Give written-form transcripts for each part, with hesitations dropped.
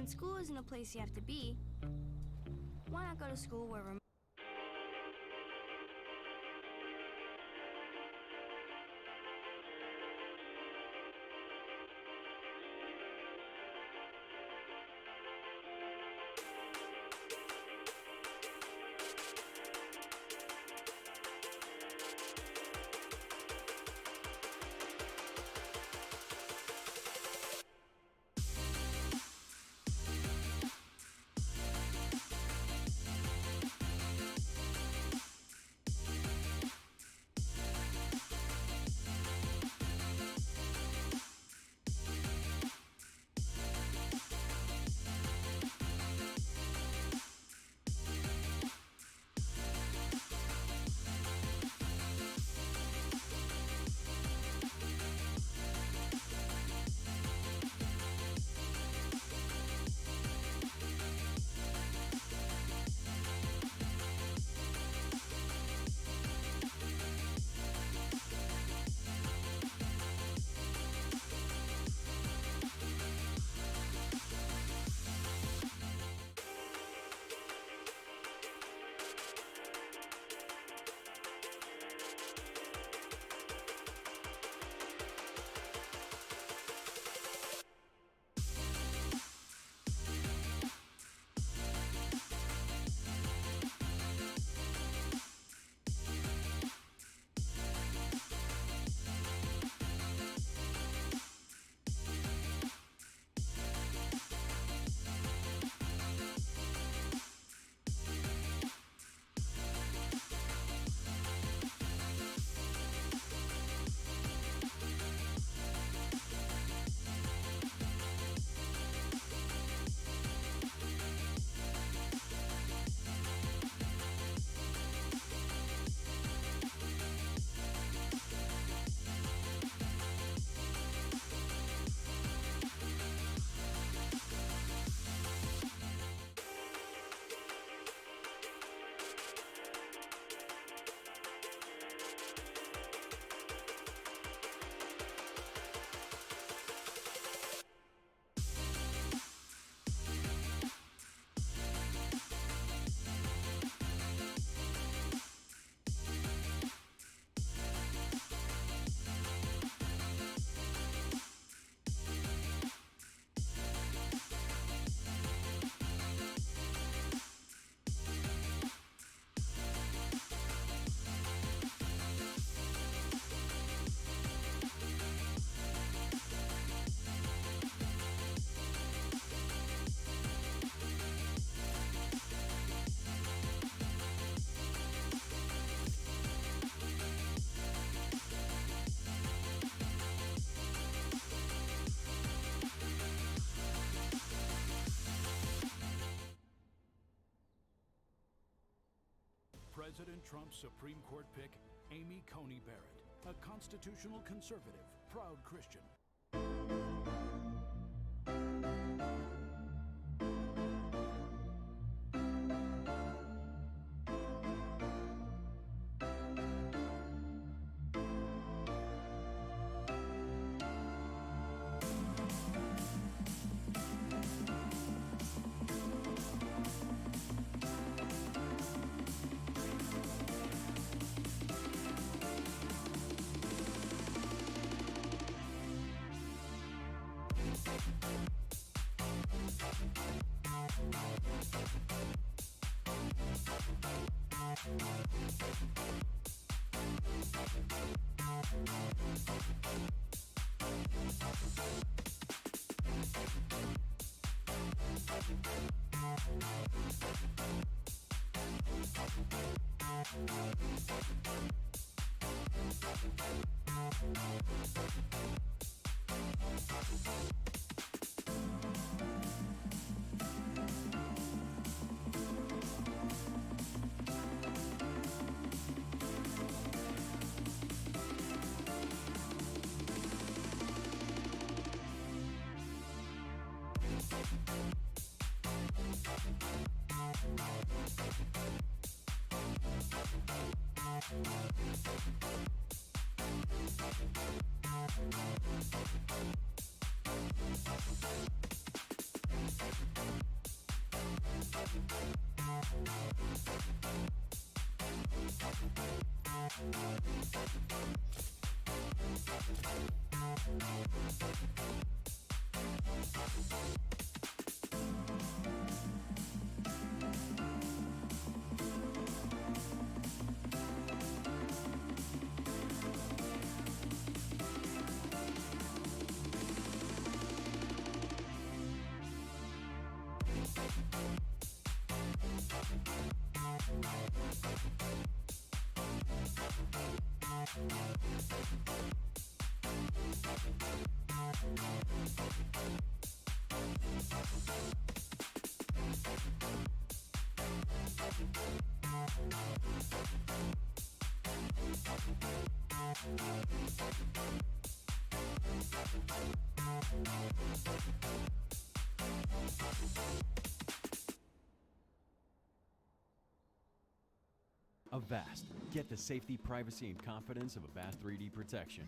When school isn't a place you have to be, why not go to school where President Trump's Supreme Court pick, Amy Coney Barrett, a constitutional conservative, proud Christian. Avast. Get the safety, privacy, and confidence of Avast 3D protection.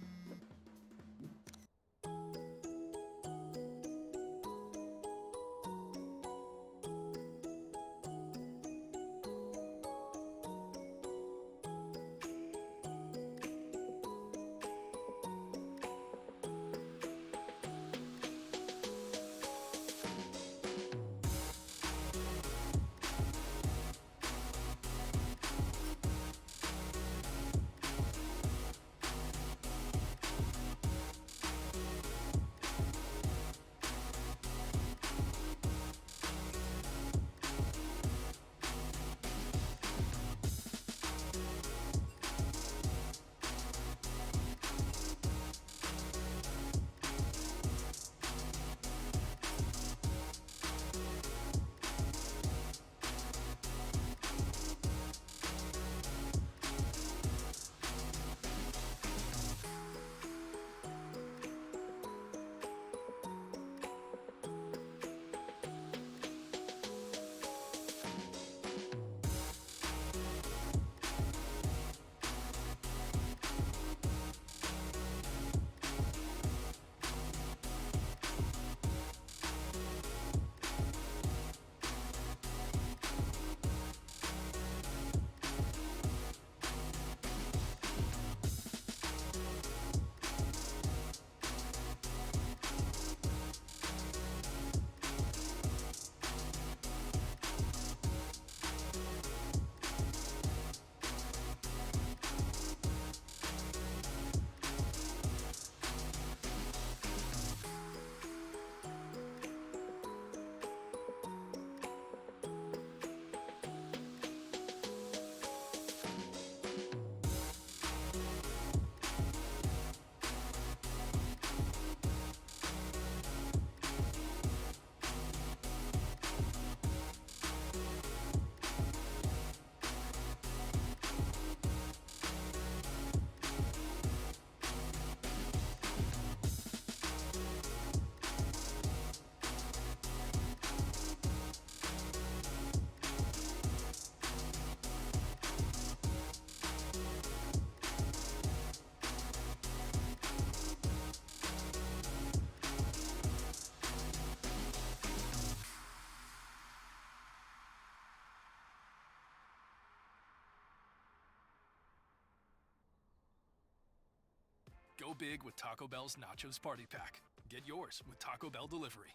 Go big with Taco Bell's Nachos Party Pack. Get yours with Taco Bell delivery.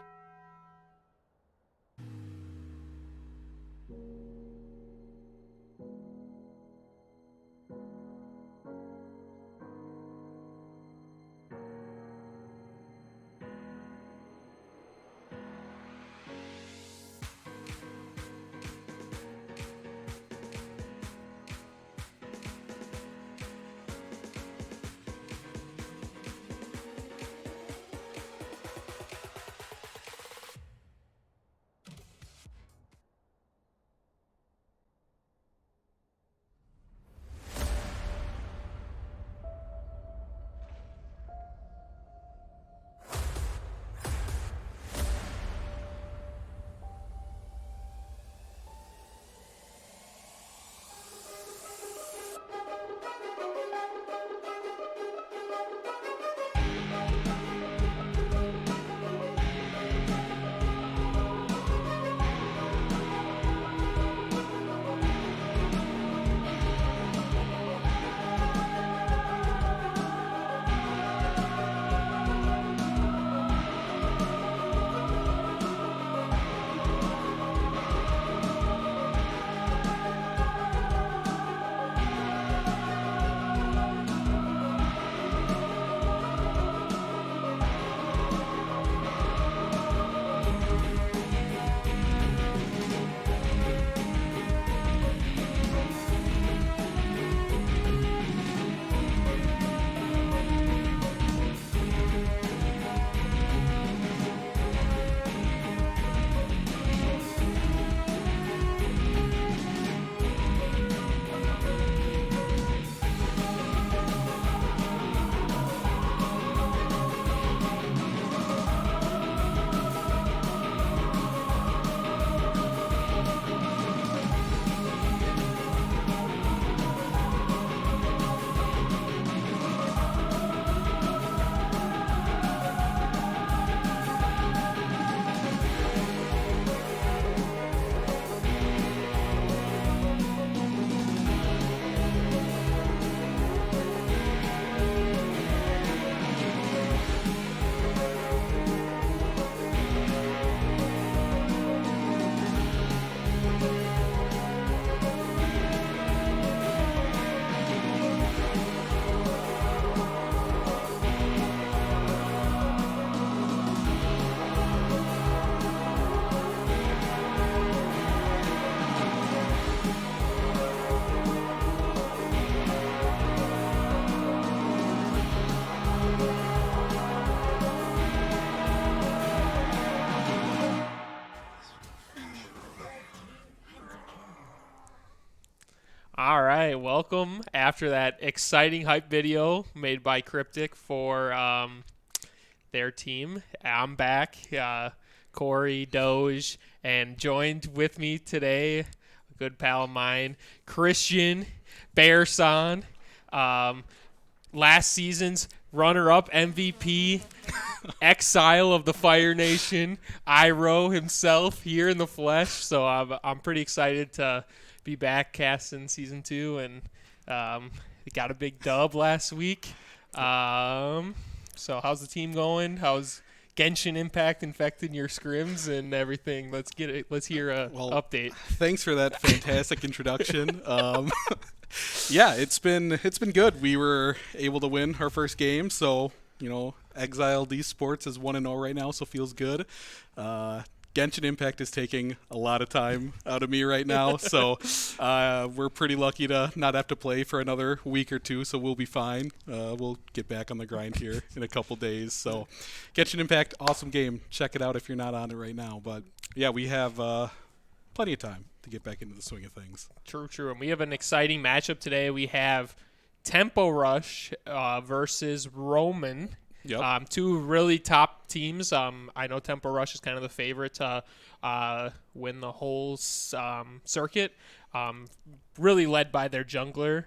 All right, welcome after that exciting hype video made by Cryptic for their team. I'm back, Corey, Doge, and joined with me today, a good pal of mine, Christian Bearson, last season's runner-up MVP, exile of the Fire Nation, Iro himself here in the flesh. So I'm pretty excited to be back casting season 2, and we got a big dub last week. So how's the team going? How's Genshin Impact infecting your scrims and everything? Let's get it. Let's hear a update. Thanks for that fantastic introduction. Yeah, it's been good. We were able to win our first game, so Exiled Esports is 1-0 right now, so feels good. Genshin Impact is taking a lot of time out of me right now, so we're pretty lucky to not have to play for another week or two, so we'll be fine. We'll get back on the grind here in a couple days. So Genshin Impact, awesome game. Check it out if you're not on it right now. But yeah, we have plenty of time to get back into the swing of things. True. And we have an exciting matchup today. We have Tempo Rush versus Roman. Yep. Two really top teams. I know Tempo Rush is kind of the favorite to win the whole circuit. Really led by their jungler.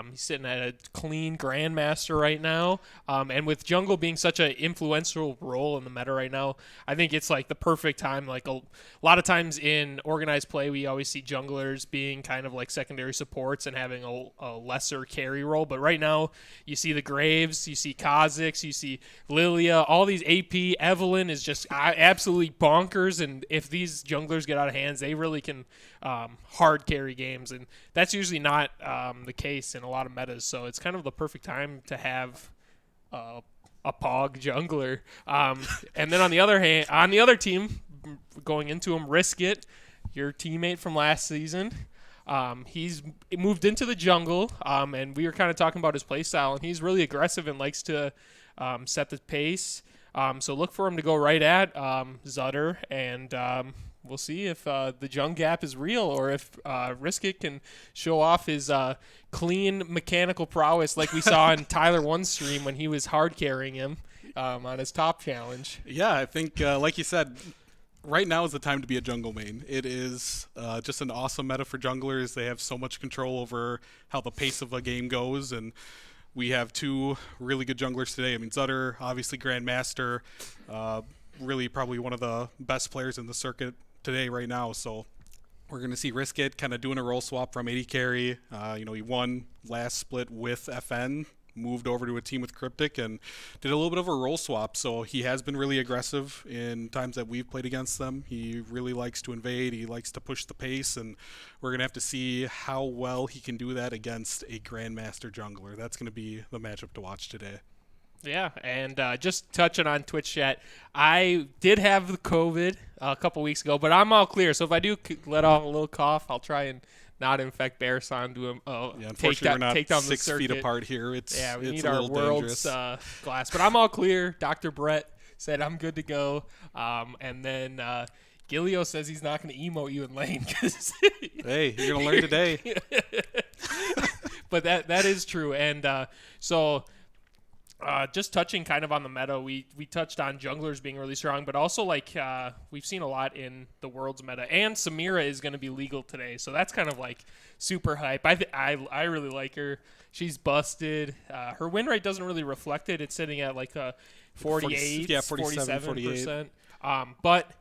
He's sitting at a clean Grandmaster right now. And with jungle being such an influential role in the meta right now, I think it's like the perfect time. Like a lot of times in organized play, we always see junglers being kind of like secondary supports and having a lesser carry role. But right now, you see the Graves, you see Kha'Zix, you see Lilia, all these AP. Evelyn is just absolutely bonkers. And if these junglers get out of hands, they really can hard carry games. And that's usually not the case in a lot of metas, so it's kind of the perfect time to have a Pog jungler. And then on the other team, going into him, Risk It, your teammate from last season. He's moved into the jungle, and we were kind of talking about his play style, and he's really aggressive and likes to set the pace. So look for him to go right at Zutter, and we'll see if the Jung gap is real or if Risk It can show off his clean mechanical prowess like we saw in Tyler 1's stream when he was hard carrying him on his top challenge. Yeah, I think, like you said, right now is the time to be a jungle main. It is just an awesome meta for junglers. They have so much control over how the pace of a game goes, and we have two really good junglers today. I mean, Zutter, obviously Grandmaster, really probably one of the best players in the circuit today right now, so we're going to see Risk It kind of doing a role swap from AD carry. He won last split with FN, moved over to a team with Cryptic, and did a little bit of a role swap, so he has been really aggressive in times that we've played against them. He really likes to invade, he likes to push the pace, and we're going to have to see how well he can do that against a Grandmaster jungler. That's going to be the matchup to watch today. Yeah, and just touching on Twitch chat, I did have the COVID a couple weeks ago, but I'm all clear. So if I do let off a little cough, I'll try and not infect Bearson to him. Unfortunately, we're not take down 6 the feet apart here. We need a our little world's glass. But I'm all clear. Dr. Brett said I'm good to go. And then Gilio says he's not going to emote you in lane. Hey, you're going to learn today. But that is true. And so just touching kind of on the meta, we touched on junglers being really strong, but also we've seen a lot in the world's meta. And Samira is going to be legal today, so that's kind of like super hype. I really like her. She's busted. Her win rate doesn't really reflect it. It's sitting at like a 47%. But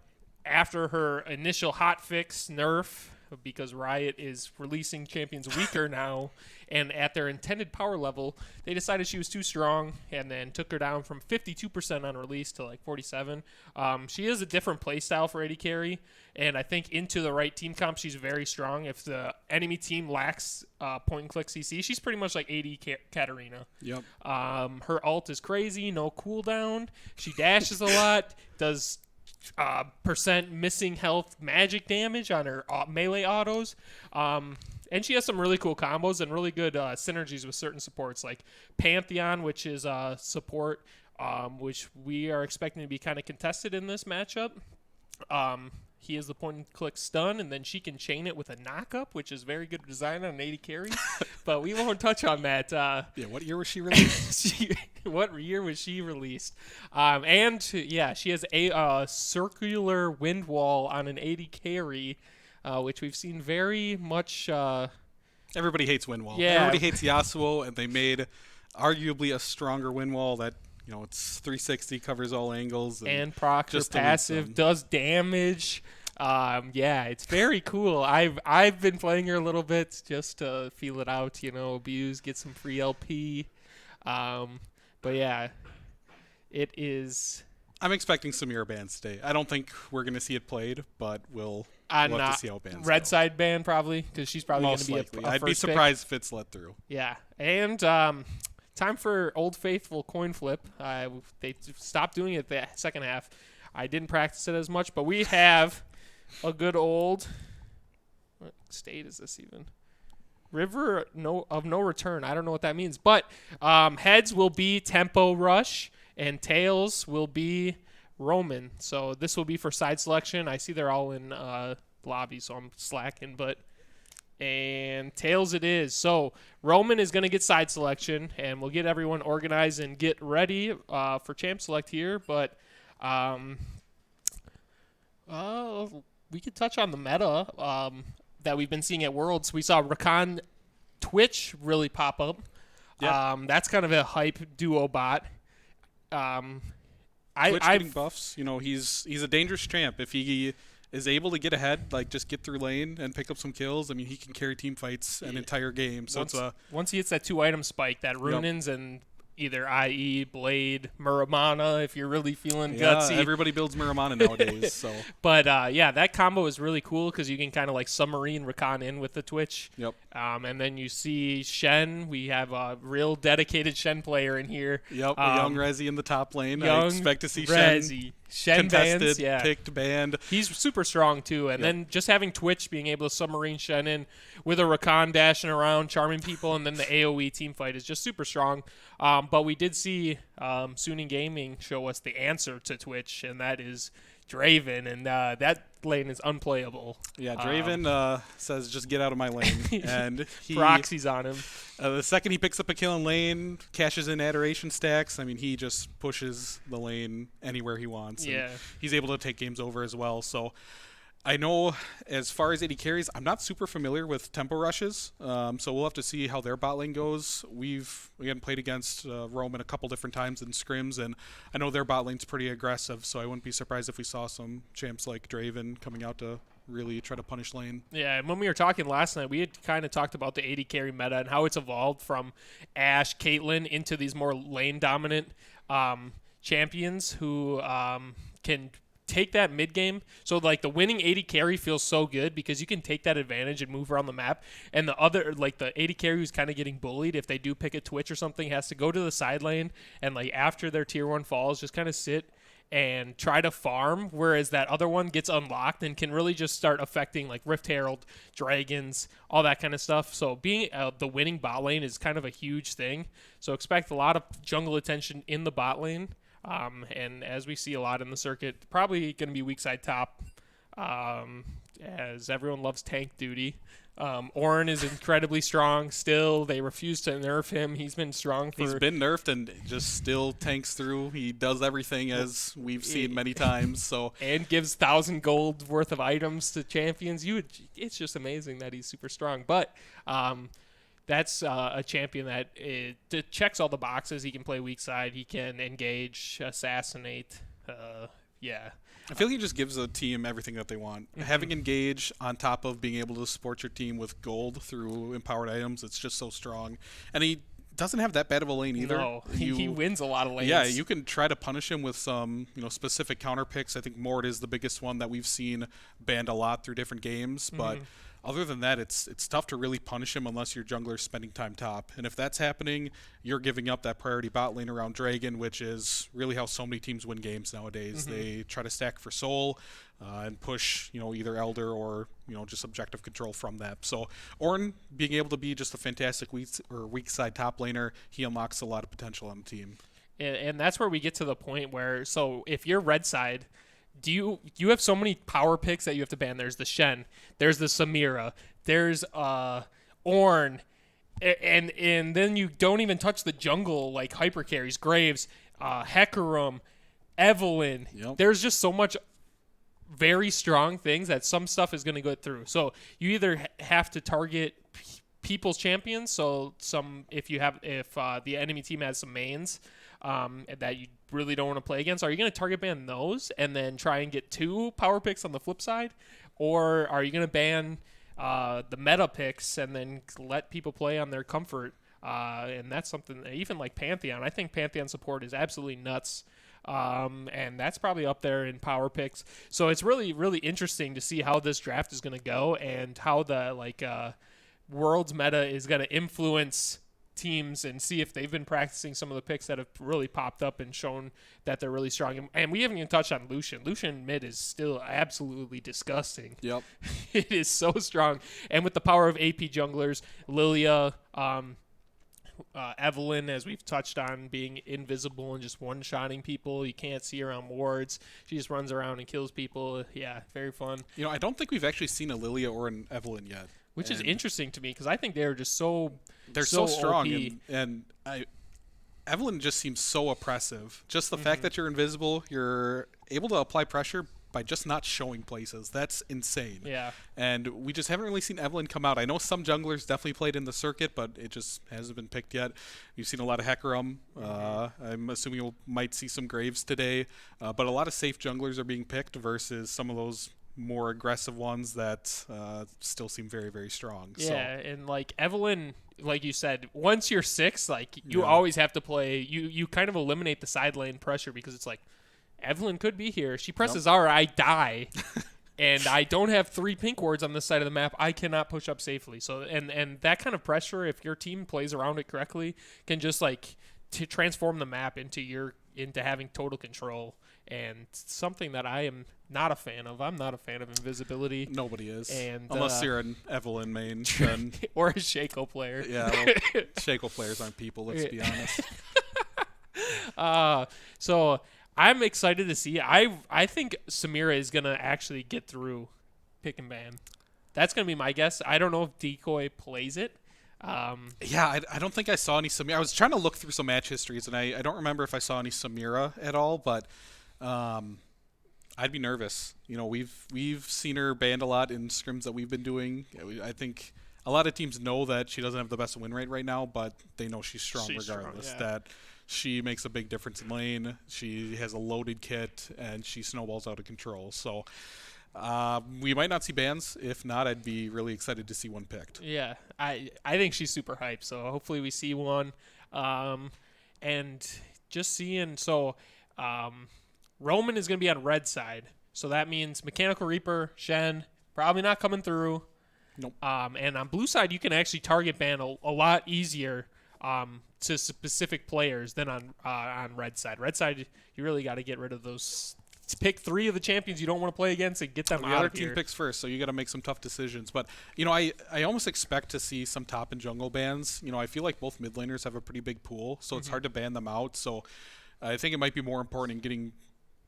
after her initial hotfix nerf, because Riot is releasing champions weaker now, and at their intended power level, they decided she was too strong and then took her down from 52% on release to like 47. She is a different playstyle for AD carry, and I think into the right team comp, she's very strong. If the enemy team lacks point-and-click CC, she's pretty much like AD Katarina. Yep. Her ult is crazy, no cooldown. She dashes a lot, does percent missing health magic damage on her melee autos. And she has some really cool combos and really good synergies with certain supports like Pantheon, which is support, which we are expecting to be kind of contested in this matchup. he has the point and click stun, and then she can chain it with a knock-up, which is very good design on an 80 carry. But we won't touch on that. What year was she released? What year was she released? She has a circular wind wall on an 80 carry, which we've seen very much. Everybody hates wind wall. Yeah. Everybody hates Yasuo, and they made arguably a stronger wind wall that, it's 360, covers all angles. And procs just are passive, does damage. It's very cool. I've been playing her a little bit just to feel it out, abuse, get some free LP. It is. I'm expecting some mirror bans today. I don't think we're going to see it played, but we'll have to see how it bans red go. side ban probably, because she's probably going to be likely. a I'd be first pick. surprised if it's let through. Yeah, and time for Old Faithful coin flip. They stopped doing it the second half. I didn't practice it as much, but we have a good old. What state is this even? River of no return. I don't know what that means, but heads will be Tempo Rush and tails will be Roman. So this will be for side selection. I see they're all in lobby, so I'm slacking, and tails it is. So Roman is going to get side selection, and we'll get everyone organized and get ready for champ select here. But we could touch on the meta that we've been seeing at Worlds. We saw Rakan Twitch really pop up. Yeah. That's kind of a hype duo bot. Twitch getting buffs. He's a dangerous champ. If he is able to get ahead, just get through lane and pick up some kills, he can carry team fights an entire game. So once he hits that 2-item spike, that Runins and either IE, Blade, Muramana, if you're really feeling gutsy. Everybody builds Muramana nowadays. So, but that combo is really cool because you can kind of submarine Rakan in with the Twitch. Yep. And then you see Shen. We have a real dedicated Shen player in here. Yep. Young Rezi in the top lane. Young I expect to see Rezi. Shen contested, bans, picked, banned. He's super strong too, and then just having Twitch being able to submarine Shen in with a Rakan dashing around, charming people, and then the AoE team fight is just super strong. But we did see Suning Gaming show us the answer to Twitch, and that is Draven, and that lane is unplayable. Yeah, Draven says, just get out of my lane. And he proxies on him. The second he picks up a kill in lane, cashes in adoration stacks, he just pushes the lane anywhere he wants. Yeah. And he's able to take games over as well. So I know as far as 80 carries, I'm not super familiar with tempo rushes, so we'll have to see how their bot lane goes. We hadn't played against Roman a couple different times in scrims, and I know their bot lane's pretty aggressive, so I wouldn't be surprised if we saw some champs like Draven coming out to really try to punish lane. Yeah, and when we were talking last night, we had kind of talked about the 80 carry meta and how it's evolved from Ashe, Caitlyn into these more lane dominant champions who can take that mid game. So the winning 80 carry feels so good because you can take that advantage and move around the map. And the other, the 80 carry who's kind of getting bullied, if they do pick a Twitch or something, has to go to the side lane and after their tier 1 falls, just kind of sit and try to farm, whereas that other one gets unlocked and can really just start affecting Rift Herald, dragons, all that kind of stuff. So being the winning bot lane is kind of a huge thing. So expect a lot of jungle attention in the bot lane. And as we see a lot in the circuit, probably going to be weak side top, as everyone loves tank duty. Ornn is incredibly strong still. They refuse to nerf him. He's been strong for... He's been nerfed and just still tanks through. He does everything as we've seen many times. So and gives 1,000 gold worth of items to champions. It's just amazing that he's super strong. But that's a champion that checks all the boxes. He can play weak side. He can engage, assassinate. I feel he just gives a team everything that they want. Mm-hmm. Having engage on top of being able to support your team with gold through empowered items, it's just so strong. And he doesn't have that bad of a lane either. No, he wins a lot of lanes. Yeah, you can try to punish him with some specific counter picks. I think Mord is the biggest one that we've seen banned a lot through different games, but other than that, it's tough to really punish him unless your jungler's spending time top. And if that's happening, you're giving up that priority bot lane around Dragon, which is really how so many teams win games nowadays. They try to stack for soul and push, either Elder or, just objective control from that. So Ornn being able to be just a fantastic weak side top laner, he unlocks a lot of potential on the team. And that's where we get to the point where, so if you're red side, you have so many power picks that you have to ban. There's the Shen, there's the Samira, there's Ornn, and then you don't even touch the jungle like hyper carries, Graves, Hecarim, Evelyn. Yep. There's just so much very strong things that some stuff is going to go through. So you either have to target people's champions. So if the enemy team has some mains that you really don't want to play against, are you going to target ban those and then try and get 2 power picks on the flip side, or are you going to ban the meta picks and then let people play on their comfort? And that's something even like Pantheon. I think Pantheon support is absolutely nuts. And that's probably up there in power picks. So it's really, really interesting to see how this draft is going to go and how the Worlds meta is going to influence teams and see if they've been practicing some of the picks that have really popped up and shown that they're really strong. And we haven't even touched on Lucian. Lucian mid is still absolutely disgusting. Yep. It is so strong. And with the power of AP junglers, Lilia, Evelyn, as we've touched on, being invisible and just one-shotting people. You can't see her on wards. She just runs around and kills people. Yeah, very fun. I don't think we've actually seen a Lilia or an Evelyn yet. Which is interesting to me because I think they're just so strong. OP. And Evelyn just seems so oppressive. Just the fact that you're invisible, you're able to apply pressure by just not showing places. That's insane. Yeah. And we just haven't really seen Evelyn come out. I know some junglers definitely played in the circuit, but it just hasn't been picked yet. You've seen a lot of Hecarim. I'm assuming you might see some Graves today. But a lot of safe junglers are being picked versus some of those more aggressive ones that still seem very, very strong. Yeah, and Evelyn, like you said, once you're 6, you always have to play. You kind of eliminate the side lane pressure because it's like, Evelyn could be here. She presses R, I die. And I don't have 3 pink wards on this side of the map. I cannot push up safely. So and that kind of pressure, if your team plays around it correctly, can just to transform the map into having total control. And something that I am not a fan of. I'm not a fan of invisibility. Nobody is. And unless you're an Evelyn main. Then or a Shaco player. Yeah, Shaco players aren't people, let's be honest. So I'm excited to see. I think Samira is going to actually get through pick and ban. That's going to be my guess. I don't know if Decoy plays it. Yeah, I don't think I saw any Samira. I was trying to look through some match histories, and I don't remember if I saw any Samira at all, but I'd be nervous. We've seen her banned a lot in scrims that we've been doing. I think a lot of teams know that she doesn't have the best win rate right now, but they know she's strong regardless. Strong, yeah. That she makes a big difference in lane. She has a loaded kit, and she snowballs out of control. So we might not see bans. If not, I'd be really excited to see one picked. Yeah, I think she's super hyped. So hopefully we see one. And just seeing Roman is going to be on red side. So that means Mechanical Reaper, Shen, probably not coming through. Nope. And on blue side, you can actually target ban a lot easier to specific players than on red side. Red side, you really got to get rid of those. Pick 3 of the champions you don't want to play against and get them The out other of team here. picks first, so you got to make some tough decisions. But I almost expect to see some top and jungle bans. I feel like both mid laners have a pretty big pool, so it's hard to ban them out. So I think it might be more important in getting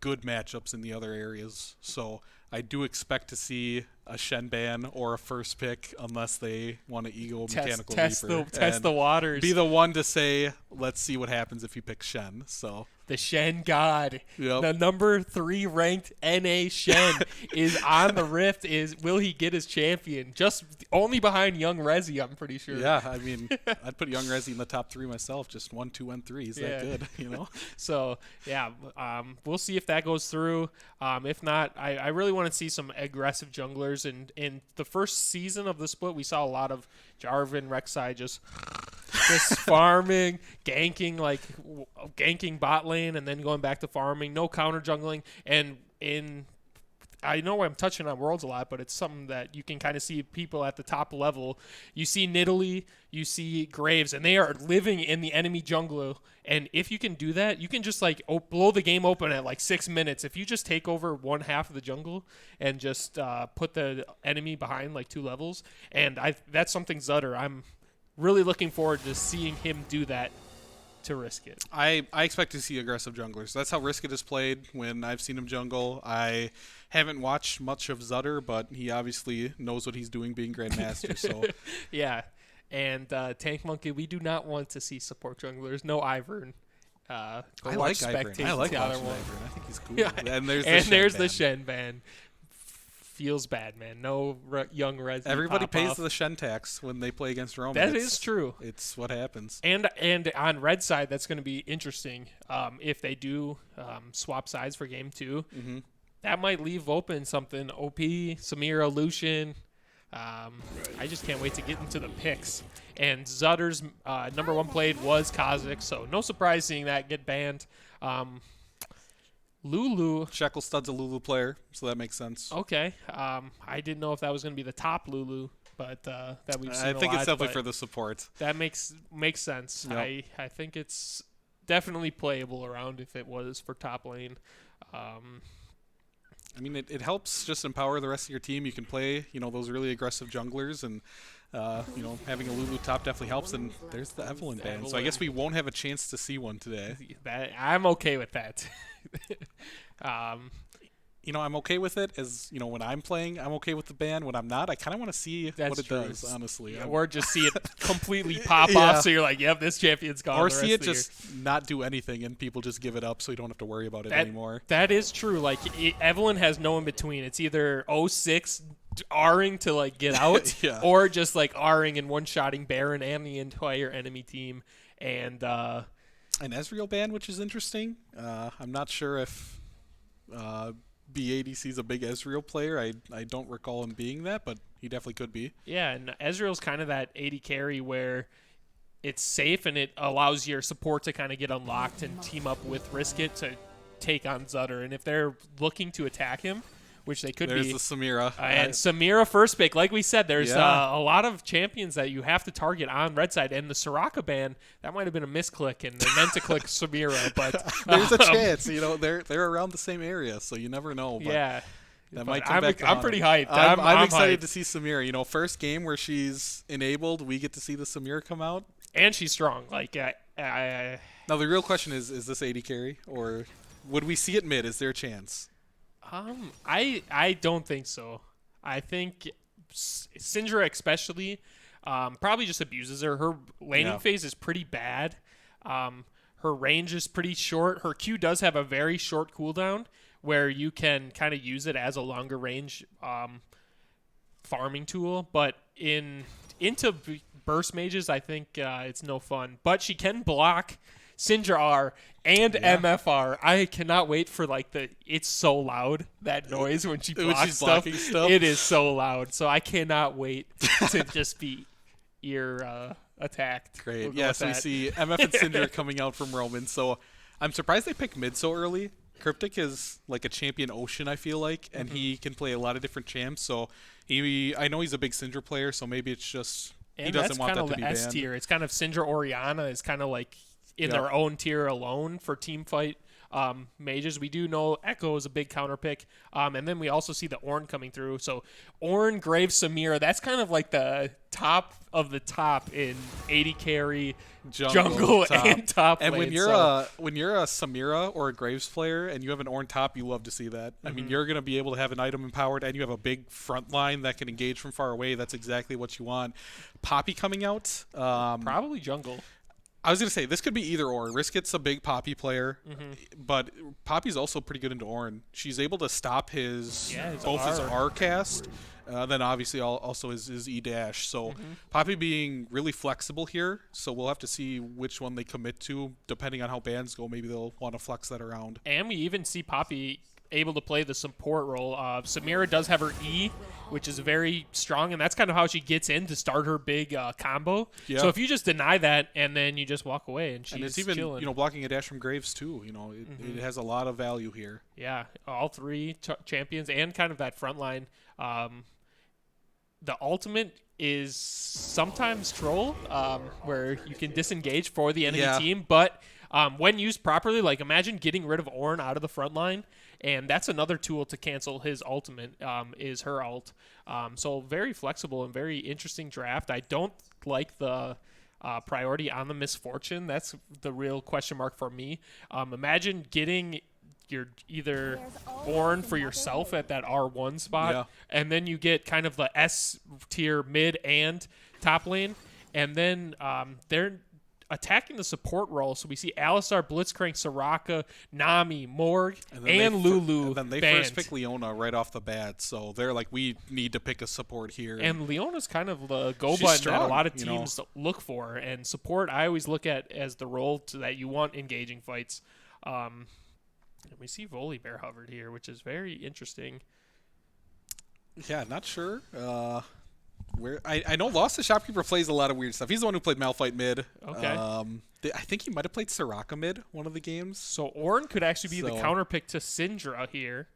good matchups in the other areas. So I do expect to see a Shen ban or a first pick unless they want to ego Mechanical Reaper. Test the waters. Be the one to say, let's see what happens if you pick Shen. So the Shen God. Yep. The number 3 ranked NA Shen is on the Rift. Will he get his champion? Just only behind Young Rezi, I'm pretty sure. Yeah, I mean, I'd put Young Rezi in the top 3 myself. Just 1, 2, and 3. He's that good, So, yeah, we'll see if that goes through. If not, I really want to see some aggressive junglers. And in the first season of the split, we saw a lot of Jarvan, Rek'Sai just farming, ganking bot lane, and then going back to farming. No counter jungling. And I know I'm touching on Worlds a lot, but it's something that you can kind of see people at the top level. You see Nidalee, you see Graves, and they are living in the enemy jungle. And if you can do that, you can just blow the game open at 6 minutes. If you just take over one half of the jungle and just put the enemy behind 2 levels, and that's something Zutter. I'm really looking forward to seeing him do that to Riskit. I expect to see aggressive junglers. That's how Riskit is played when I've seen him jungle. I haven't watched much of Zutter, but he obviously knows what he's doing being Grandmaster. So Yeah. And Tank Monkey, we do not want to see support junglers. No Ivern. I like Ivern. I like the other watching one. Ivern. I think he's cool. Yeah. And there's the the Shen ban. Shen ban. Feels bad, man. No young Res. Everybody pays the Shen tax when they play against Roman. That is true. It's what happens. And on red side, that's going to be interesting. If they do swap sides for game 2, that might leave open something. OP, Samira, Lucian. I just can't wait to get into the picks. And Zutter's number 1 played was Kha'Zix, so no surprise seeing that get banned. Lulu. Shacklestad's a Lulu player, so that makes sense. Okay. I didn't know if that was going to be the top Lulu, but that we've seen I a think lot, it's definitely but for the support. that makes sense. Yep. I think it's definitely playable around if it was for top lane. I mean, it helps just empower the rest of your team. You can play, those really aggressive junglers, and having a Lulu top definitely helps. And there's the Evelynn ban, so I guess we won't have a chance to see one today. I'm okay with that. I'm okay with it as, when I'm playing, I'm okay with the ban. When I'm not, I kind of want to see what it does, honestly. Yeah, or just see it completely pop Yeah. off, so you're like, yep, this champion's gone. Or the see rest it of the just not do anything and people just give it up so you don't have to worry about it year. anymore. That is true. Like, Evelynn has no in between. It's either 06 R-ing to, like, get out, Yeah. or just, like, R-ing and one-shotting Baron and the entire enemy team. And, An Ezreal ban, which is interesting. I'm not sure if BADC's a big Ezreal player. I don't recall him being that, but he definitely could be. yeah, and Ezreal's kind of that AD carry where it's safe and it allows your support to kind of get unlocked and team up with Riskit to take on Zutter. And if they're looking to attack him, which they could There's be. the Samira. And Samira first pick. Like we said, there's Yeah. a lot of champions that you have to target on red side. And the Soraka ban, that might have been a misclick, and they meant to click Samira. But There's a chance. They're around the same area, so you never know. But yeah. that But might come back to I'm haunt pretty them. hyped. I'm excited hyped. to see Samira. First game where she's enabled, we get to see the Samira come out. And she's strong. Like, Now the real question is this AD carry, or would we see it mid? Is there a chance? I don't think so. I think Syndra especially probably just abuses her. Her laning phase is pretty bad. Her range is pretty short. Her Q does have a very short cooldown where you can kind of use it as a longer range farming tool. But into burst mages, I think it's no fun. But she can block Syndra R and MFR. I cannot wait for it's so loud, that noise when she blocks she's blocking stuff. It is so loud. So I cannot wait to just be ear attacked. Great. We'll go Yeah, with so we that. see MF and Syndra coming out from Roman. So I'm surprised they picked mid so early. Cryptic is like a champion ocean, I feel like, and he can play a lot of different champs. So I know he's a big Syndra player, so maybe it's just he And doesn't that's want kind that of to the be S banned. tier. It's kind of Syndra Oriana is kind of like in Yep. their own tier alone for team fight mages. We do know Echo is a big counter pick. And then we also see the Ornn coming through. So Ornn, Graves, Samira, that's kind of like the top of the top in AD carry, jungle and top And lane. when you're a Samira or a Graves player and you have an Ornn top, you love to see that. I mean, you're going to be able to have an item empowered, and you have a big front line that can engage from far away. That's exactly what you want. Poppy coming out. probably jungle. I was going to say, this could be either or. Riskit's a big Poppy player, but Poppy's also pretty good into Ornn. She's able to stop his both his R cast, then obviously also his E dash. So Poppy being really flexible here, so we'll have to see which one they commit to. Depending on how bans go, maybe they'll want to flex that around. And we even see Poppy able to play the support role. Samira does have her E, which is very strong, and that's kind of how she gets in to start her big combo. Yeah. So if you just deny that and then you just walk away, and she's And it's even chilling. blocking a dash from Graves too. It has a lot of value here. Yeah, all three champions and kind of that front line. The ultimate is sometimes troll, where you can disengage for the enemy team, but when used properly, like imagine getting rid of Ornn out of the front line, and that's another tool to cancel his ultimate, is her ult. So very flexible and very interesting draft. I don't like the priority on the Misfortune. That's the real question mark for me. Imagine getting your either Ornn for yourself at that R1 spot, and then you get kind of the S tier mid and top lane, and then they're attacking the support role. So we see Alistar, Blitzcrank, Soraka, Nami, Morg, and Lulu. And then they banned. first pick Leona right off the bat, so they're like, we need to pick a support here. And Leona's kind of the go She's button strong, that a lot of you know. teams look for. And support, I always look at as the role that you want engaging fights. We see Volibear hovered here, which is very interesting. Yeah, not sure. Where I know Lost the Shopkeeper plays a lot of weird stuff. He's the one who played Malphite mid. Okay. I think he might have played Soraka mid one of the games. So Ornn could actually be the counter pick to Syndra here.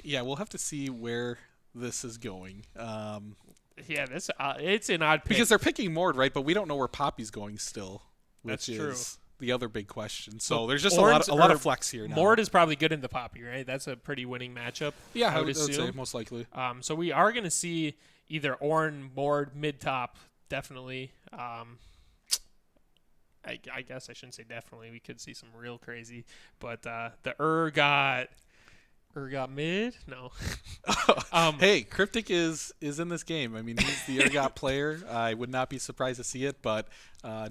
Yeah, we'll have to see where this is going. Yeah, this it's an odd pick. Because they're picking Mord, right? But we don't know where Poppy's going still, which That's true. is the other big question. So there's just Ornn's- a lot of flex here now. Mord is probably good into Poppy, right? That's a pretty winning matchup. Yeah, I would say assume. most likely. So we are going to see either Ornn, Mord, mid top, definitely. I guess I shouldn't say definitely. We could see some real crazy, but the Urgot mid? No. Hey, Cryptic is in this game. I mean, he's the Urgot player. I would not be surprised to see it, but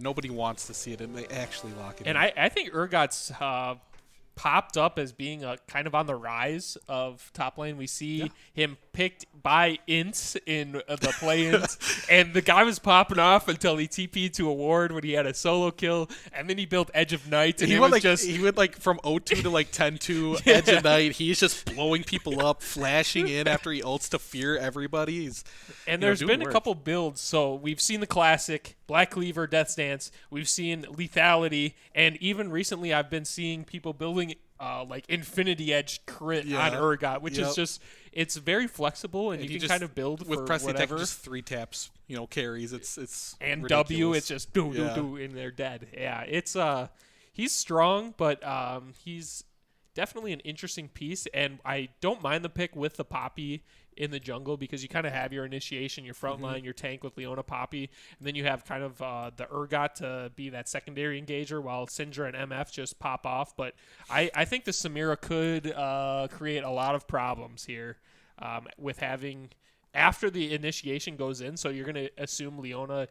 nobody wants to see it, and they actually lock it in. And I think Urgot's popped up as being a kind of on the rise of top lane. We see him picked by ints in the play-ins, and the guy was popping off until he TP'd to a ward when he had a solo kill, and then he built Edge of Night, and he it went was he went like from 0-2 to like 10-2 Edge of Night. He's just blowing people up, flashing in after he ults to fear everybody. And there's been a couple builds. So we've seen the classic Black Cleaver, Death's Dance. We've seen Lethality, and even recently I've been seeing people building like Infinity Edge crit on Urgot, which is just, it's very flexible, and you can kind of build with for press attack, whatever. just 3 taps, carries. It's and ridiculous. W, it's just do, and they're dead. Yeah, it's he's strong, but he's definitely an interesting piece, and I don't mind the pick with the Poppy in the jungle because you kind of have your initiation, your front line, your tank with Leona, Poppy, and then you have kind of the Urgot to be that secondary engager while Syndra and MF just pop off. But I think the Samira could create a lot of problems here with having after the initiation goes in. So you're going to assume Leona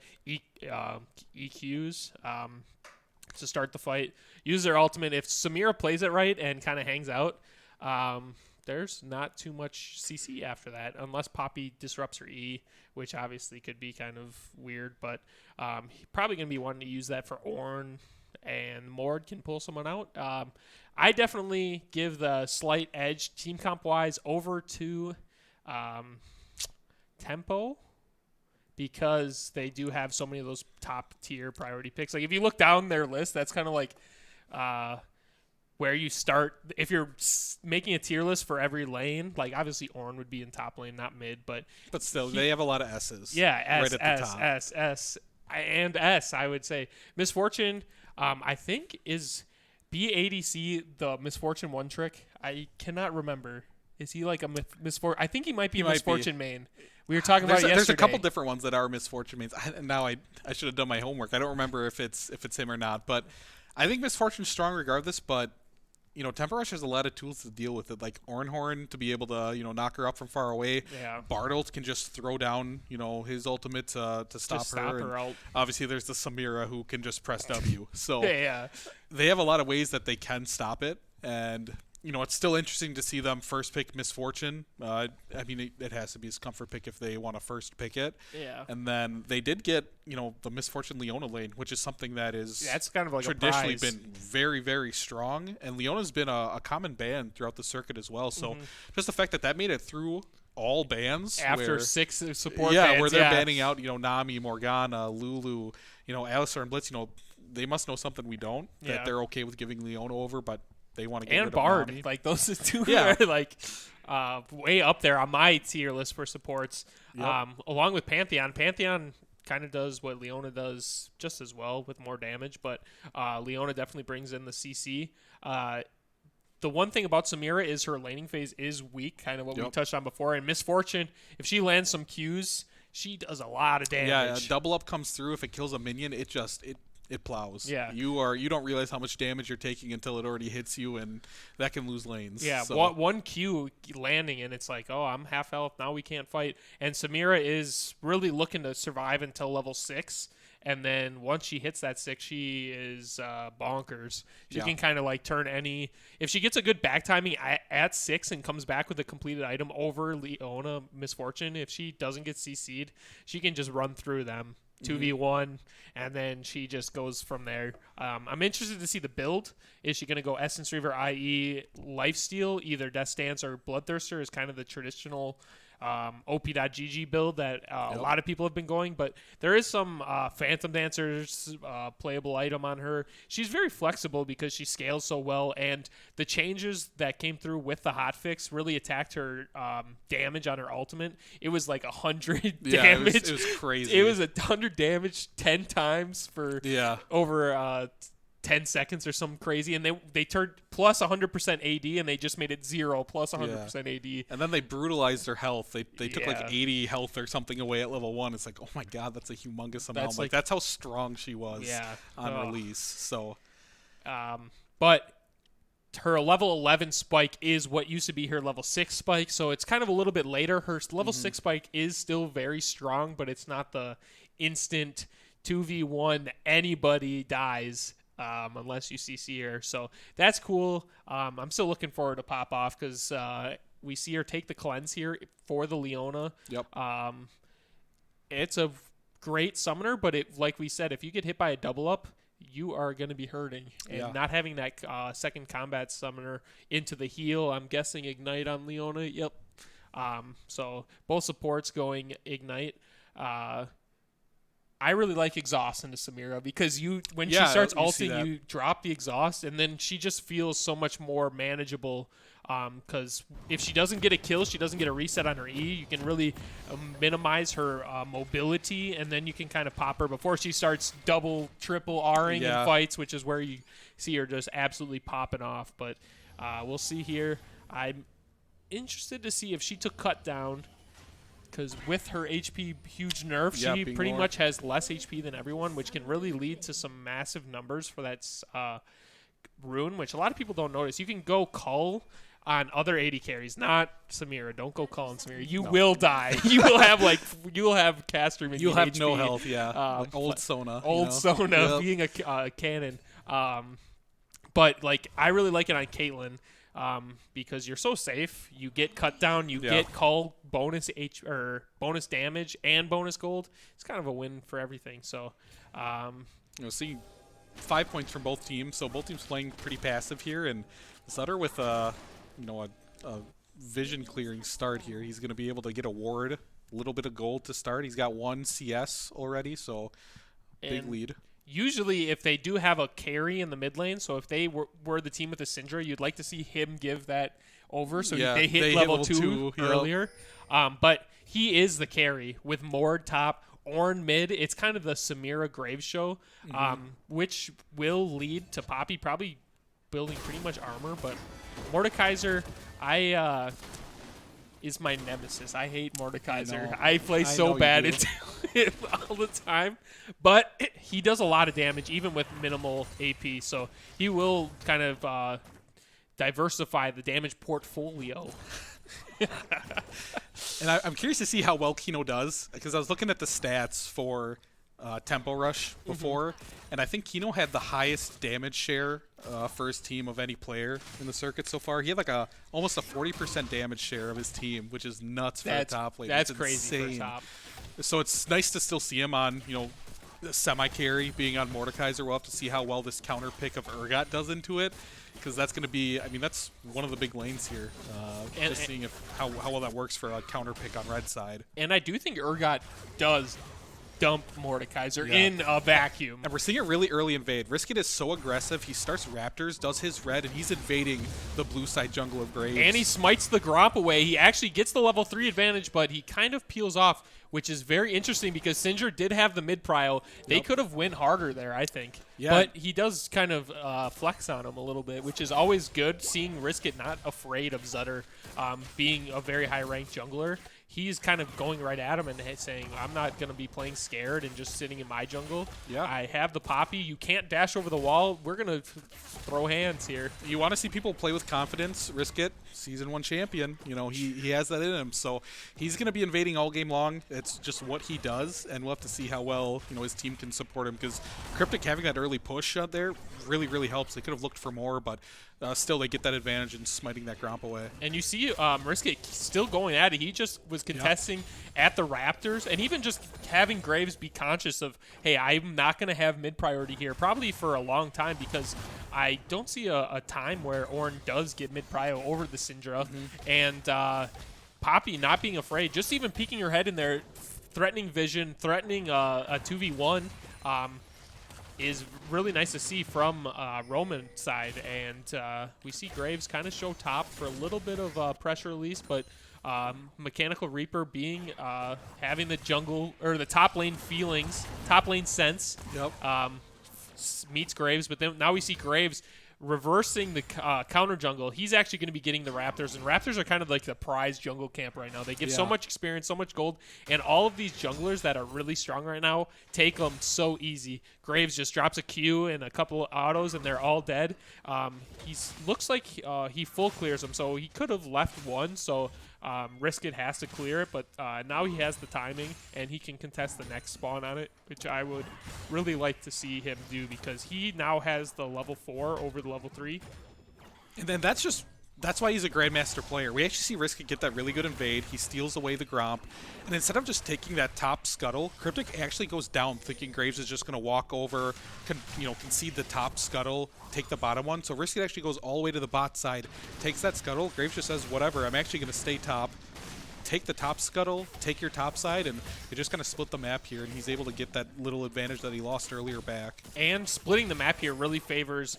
EQs to start the fight. Use their ultimate. If Samira plays it right and kind of hangs out, there's not too much CC after that, unless Poppy disrupts her E, which obviously could be kind of weird. But probably going to be wanting to use that for Ornn, and Mord can pull someone out. I definitely give the slight edge team comp wise over to Tempo, because they do have so many of those top tier priority picks. Like if you look down their list, that's kind of like where you start. If you're making a tier list for every lane, like obviously Ornn would be in top lane, not mid, but still they have a lot of S's. Yeah, right at the top. S, and S. I would say Misfortune. I think is BADC the Misfortune one trick. I cannot remember. Is he like a Misfortune? I think he might be a Misfortune main. We were talking about it yesterday. There's a couple different ones that are Misfortune mains. I should have done my homework. I don't remember if it's him or not, but I think Misfortune's strong regardless. But Temper Rush has a lot of tools to deal with it, like Ornhorn to be able to knock her up from far away. Yeah. Bardolt can just throw down his ultimate to stop her. Out. Obviously, there's the Samira who can just press W. So yeah. They have a lot of ways that they can stop it, and it's still interesting to see them first pick Misfortune. I mean, it has to be his comfort pick if they want to first pick it. Yeah. And then they did get, the Misfortune Leona lane, which is something that is that's kind of like traditionally a prize. been very, very strong. And Leona's been a common ban throughout the circuit as well. So just the fact that made it through all bans after 6 support bans, bans, where they're banning out, Nami, Morgana, Lulu, Alistar and Blitz, they must know something we don't, that they're okay with giving Leona over, but they want to get rid of Bard, Nami. like those two are like way up there on my tier list for supports. Along with Pantheon. Pantheon kind of does what Leona does just as well with more damage, but Leona definitely brings in the CC. The one thing about Samira is her laning phase is weak, kind of what we touched on before. And Misfortune, if she lands some Qs, she does a lot of damage. Yeah, a double up comes through. If it kills a minion, it plows. Yeah. You don't realize how much damage you're taking until it already hits you, and that can lose lanes. Yeah, so. one Q landing, and it's like, oh, I'm half health, now we can't fight. And Samira is really looking to survive until level 6, and then once she hits that 6, she is bonkers. She can kind of like turn any... If she gets a good back timing at 6 and comes back with a completed item over Leona Misfortune, if she doesn't get CC'd, she can just run through them. 2v1, and then she just goes from there. I'm interested to see the build. Is she going to go Essence Reaver, i.e. Lifesteal, either Death Stance or Bloodthirster is kind of the traditional OP.GG build that a lot of people have been going, but there is some Phantom Dancers playable item on her. She's very flexible because she scales so well, and the changes that came through with the hotfix really attacked her damage on her ultimate. It was like 100 damage. It was crazy. It was 100 damage 10 times for over 10 seconds or something crazy, and they turned plus 100% AD, and they just made it 0 plus 100% AD. And then they brutalized her health. They took like 80 health or something away at level 1. It's like, oh my god, that's a humongous amount. That's how strong she was on release. So, but her level 11 spike is what used to be her level 6 spike, so it's kind of a little bit later. Her level 6 spike is still very strong, but it's not the instant 2v1 anybody dies. Unless you CC her. So that's cool. I'm still looking forward to pop off because we see her take the cleanse here for the Leona. Yep. It's a great summoner, but like we said, if you get hit by a double up, you are going to be hurting. And not having that second combat summoner into the heal, I'm guessing Ignite on Leona. Yep. So both supports going Ignite. I really like exhaust into Samira because when she starts ulting, you drop the exhaust, and then she just feels so much more manageable. Because if she doesn't get a kill, she doesn't get a reset on her E. You can really minimize her mobility, and then you can kind of pop her before she starts double, triple R-ing in fights, which is where you see her just absolutely popping off. But we'll see here. I'm interested to see if she took cut down. Because with her HP huge nerf, she pretty much has less HP than everyone, which can really lead to some massive numbers for that rune, which a lot of people don't notice. You can go Cull on other AD carries, not Samira. Don't go Cull on Samira. You will die. You will have caster. You'll have HP. No health. Like old Sona. Old Sona being a cannon. But I really like it on Caitlyn. Because you're so safe, you get cut down, you get Cull bonus bonus damage and bonus gold. It's kind of a win for everything. So, seeing 5 points from both teams. So both teams playing pretty passive here, and Sutter with a vision clearing start here. He's going to be able to get a ward, a little bit of gold to start. He's got 1 CS already, so big lead. Usually, if they do have a carry in the mid lane, so if they were the team with the Syndra, you'd like to see him give that over so they hit level 2 earlier. But he is the carry with Mord top, Ornn mid. It's kind of the Samira Graves show, which will lead to Poppy probably building pretty much armor. But Mordekaiser, is my nemesis. I hate Mordekaiser. I play so bad into it all the time. But he does a lot of damage, even with minimal AP. So he will kind of diversify the damage portfolio. And I'm curious to see how well Kino does, because I was looking at the stats for Tempo Rush before, and I think Kino had the highest damage share for his team of any player in the circuit so far. He had almost a 40% damage share of his team, which is nuts for a top lane. That's crazy for top. So it's nice to still see him on, semi-carry being on Mordekaiser. We'll have to see how well this counter pick of Urgot does into it, because that's going to be, that's one of the big lanes here. Just seeing how well that works for a counter pick on red side. And I do think Urgot does dump Mordekaiser in a vacuum. And we're seeing it really early invade. Riskit is so aggressive. He starts Raptors, does his red, and he's invading the blue side jungle of Graves. And he smites the Gromp away. He actually gets the level 3 advantage, but he kind of peels off, which is very interesting because Sindri did have the mid prio. They could have went harder there, I think. Yeah. But he does kind of flex on him a little bit, which is always good, seeing Riskit not afraid of Zutter being a very high-ranked jungler. he's kind of going right at him and saying, I'm not going to be playing scared and just sitting in my jungle. Yeah. I have the Poppy. You can't dash over the wall. We're going to throw hands here. You want to see people play with confidence, risk it. Season 1 champion. You know, he has that in him. So he's going to be invading all game long. It's just what he does, and we'll have to see how well, you know, his team can support him, because Cryptic having that early push out there really, really helps. They could have looked for more, but still they get that advantage in smiting that Gromp away. And you see Risk It still going at it. He just was contesting at the Raptors, and even just having Graves be conscious of, hey, I'm not going to have mid priority here, probably for a long time, because I don't see a time where Ornn does get mid prio over the Syndra. And Poppy not being afraid, just even peeking her head in there, threatening vision, threatening a 2v1 is really nice to see from Roman side. And we see Graves kind of show top for a little bit of pressure release, but Mechanical Reaper being having the jungle or the top lane feelings, top lane sense. Meets Graves, but then now we see Graves reversing the counter jungle. He's actually going to be getting the Raptors, and Raptors are kind of like the prize jungle camp right now. They give so much experience, so much gold, and all of these junglers that are really strong right now take them so easy. Graves just drops a Q and a couple of autos, and they're all dead. He looks like he full clears them, so he could have left one, so Risk It has to clear it, but now he has the timing, and he can contest the next spawn on it, which I would really like to see him do, because he now has the level 4 over the level 3. And then that's why he's a Grandmaster player. We actually see Risk It get that really good invade. He steals away the Gromp, and instead of just taking that top scuttle, Cryptic actually goes down thinking Graves is just going to walk over, concede the top scuttle, take the bottom one. So Risk It actually goes all the way to the bot side, takes that scuttle. Graves just says, whatever, I'm actually going to stay top. Take the top scuttle, take your top side, and they just kind of split the map here, and he's able to get that little advantage that he lost earlier back. And splitting the map here really favors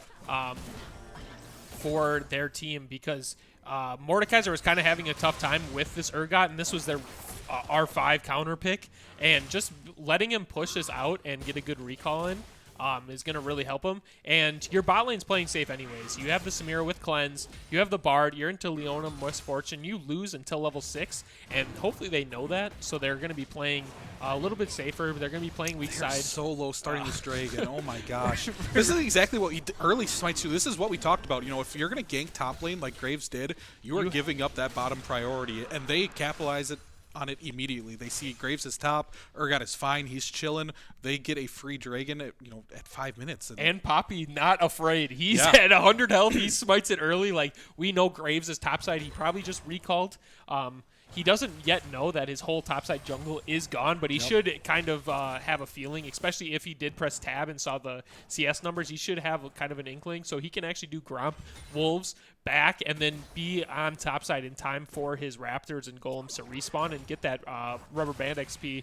for their team, because Mordekaiser was kind of having a tough time with this Urgot, and this was their R5 counter pick, and just letting him push this out and get a good recall in is going to really help him. And your bot lane's playing safe anyways. You have the Samira with Cleanse, you have the Bard, you're into Leona Misfortune, you lose until level 6, and hopefully they know that, so they're going to be playing a little bit safer. They're going to be playing weak They're side. so low starting this Dragon. Oh my gosh. This is exactly what early smites do. This is what we talked about. You know, if you're going to gank top lane like Graves did, you are giving up that bottom priority, and they capitalize on it immediately. They see Graves is top, Urgot is fine, he's chilling. They get a free Dragon at, at 5 minutes. And Poppy not afraid. He's at 100 health. He smites it early. Like, we know Graves is topside. He probably just recalled. He doesn't yet know that his whole topside jungle is gone, but he should kind of have a feeling, especially if he did press tab and saw the CS numbers. He should have kind of an inkling, so he can actually do Gromp, Wolves, back, and then be on topside in time for his Raptors and Golems to respawn and get that rubber band XP,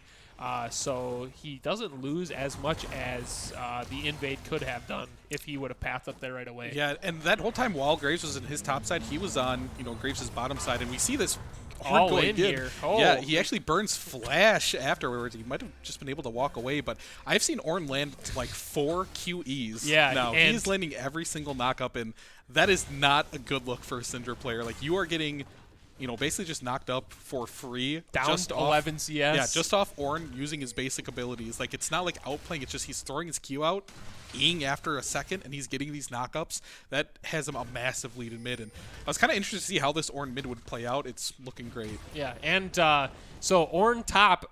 so he doesn't lose as much as the invade could have done if he would have pathed up there right away. Yeah, and that whole time while Graves was in his top side, he was on Graves' bottom side, and we see this all in here. Oh. Yeah, he actually burns Flash afterwards. He might have just been able to walk away, but I've seen Ornn land like 4 QEs. Yeah, now he's landing every single knock-up, and that is not a good look for a Syndra player. Like, you are getting, basically just knocked up for free. Down just 11 off, CS. Yeah, just off Ornn using his basic abilities. Like, it's not like outplaying, it's just he's throwing his Q out, Eing after a second, and he's getting these knockups. That has him a massive lead in mid, and I was kind of interested to see how this Ornn mid would play out. It's looking great. Yeah, and so Ornn top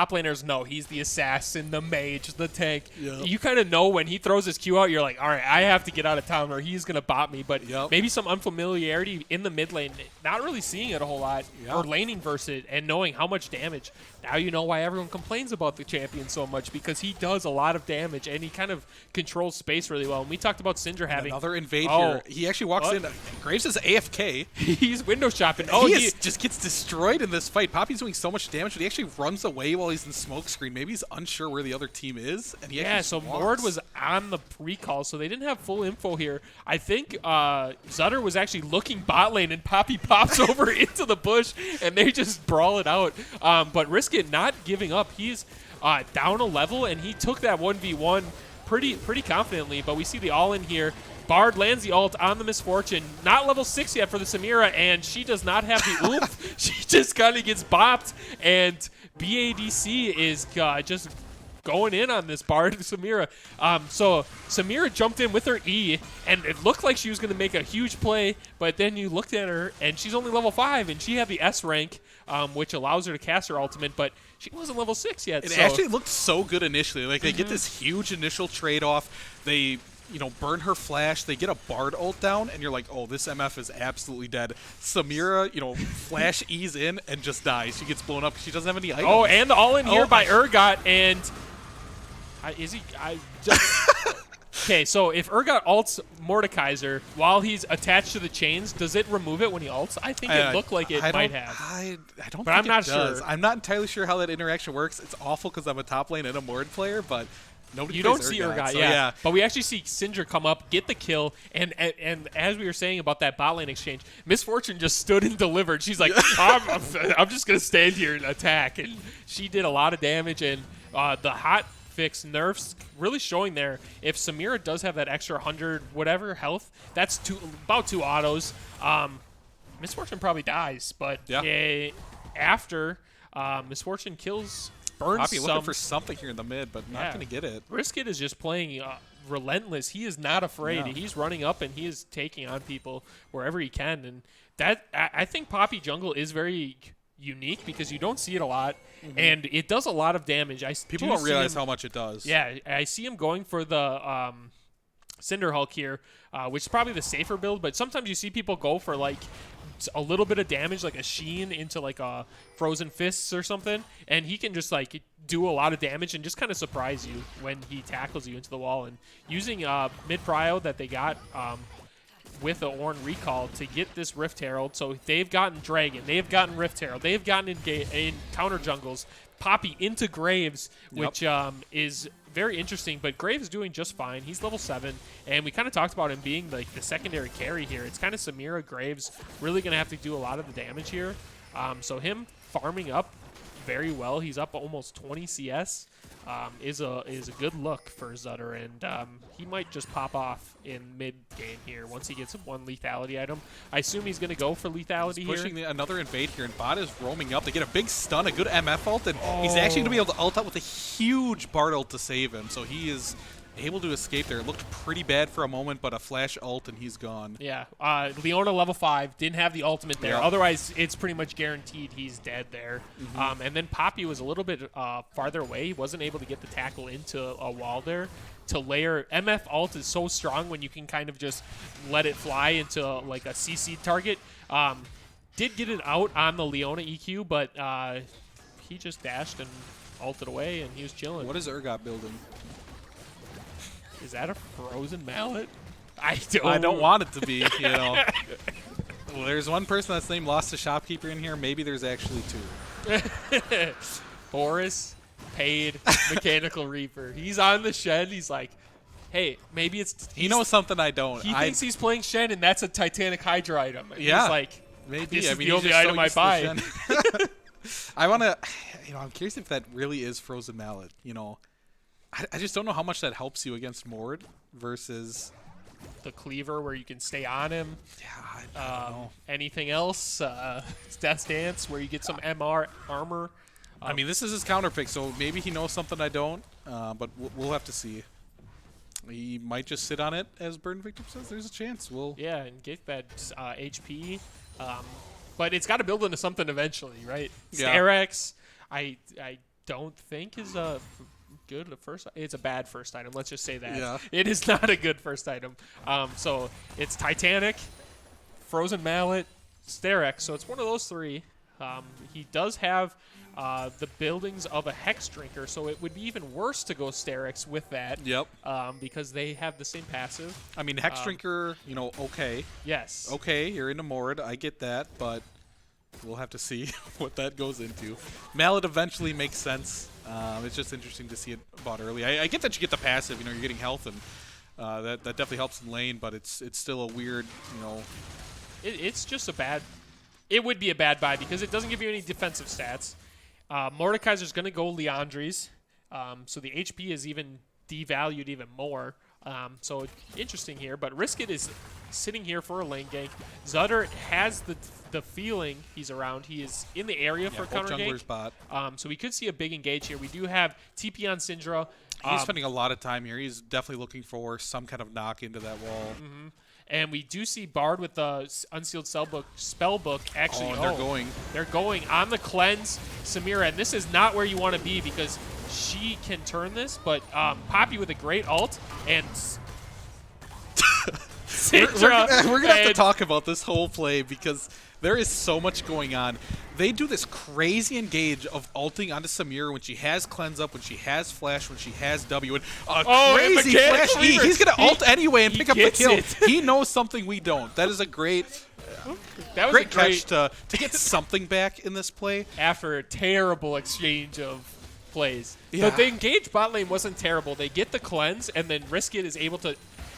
laners know he's the assassin, the mage, the tank. Yep. You kind of know when he throws his Q out, you're like, all right, I have to get out of town or he's going to bot me. But maybe some unfamiliarity in the mid lane, not really seeing it a whole lot, or laning versus it, and knowing how much damage. Now you know why everyone complains about the champion so much, because he does a lot of damage, and he kind of controls space really well. And we talked about Syndra having... Another invade here. He actually walks in. Graves is AFK. He's window shopping. He just gets destroyed in this fight. Poppy's doing so much damage, but he actually runs away while he's in smoke screen. Maybe he's unsure where the other team is, and he so Mord was on the recall, so they didn't have full info here. I think Zutter was actually looking bot lane, and Poppy pops over into the bush, and they just brawl it out. But Risk It not giving up. He's down a level, and he took that 1v1 pretty confidently, but we see the all-in here. Bard lands the ult on the Misfortune. Not level 6 yet for the Samira, and she does not have the oomph. She just kind of gets bopped, and BADC is just going in on this Bard Samira. So Samira jumped in with her E, and it looked like she was going to make a huge play, but then you looked at her, and she's only level 5, and she had the S rank, which allows her to cast her ultimate, but she wasn't level 6 yet. It actually looked so good initially. Like, they get this huge initial trade-off. They, burn her flash. They get a Bard ult down, and you're like, oh, this MF is absolutely dead. Samira, flash E's in and just dies. She gets blown up. She doesn't have any items. Oh, and the all-in here by Urgot, and... Okay, so if Urgot ults Mordekaiser while he's attached to the chains, does it remove it when he ults? I think it looked like it might have. I don't But think I'm not it does. sure. I'm not entirely sure how that interaction works. It's awful because I'm a top lane and a Mord player, but nobody You plays don't see Urgot, so yeah. But we actually see Syndra come up, get the kill, and as we were saying about that bot lane exchange, Misfortune just stood and delivered. She's like, I'm just going to stand here and attack. And she did a lot of damage, and the hot fix nerfs really showing there. If Samira does have that extra 100 whatever health, that's about 2 autos. Misfortune probably dies, but after Misfortune kills, burns Poppy looking for something here in the mid, but not going to get it. Brisket is just playing relentless. He is not afraid. Yeah. He's running up and he is taking on people wherever he can. And that I think Poppy jungle is very unique because you don't see it a lot, and it does a lot of damage. People don't realize how much it does. Yeah, I see him going for the Cinder Hulk here, which is probably the safer build, but sometimes you see people go for like a little bit of damage, like a Sheen into like a Frozen Fists or something, and he can just like do a lot of damage and just kind of surprise you when he tackles you into the wall. And using mid-prio that they got with the Ornn recall to get this Rift Herald. So they've gotten Dragon, they've gotten Rift Herald, they've gotten in counter jungles, Poppy into Graves, which is very interesting, but Graves is doing just fine. He's level 7, and we kind of talked about him being like the secondary carry here. It's kind of Samira, Graves really going to have to do a lot of the damage here. So him farming up very well. He's up almost 20 CS. Is a good look for Zutter, and he might just pop off in mid game here once he gets one lethality item. I assume he's going to go for lethality he's here. Pushing another invade here, and bot is roaming up. They get a big stun, a good MF ult, and he's actually going to be able to ult out with a huge Bard ult to save him. So he is able to escape there. It looked pretty bad for a moment, but a flash ult and he's gone. Yeah, Leona level 5 didn't have the ultimate there. Yep. Otherwise, it's pretty much guaranteed he's dead there. And then Poppy was a little bit farther away. He wasn't able to get the tackle into a wall there to layer. MF ult is so strong when you can kind of just let it fly into like a CC target. Did get it out on the Leona EQ, but he just dashed and ulted away, and he was chilling. What is Urgot building? Is that a frozen mallet? I don't want it to be, Well, there's one person that's named Lost to Shopkeeper in here. Maybe there's actually 2. Boris paid Mechanical Reaper. He's on the Shen. He's like, hey, maybe it's... He knows something I don't. He thinks he's playing Shen, and that's a Titanic Hydra item. And yeah. He's like, maybe. this is mean, the only item I buy. I want to... I'm curious if that really is Frozen Mallet, I just don't know how much that helps you against Mord versus the Cleaver where you can stay on him. Yeah, I don't know. Anything else? Death's Dance where you get some MR armor. I mean, this is his counter pick, so maybe he knows something I don't, but we'll have to see. He might just sit on it, as Burn Victim says. There's a chance. Yeah, and get that HP. But it's got to build into something eventually, right? Yeah. Sterex, I don't think is a... good first. It's a bad first item. Let's just say that. Yeah. It is not a good first item. So it's Titanic, Frozen Mallet, Sterex. So it's one of those 3. He does have the buildings of a Hex Drinker, so it would be even worse to go Sterex with that. Yep. Because they have the same passive. I mean, Hex Drinker, okay. Yes. Okay, you're into Mord. I get that, but we'll have to see what that goes into. Mallet eventually makes sense. It's just interesting to see it bought early. I get that you get the passive, you're getting health, and that definitely helps in lane, but it's still a weird, It's just a bad... It would be a bad buy because it doesn't give you any defensive stats. Mordekaiser's going to go Leandri's, so the HP is even devalued even more. So interesting here, but Riskit is sitting here for a lane gank. Zutter has the feeling he's around. He is in the area for both counter junglers gank. bot. So we could see a big engage here. We do have TP on Syndra. He's spending a lot of time here. He's definitely looking for some kind of knock into that wall. And we do see Bard with the Unsealed Spellbook actually. And they're going. They're going on the cleanse, Samira, and this is not where you want to be because she can turn this, but Poppy with a great ult, and we're gonna have to talk about this whole play because there is so much going on. They do this crazy engage of ulting onto Samira when she has cleanse up, when she has flash, when she has W, and crazy flash E. He's gonna ult anyway and pick up the kill. He knows something we don't. That is a great, that was great a great catch to get something back in this play after a terrible exchange of plays. Yeah. The engage bot lane wasn't terrible. They get the cleanse, and then Riskit is able to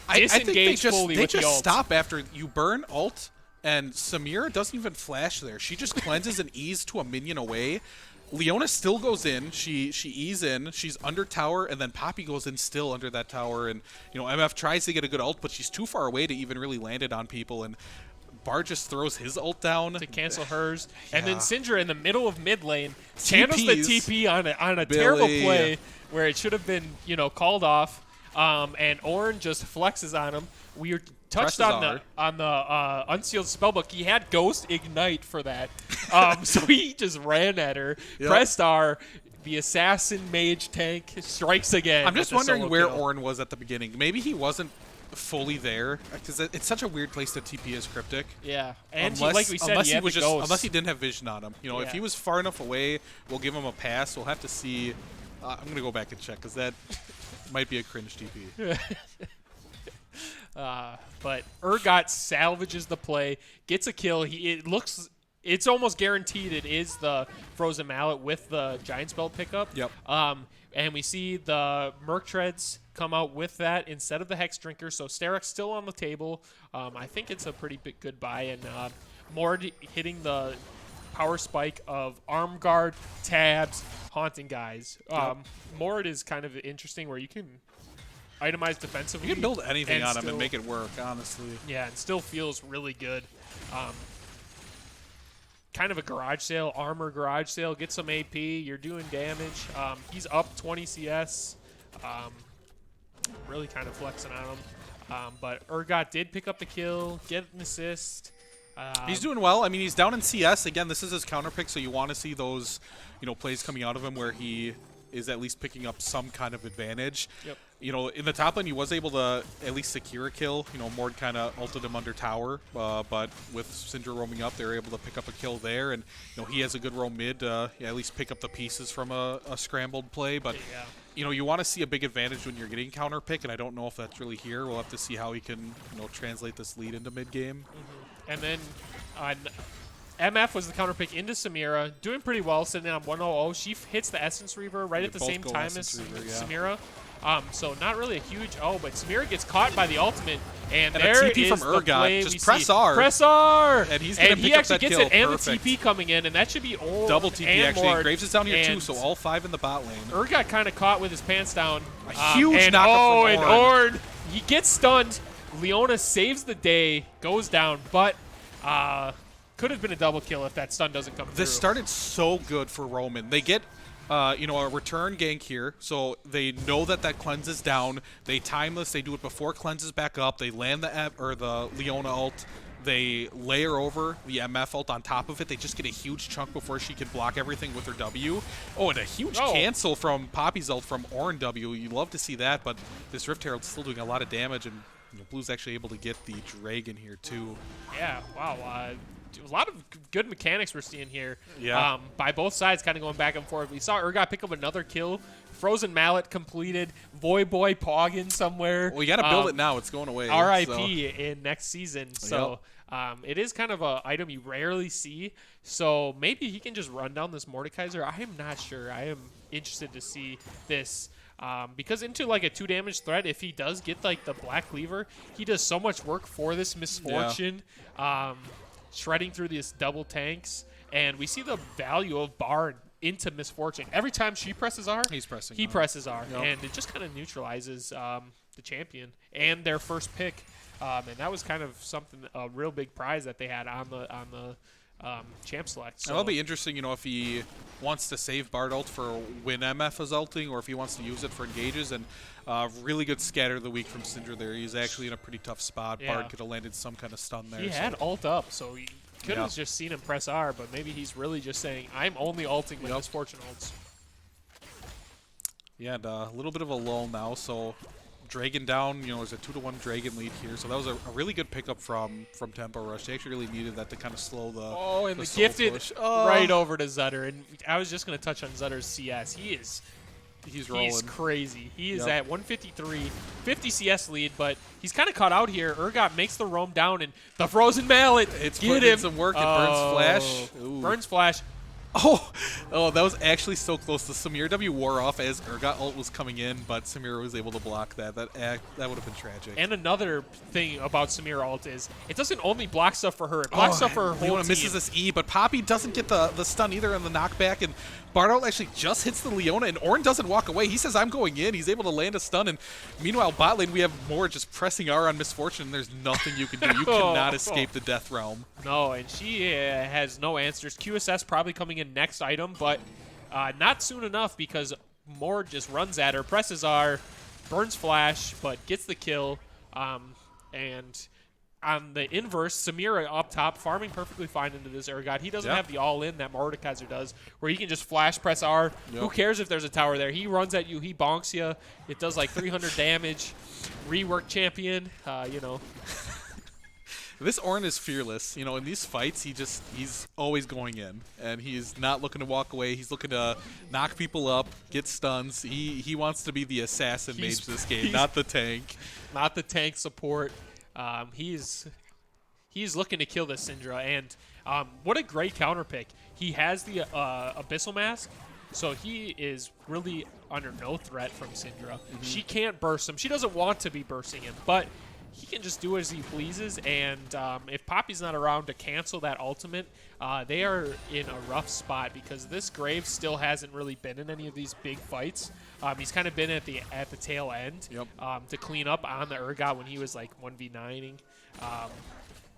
disengage I think they fully with the ult. stop after you burn ult. And Samira doesn't even flash there. She just cleanses and E's to a minion away. Leona still goes in. She E's in. She's under tower, and then Poppy goes in still under that tower. And, you know, MF tries to get a good ult, but she's too far away to even really land it on people. And Bard just throws his ult down. To cancel hers. Yeah. And then Syndra in the middle of mid lane channels the TP on a Billy. terrible play where it should have been, you know, called off. And Ornn just flexes on him. We are touched on the Unsealed Spellbook. He had Ghost Ignite for that. So he just ran at her. Yep. Pressed R. The assassin mage tank strikes again. I'm just with the wondering solo where kill. Ornn was at the beginning. Maybe he wasn't fully there because it's such a weird place to TP as Cryptic. Yeah, and Unless, like we said, unless he had was the just ghost. unless he didn't have vision on him. You know, if Yeah. he was far enough away, we'll give him a pass. We'll have to see. I'm gonna go back and check because that might be a cringe TP. But Urgot salvages the play, gets a kill. It's almost guaranteed it is the Frozen Mallet with the Giant Spell pickup. Yep. And we see the Merc Treads come out with that instead of the Hex Drinker. So Sterak's still on the table. I think it's a pretty big good buy. And Mord hitting the power spike of Arm Guard, Tabs, Haunting Guys. Mord is kind of interesting where you can itemize defensively. You can build anything on him still, and make it work, honestly. Yeah, and still feels really good. Kind of a garage sale, armor garage sale. Get some AP. You're doing damage. He's up 20 CS. Really kind of flexing on him. But Urgot did pick up the kill, get an assist. He's doing well. I mean, he's down in CS. Again, this is his counter pick, so you want to see those, you know, plays coming out of him where he is at least picking up some kind of advantage. Yep. You know, in the top lane, he was able to at least secure a kill. You know, Mord kind of ulted him under tower, but with Syndra roaming up, they were able to pick up a kill there. And, you know, he has a good roam mid to at least pick up the pieces from a scrambled play. But, you know, you want to see a big advantage when you're getting counter pick, and I don't know if that's really here. We'll have to see how he can, you know, translate this lead into mid game. And then MF was the counter pick into Samira, doing pretty well, sitting on 100. She hits the Essence Reaver right at the same time as Samira. So not really a huge but Samira gets caught by the ultimate, and there a TP is from the Urgot. play Just we press see. R. Press R! And he's gonna pick up actually that gets kill. it, and Perfect. the TP coming in, and that should be Ornn Double TP, and actually. Mord. Graves is down here, too, And so all 5 in the bot lane. Urgot kind of caught with his pants down. A huge and knockup and from Ornn. Ornn, he gets stunned. Leona saves the day, goes down, but could have been a double kill if that stun doesn't come through. This started so good for Roman. They get, you know, a return gank here, so they know that cleanse is down. They time this. They do it before cleanse is back up. They land the Leona ult. They layer over the MF ult on top of it. They just get a huge chunk before she can block everything with her W. Oh, and a huge cancel from Poppy's ult from Ornn W. You love to see that, but this Rift Herald's still doing a lot of damage, and you know, Blue's actually able to get the Dragon here, too. Yeah, wow. A lot of good mechanics we're seeing here. Yeah. By both sides, kind of going back and forth. We saw Urgot pick up another kill. Frozen Mallet completed. Void Boy pogging somewhere. Well, you got to build it now. It's going away. RIP so. in next season. So it is kind of an item you rarely see. So maybe he can just run down this Mordekaiser. I am not sure. I am interested to see this. Because into like a 2 damage threat, if he does get like the Black Cleaver, he does so much work for this Misfortune. Shredding through these double tanks, and we see the value of Bard into Misfortune. Every time she presses R, He's pressing he R. presses R, Yep. and it just kind of neutralizes the champion and their first pick. And that was kind of a real big prize that they had on the champ select. So That'll be interesting, if he wants to save Bard ult for when MF is ulting, or if he wants to use it for engages. And really good scatter of the week from Syndra there. He's actually in a pretty tough spot. Yeah. Bard could have landed some kind of stun there. He so- had ult up, so you could have Yeah. just seen him press R, but maybe he's really just saying, I'm only ulting when Misfortune ults. Yeah, and a little bit of a lull now. So Dragon down, there's a 2-1 Dragon lead here. So that was a really good pickup from Tempo Rush. They actually really needed that to kind of slow the Oh, and the soul gifted push. right over to Zutter. And I was just going to touch on Zutter's CS. He's rolling. He's crazy. He is Yep. at 153, 50 CS lead, but he's kind of caught out here. Urgot makes the roam down, and the Frozen Mallet. It's Get putting in him. some work. It burns Flash. Ooh. Burns Flash. Oh, that was actually so close. The Samir W wore off as Urgot ult was coming in, but Samir was able to block that. That would have been tragic. And another thing about Samir ult is it doesn't only block stuff for her. It blocks stuff for her whole team. Misses this E, but Poppy doesn't get the stun either on the knockback, and Bardolt actually just hits the Leona, and Ornn doesn't walk away. He says, I'm going in. He's able to land a stun, and meanwhile, bot lane, we have more just pressing R on Misfortune, and there's nothing you can do. You cannot escape the Death Realm. No, and she has no answers. QSS probably coming in next item, but not soon enough because Moore just runs at her, presses R, burns Flash, but gets the kill. And on the inverse, Samira up top, farming perfectly fine into this Urgot. He doesn't have the all-in that Mordekaiser does, where he can just flash press R. Yep. Who cares if there's a tower there? He runs at you, he bonks you. It does like 300 damage. Rework champion, This Ornn is fearless. In these fights, he's always going in, and he's not looking to walk away. He's looking to knock people up, get stuns. He wants to be the assassin mage this game, not the tank. Not the tank support. He's looking to kill this Syndra, and what a great counter pick. He has the Abyssal Mask, so he is really under no threat from Syndra. She can't burst him. She doesn't want to be bursting him, but he can just do as he pleases, and if Poppy's not around to cancel that ultimate, they are in a rough spot because this Graves still hasn't really been in any of these big fights. He's kind of been at the tail end to clean up on the Urgot when he was like 1v9ing.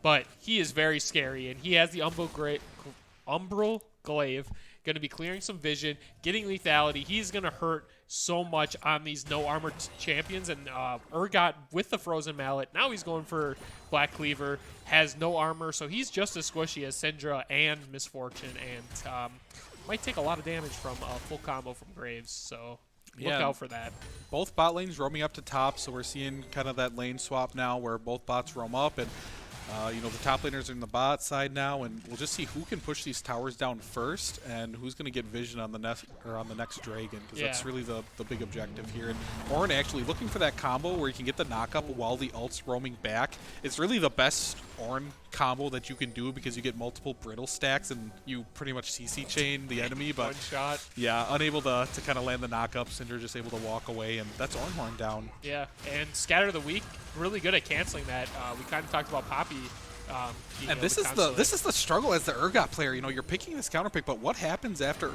But he is very scary, and he has the Umbral Glaive, going to be clearing some vision, getting lethality. He's going to hurt so much on these no armor champions, and Urgot with the Frozen Mallet. Now he's going for Black Cleaver, has no armor, so he's just as squishy as Syndra and Misfortune, and might take a lot of damage from a full combo from Graves, so look out for that. Both bot lanes roaming up to top, so we're seeing kind of that lane swap now where both bots roam up, and the top laners are in the bot side now, and we'll just see who can push these towers down first and who's going to get vision on the next dragon, because that's really the big objective here. And Ornn actually looking for that combo where you can get the knockup while the ult's roaming back. It's really the best Ornn combo that you can do because you get multiple brittle stacks and you pretty much CC chain the enemy, but One shot. yeah, unable to kind of land the knockup. Cinder just able to walk away, and that's Ornhorn down. Yeah, and Scatter of the Week, really good at canceling that. We kind of talked about Poppy. And this is the struggle as the Urgot player. You're picking this counter pick, but what happens after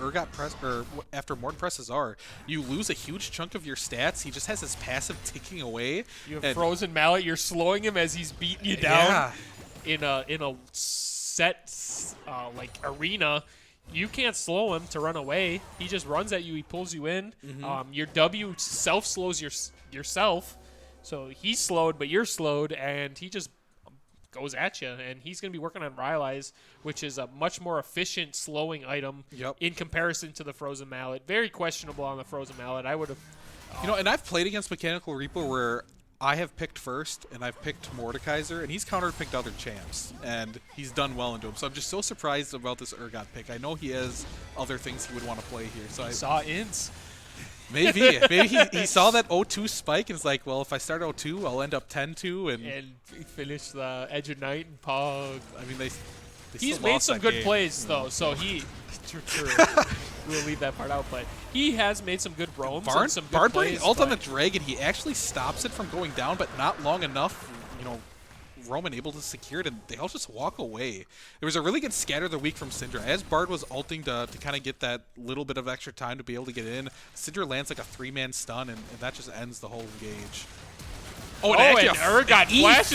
after Mord presses R? You lose a huge chunk of your stats. He just has his passive ticking away. You have Frozen Mallet. You're slowing him as he's beating you down in a set like arena. You can't slow him to run away. He just runs at you. He pulls you in. Your W self slows yourself, so he's slowed, but you're slowed, and he just goes at you. And he's going to be working on Rylai's, which is a much more efficient slowing item in comparison to the Frozen Mallet. Very questionable on the Frozen Mallet. I would have. And I've played against Mechanical Reaper where I have picked first, and I've picked Mordekaiser, and he's counter-picked other champs, and he's done well into him. So I'm just so surprised about this Urgot pick. I know he has other things he would want to play here. So I saw ints. Maybe he saw that 0-2 spike and is like, well, if I start 0-2, I'll end up 10-2 and finish the Edge of Night and Pog. I mean, he's made some good plays though, so he. True. We'll leave that part out, but he has made some good roams and some good plays. Ult on the Dragon, he actually stops it from going down, but not long enough, Roman able to secure it, and they all just walk away. There was a really good scatter of the week from Syndra. As Bard was ulting to kind of get that little bit of extra time to be able to get in, Syndra lands like a 3-man stun, and that just ends the whole engage. Oh, and Urgot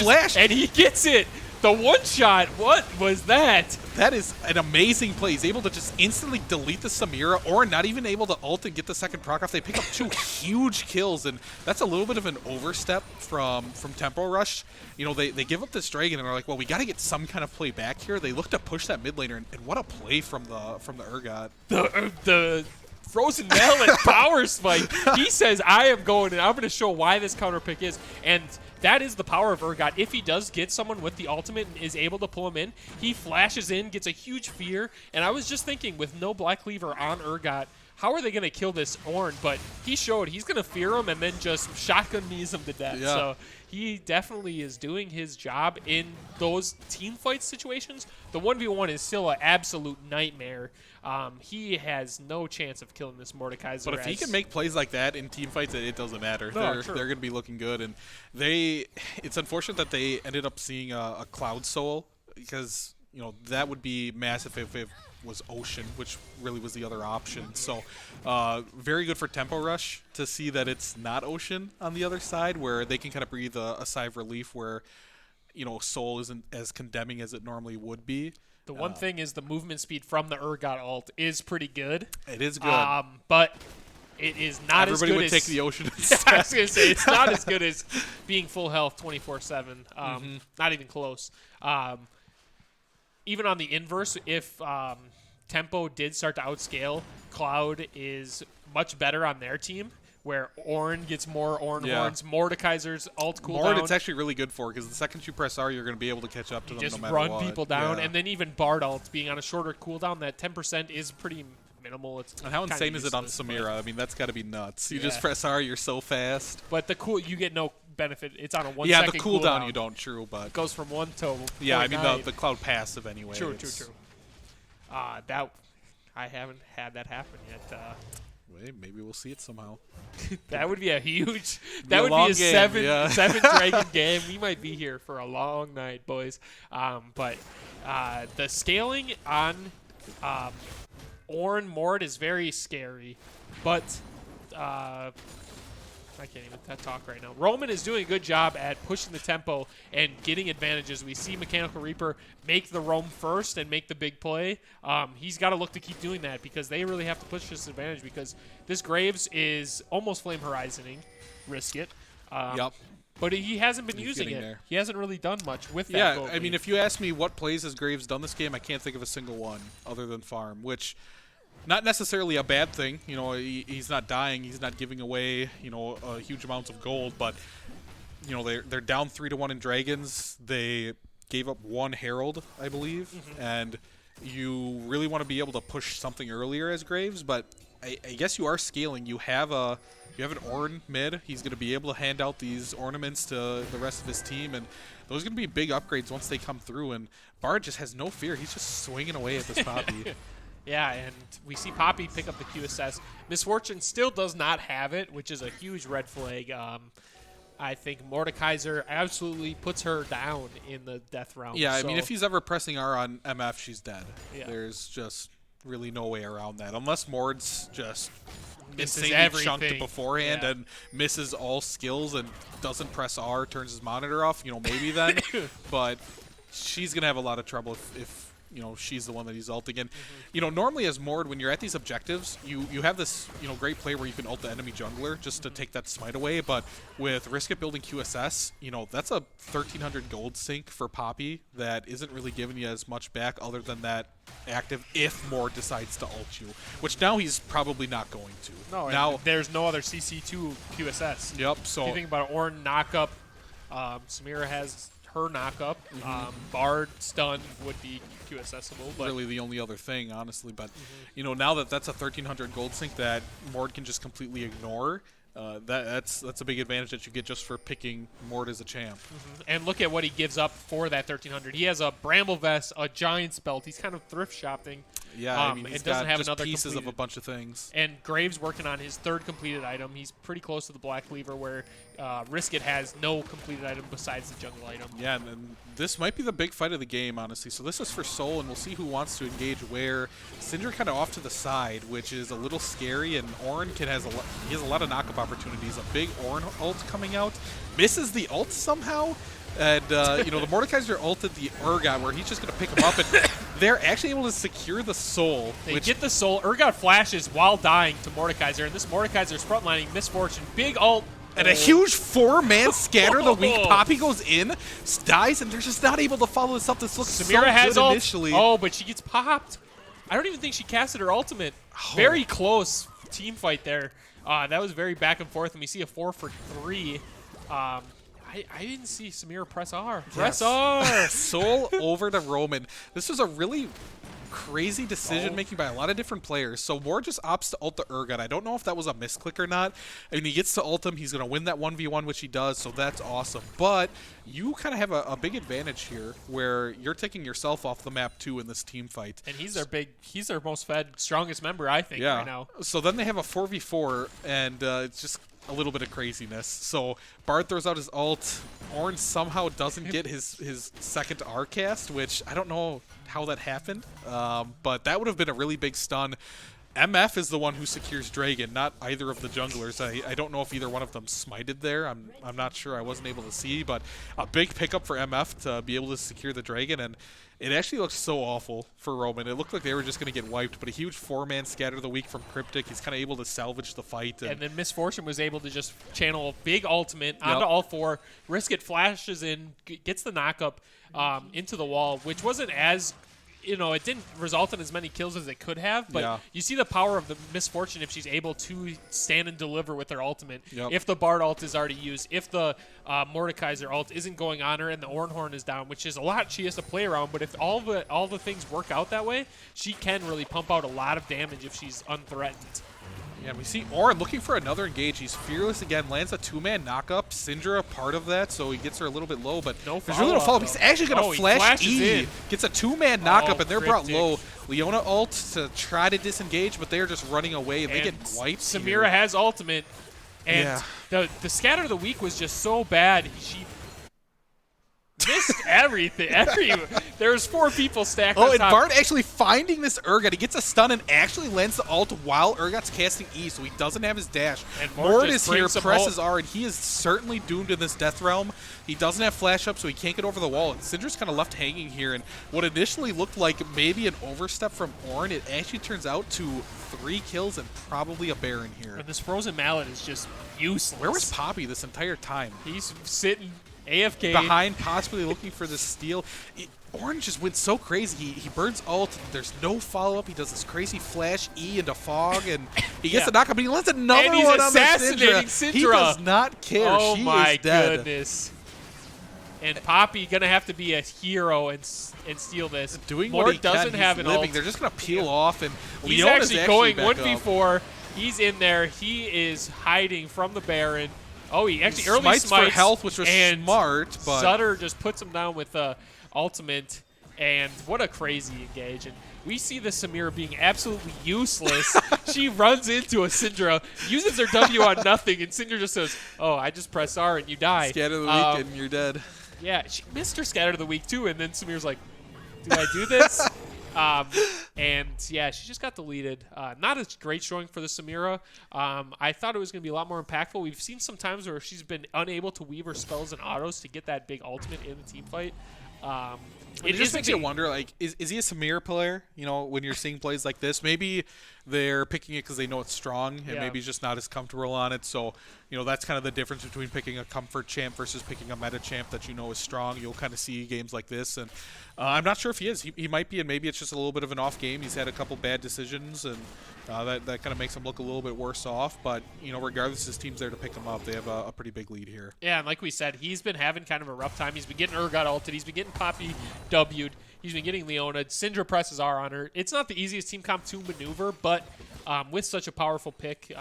flashes, and he gets it. The one shot, what was that? That is an amazing play. He's able to just instantly delete the Samira, or not even able to ult and get the second proc off. They pick up 2 huge kills, and that's a little bit of an overstep from Tempo Rush. You know, they give up this Dragon, and are like, well, we got to get some kind of play back here. They look to push that mid laner, and what a play from the Urgot. The Frozen Melon power spike. He says, I am going, and I'm going to show why this counter pick is. And that is the power of Urgot. If he does get someone with the ultimate and is able to pull him in, he flashes in, gets a huge fear. And I was just thinking, with no Black Cleaver on Urgot, how are they going to kill this Ornn? But he showed he's going to fear him and then just shotgun knees him to death. Yeah. So he definitely is doing his job in those team fight situations. The 1v1 is still an absolute nightmare. He has no chance of killing this Mordekaiser. But if he can make plays like that in team fights, it doesn't matter. They're going to be looking good. And it's unfortunate that they ended up seeing a Cloud Soul, because, you know, that would be massive if it was Ocean, which really was the other option. So very good for Tempo Rush to see that it's not Ocean on the other side, where they can kind of breathe a sigh of relief, where, you know, Soul isn't as condemning as it normally would be. The one thing is the movement speed from the Urgot ult is pretty good. It is good. But it is not as good as... Everybody would take the Ocean instead. I was going to say, it's not as good as being full health 24/7. Not even close. Even on the inverse, if Tempo did start to outscale, Cloud is much better on their team, where Ornn gets more Ornn horns, Mordekaiser's ult cooldown. Mord, it's actually really good for, because the second you press R, you're going to be able to catch up to them just no matter run what. people down, and then even Bard ult being on a shorter cooldown, that 10% is pretty minimal. It's and how kinda insane is it on useless, Samira? I mean, that's got to be nuts. You Yeah. just press R, you're so fast. But you get no benefit. It's on a 1 Yeah, second the cooldown you don't, true, but... It goes from 1 to Yeah, I 0.9. mean, the Cloud passive anyway. True. That I haven't had that happen yet. Wait, maybe we'll see it somehow. That would be a huge. Be That a would long be a game, seven dragon game. We might be here for a long night, boys. But the scaling on Ornn Mord is very scary. But I can't even talk right now. Roman is doing a good job at pushing the tempo and getting advantages. We see Mechanical Reaper make the roam first and make the big play. He's got to look to keep doing that, because they really have to push this advantage, because this Graves is almost Flame Horizoning. Risk it. Yep. But he hasn't been He's using it. there. He hasn't really done much with that. Yeah, gold I mean, lead. if you ask me what plays has Graves done this game, I can't think of a single one other than farm, which... Not necessarily a bad thing, you know. He's not dying, he's not giving away, you know, huge amounts of gold. But you know, they're down 3-1 in Dragons. They gave up 1 Herald, I believe, and you really want to be able to push something earlier as Graves. But I guess you are scaling. You have an Ornn mid. He's going to be able to hand out these ornaments to the rest of his team, and those are going to be big upgrades once they come through. And Bard just has no fear. He's just swinging away at this Poppy. Yeah, and we see Poppy pick up the QSS. Misfortune still does not have it, which is a huge red flag. I think Mordekaiser absolutely puts her down in the death round. Yeah, I mean, if he's ever pressing R on MF, she's dead. Yeah. There's just really no way around that. Unless Mord's just Misses insanely everything. chunked beforehand Yeah. and misses all skills and doesn't press R, turns his monitor off, you know, maybe then. But she's going to have a lot of trouble if you know, she's the one that he's ulting. And, you know, normally as Mord, when you're at these objectives, you have this, you know, great play where you can ult the enemy jungler just to take that smite away. But with Risk It building QSS, you know, that's a 1,300 gold sink for Poppy that isn't really giving you as much back other than that active if Mord decides to ult you, which now he's probably not going to. No, now there's no other CC2 QSS. Yep, so... If you think about Ornn knockup, Samira has her knockup. Bard stun would be QSSable, but really the only other thing, honestly. But you know, now that that's a 1,300 gold sink that Mord can just completely ignore, that's a big advantage that you get just for picking Mord as a champ. And look at what he gives up for that 1,300. He has a Bramble Vest, a Giant's Belt. He's kind of thrift shopping Yeah, I mean, and he's doesn't got have just another pieces of a completed. bunch of things. And Graves working on his 3rd completed item. He's pretty close to the Black Cleaver, where Riskit has no completed item besides the jungle item. Yeah, and then this might be the big fight of the game, honestly. So this is for Soul, and we'll see who wants to engage where. Syndra kind of off to the side, which is a little scary, and Ornn he has a lot of knock-up opportunities. A big Ornn ult coming out. Misses the ult somehow. And, you know, the Mordekaiser ulted the Urgot, where he's just going to pick him up, and they're actually able to secure the Soul. They get the Soul. Urgot flashes while dying to Mordekaiser, and this Mordekaiser's frontlining Misfortune. Big ult. And a huge 4-man scatter the weak. Poppy goes in, dies, and they're just not able to follow this up. This looks Samira so has good ult. initially. Oh, but she gets popped. I don't even think she casted her ultimate. Very close team fight there. That was very back and forth, and we see a 4 for 3. I didn't see Samira press R. Press R! Soul over to Roman. This was a really crazy decision making by a lot of different players. So Moore just opts to ult the Urgot. I don't know if that was a misclick or not. I mean, he gets to ult him. He's going to win that 1v1, which he does, so that's awesome. But you kind of have a big advantage here where you're taking yourself off the map too in this team fight. And he's their most fed, strongest member, I think, right now. So then they have a 4v4, and it's just a little bit of craziness. So Bard throws out his ult. Ornn somehow doesn't get his second R cast, which I don't know how that happened, but that would have been a really big stun. MF is the one who secures Dragon, not either of the junglers. I don't know if either one of them smited there. I'm not sure. I wasn't able to see, but a big pickup for MF to be able to secure the Dragon, and it actually looks so awful for Roman. It looked like they were just going to get wiped, but a huge 4-man scatter the week from Cryptic. He's kind of able to salvage the fight. And then Misfortune was able to just channel a big ultimate onto all 4. Riskit flashes in, gets the knock-up into the wall, which wasn't as... it didn't result in as many kills as it could have, but you see the power of the Misfortune if she's able to stand and deliver with her ultimate. If the Bard ult is already used, if the Mordekaiser ult isn't going on her and the Ornhorn is down, which is a lot she has to play around, but if all the things work out that way, she can really pump out a lot of damage if she's unthreatened. Yeah, we see Ornn looking for another engage. He's fearless again, lands a 2-man knockup. Syndra a part of that, so he gets her a little bit low, but there's really no follow-up. He's actually going to flash E. In. Gets a 2-man knockup, and they're brought Cryptic. low. Leona ult to try to disengage, but they're just running away, and they get wiped. Samira here. has ultimate, and the scatter of the week was just so bad. She missed everything. There's 4 people stacked on and top. Bard actually finding this Urgot. He gets a stun and actually lands the ult while Urgot's casting E, so he doesn't have his dash. And Mord is here, presses R, and he is certainly doomed in this death realm. He doesn't have flash up, so he can't get over the wall. And Syndra's kind of left hanging here, and what initially looked like maybe an overstep from Ornn, it actually turns out to 3 kills and probably a Baron here. And this Frozen Mallet is just useless. Where was Poppy this entire time? He's sitting AFK. Behind, possibly looking for the steal. Ornn just went so crazy. He burns ult. There's no follow-up. He does this crazy flash E into fog, and he gets the knockup, but he lands another and he's one on the assassinating Syndra. Syndra. He does not care. Oh she my is dead. goodness. And Poppy gonna have to be a hero and steal this. Doing Mord what he doesn't can. have He's an living. ult. They're just going to peel off, and He's Leona's actually going back up. 1v4. He's in there. He is hiding from the Baron. Oh, he actually early smites smites for health, which was and smart. But Sutter just puts him down with ultimate, and what a crazy engage. And we see the Samira being absolutely useless. She runs into a Syndra, uses her W on nothing, and Syndra just says, "Oh, I just press R and you die." scatter of the week, and you're dead. Yeah, she missed her scatter of the week too, and then Samira's like, "Do I do this?" And yeah, she just got deleted. Not a great showing for the Samira. I thought it was going to be a lot more impactful. We've seen some times where she's been unable to weave her spells and autos to get that big ultimate in the team fight. It just makes you wonder, like, is he a Samira player? You know, when you're seeing plays like this, maybe they're picking it because they know it's strong, and maybe he's just not as comfortable on it. So, you know, that's kind of the difference between picking a comfort champ versus picking a meta champ that you know is strong. You'll kind of see games like this, and I'm not sure if he is. He might be, and maybe it's just a little bit of an off game. He's had a couple bad decisions, and that kind of makes him look a little bit worse off. But, you know, regardless, his team's there to pick him up. They have a pretty big lead here. Yeah, and like we said, he's been having kind of a rough time. He's been getting Urgot ulted. He's been getting Poppy W'd. He's been getting Leona. Syndra presses R on her. It's not the easiest team comp to maneuver, but with such a powerful pick,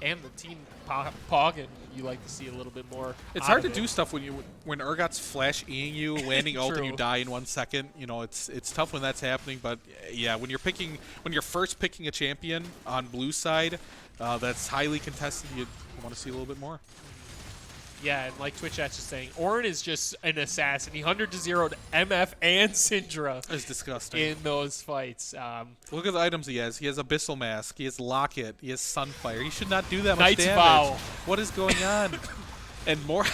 and the team Pog, and you like to see a little bit more. It's out hard to of do it. stuff when Urgot's flash Eing you, landing ult, and you True. die in 1 second. You know, it's tough when that's happening. But yeah, when you're first picking a champion on blue side, that's highly contested. You want to see a little bit more. Yeah, and like Twitch Chat's just saying, Ornn is just an assassin. He 100-0'd MF and Syndra It's disgusting. in those fights. Look at the items he has. He has Abyssal Mask. He has Locket. He has Sunfire. He should not do that much Knight's damage. Vow. What is going on? And more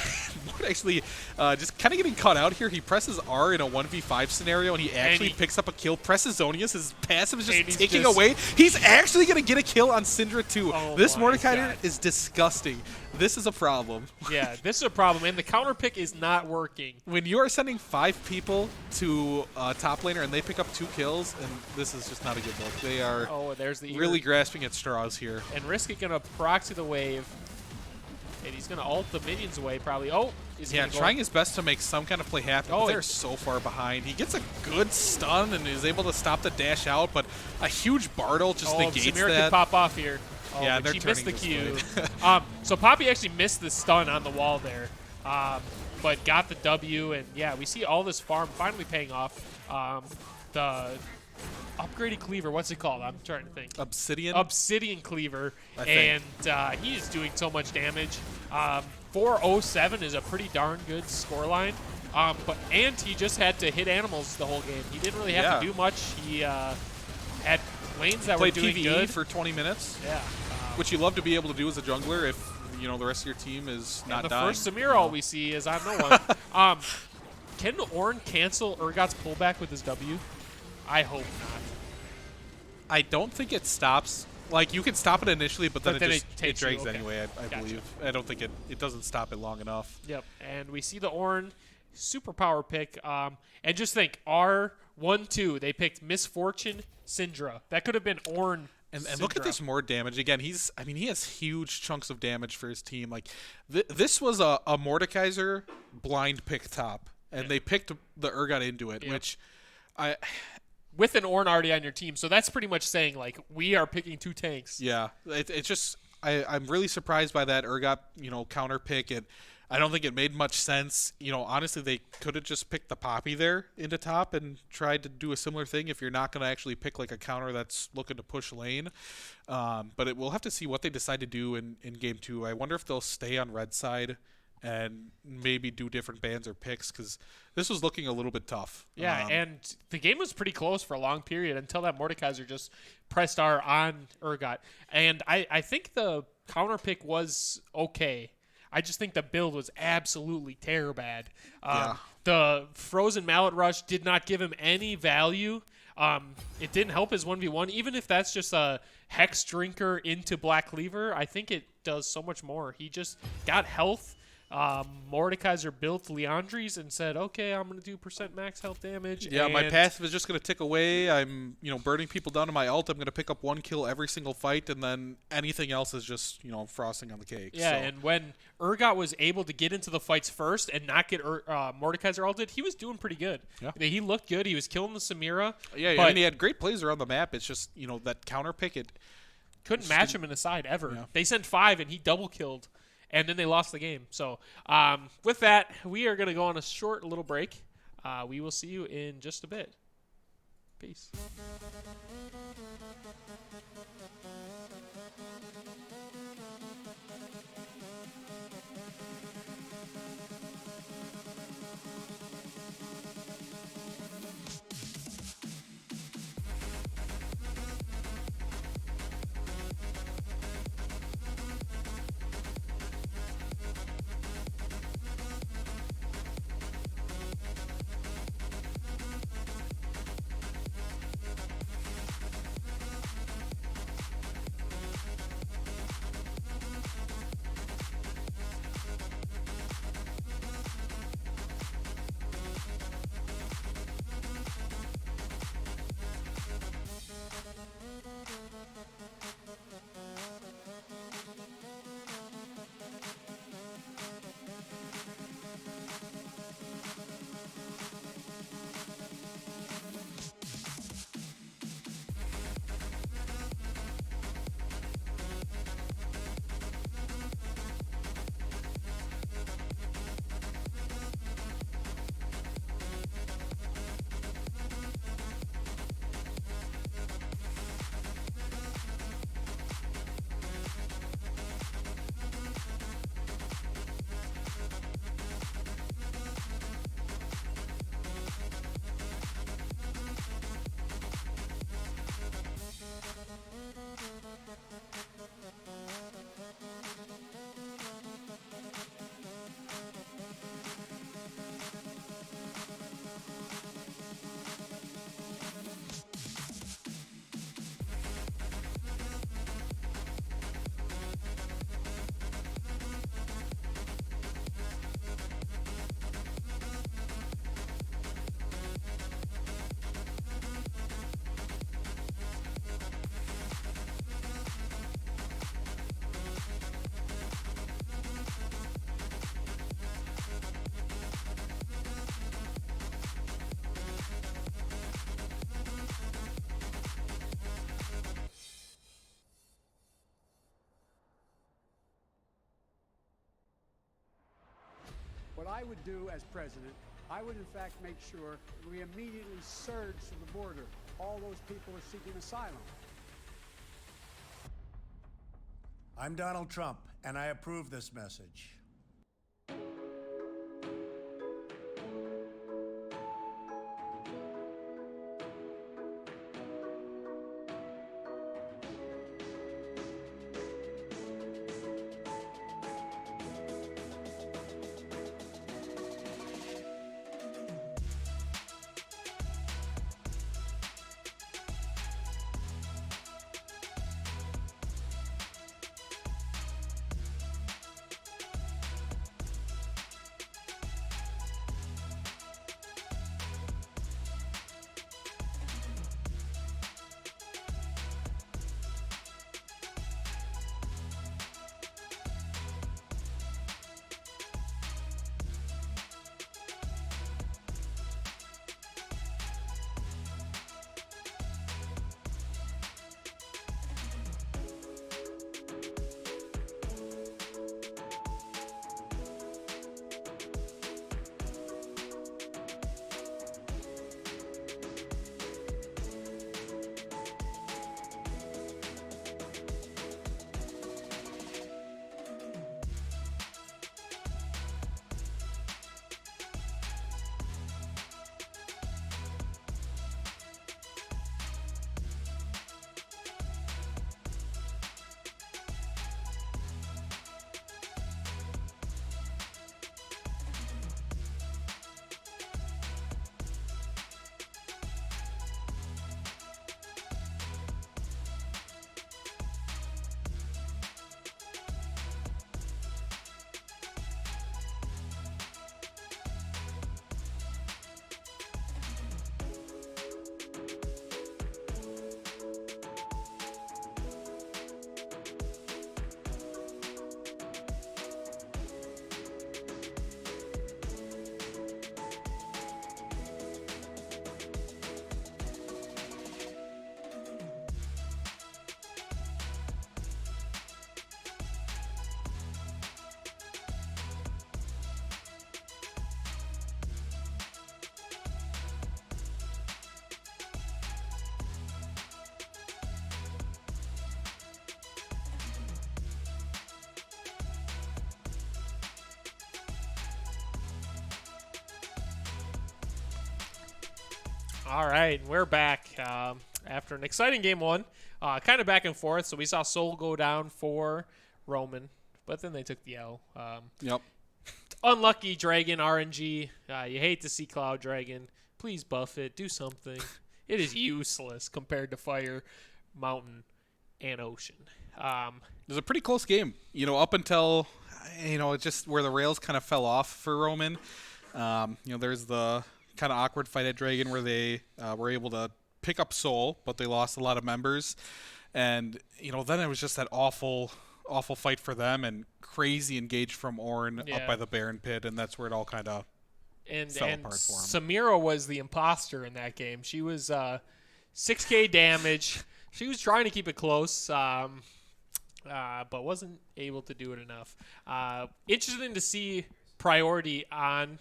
actually, just kind of getting caught out here. He presses R in a 1v5 scenario, and he actually picks up a kill. Presses Zonius. His passive is And just he's taking just- away. He's actually going to get a kill on Syndra too. Oh This my Mordecai God. is disgusting. This is a problem. Yeah, this is a problem, and the counter pick is not working. When you are sending 5 people to top laner and they pick up 2 kills, and this is just not a good look. They are Oh, there's the ear. really grasping at straws here. And Risk is gonna proxy the wave, and he's gonna ult the minions away probably. Oh, is he Yeah, gonna go- trying his best to make some kind of play happen, Oh, but they're and- so far behind. He gets a good stun and is able to stop the dash out, but a huge Bartle just Oh, negates Samir that. could pop off here. Oh, Yeah, but they're she missed the turning this Q. way. So Poppy actually missed the stun on the wall there, but got the W, and yeah, we see all this farm finally paying off. The upgraded cleaver, what's it called? I'm trying to think. Obsidian cleaver, I and think. he is doing so much damage. 407 is a pretty darn good scoreline. And he just had to hit animals the whole game. He didn't really have Yeah. to do much. He had lanes that Played were doing PvE good. for 20 minutes, Yeah. which you love to be able to do as a jungler if you know the rest of your team is not The dying. first Samir ult we see is on no one. Can Ornn cancel Urgot's pullback with his W? I hope not. I don't think it stops. Like, you can stop it initially, but then, But then it takes drags you, okay. anyway, I Gotcha. believe. I don't think it doesn't stop it long enough. Yep, and we see the Ornn super power pick. And just think, R1-2, they picked Misfortune, Syndra. That could have been Ornn. And look at Syndra. this more damage. Again, he has huge chunks of damage for his team. Like, this was a Mordekaiser blind pick top, and they picked the Urgot into it, Yep. which With an Ornn already on your team, so that's pretty much saying, like, we are picking 2 tanks. yeah, it's just I'm really surprised by that Urgot, counter pick, and I don't think it made much sense. Honestly, they could have just picked the Poppy there into top and tried to do a similar thing if you're not going to actually pick like a counter that's looking to push lane. But we'll have to see what they decide to do in game 2. I wonder if they'll stay on red side and maybe do different bans or picks, because this was looking a little bit tough. Yeah, and the game was pretty close for a long period until that Mordekaiser just pressed R on Urgot. And I think the counter pick was okay. I just think the build was absolutely terror bad. Yeah. The Frozen Mallet Rush did not give him any value. It didn't help his 1v1. Even if that's just a Hex Drinker into Black Cleaver, I think it does so much more. He just got health. Mordekaiser built Leandries and said, okay, I'm going to do % max health damage. Yeah, my and- passive is just going to tick away. I'm, burning people down to my ult. I'm going to pick up 1 kill every single fight, and then anything else is just, frosting on the cake. Yeah, so. and when Urgot was able to get into the fights first and not get Mordekaiser ulted, he was doing pretty good. Yeah. He looked good. He was killing the Samira. Yeah, but he had great plays around the map. It's just, that counter pick, couldn't match him in the side ever. Yeah. They sent 5, and he double killed, and then they lost the game. So with that, we are going to go on a short little break. We will see you in just a bit. Peace. What I would do as president, I would in fact make sure we immediately surge to the border. All those people are seeking asylum. I'm Donald Trump, and I approve this message. All right, we're back after an exciting game one, kind of back and forth. So we saw Seoul go down for Roman, but then they took the L. Yep. Unlucky Dragon RNG. You hate to see Cloud Dragon. Please buff it. Do something. It is useless compared to Fire, Mountain, and Ocean. It was a pretty close game, up until, just where the rails kind of fell off for Roman. There's the kind of awkward fight at Dragon where they were able to pick up Seoul, but they lost a lot of members. And, then it was just that awful fight for them and crazy engage from Ornn up by the Baron pit, and that's where it all kind of fell apart for him. Samira was the imposter in that game. She was 6k damage. She was trying to keep it close, but wasn't able to do it enough. Interesting to see priority on